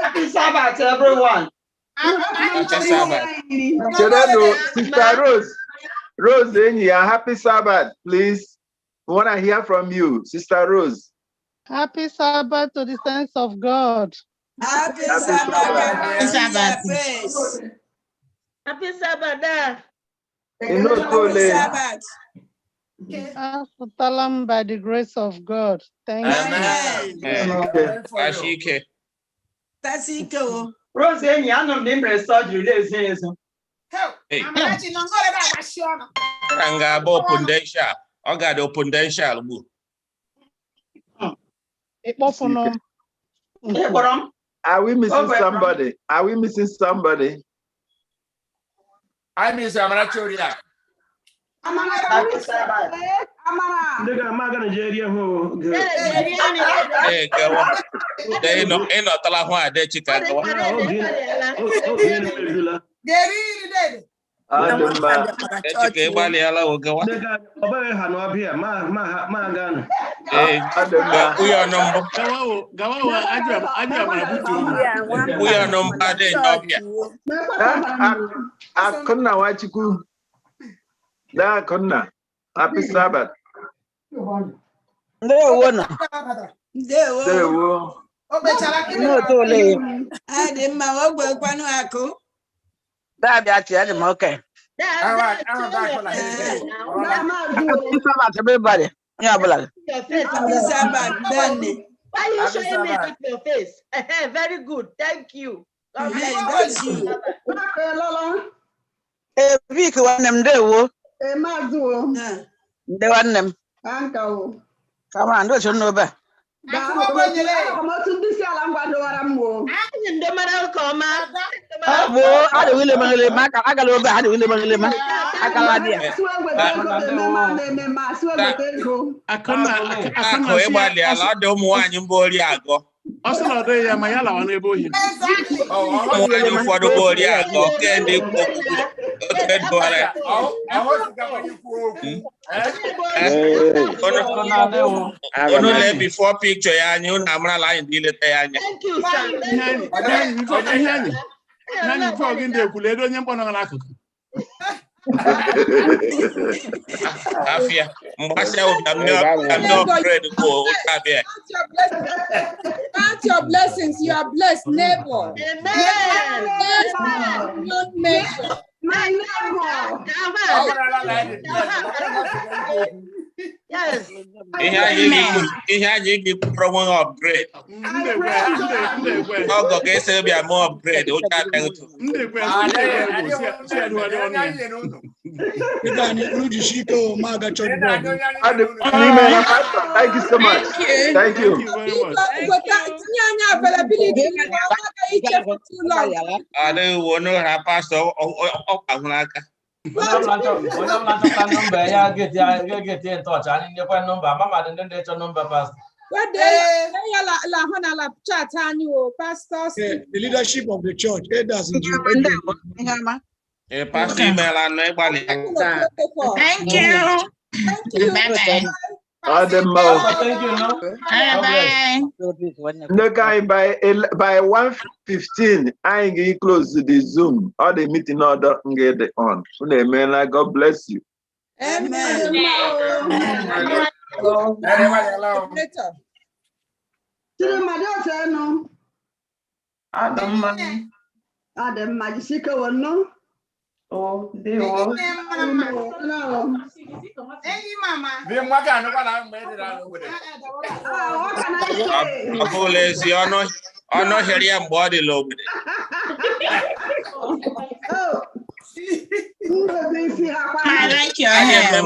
Happy Sabbath, everyone. Happy Sabbath. Sister Rose, happy Sabbath, please. We want to hear from you, Sister Rose. Happy Sabbath to the saints of God. Happy Sabbath. Happy Sabbath. Happy Sabbath. Salam by the grace of God. Thank you. Tasiko. Rose, I'm not the surgery. Ranga open day shop. I got open day shop. Are we missing somebody? Are we missing somebody? I miss Amara Choria. Amara. Nigga, I'm not gonna jail you. Hey, go on. They no tala ho ade chika go. Chika bali ala o go. Nigga, obey hanu up here. Ma gan. Eh, we are number. Gawa ajam abutu. We are number de no here. Akonna wachiku. Da konna. Happy Sabbath. Ndewo. No tole. Ade ma wogwe kwanu ako. Da bi ati ade ma okay. All right, back for like everybody. Yeah, bala. Happy Sabbath, Danny. Why are you showing me with your face? Very good, thank you. That's you. Vic wanem dewo. Mazuo. De wanem. Ankawo. Come on, don't you know ba? Ada wile mangale maka agalo ba ada wile mangale ma akala dia. Ako e bali ala do mu anyi mbori ago. Oslo de ya mayala wana ebohi. Mu anyi fodo bori ago kende kokuku. Kedo ala. Ono le before picture ya anyi una amra la ndile te ya anya. Thank you, sir. Nani kwa ginde kuledo nyembo na akuku. Afia mbasa o kamno bread go tabia. Count your blessings. You are blessed, neighbor. Amen. Not measure. My neighbor. Yes. Ihe anyị promo upgrade. Ogo ga-ese bịa mo upgrade o cha ta otu. Thank you so much. Thank you. Ada wono ha pastor o ahunaka. Number ya get in touch. I need your number. Mama didn't get your number past. What day? La chat pastors. The leadership of the church. Pastor email and everybody. Thank you. Thank you. Bye-bye. Thank you. No guy by 1:15, I can close the Zoom or the meeting order and get it on. Amen. God bless you. Amen. Adam Majisika will know. Oh, they will. Hey, Mama. What can I say? Ono heri ya mbodi lo. I like your hair.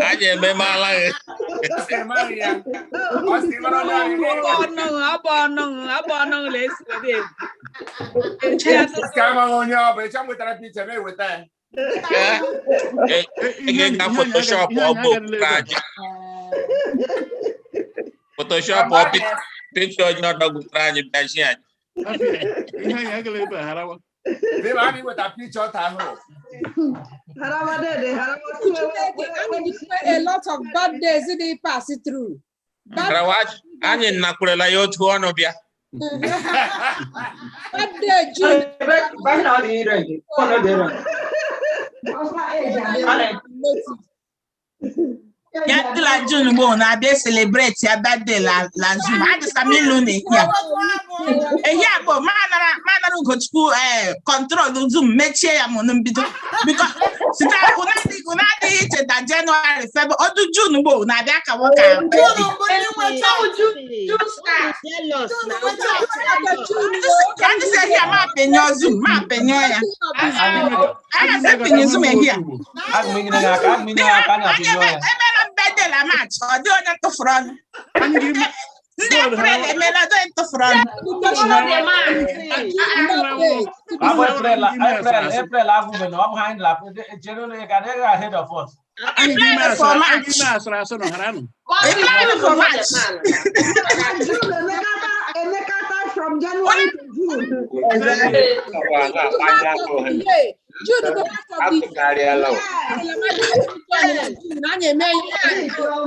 Aje me mala. Abano les with Come on, y'all, but I'm with that pizza with that. Photoshop Photoshop picture not a good try to They with a picture. A lot of bad days they pass it through. Watch, I'm in Nakurela, you're to one of you. Bad day, June. Ya la June bo na be celebrate ya birthday la June. I just come in lune here. Ya bo manara go to control the Zoom make sure ya mo because sita una dey that January February or do June bo na be aka work am. Can you say here ma penyo Zoom ma penyo ya. I say penyo Zoom here. La match or do not to front. ahead of us. From January to June. June, the rest of the year.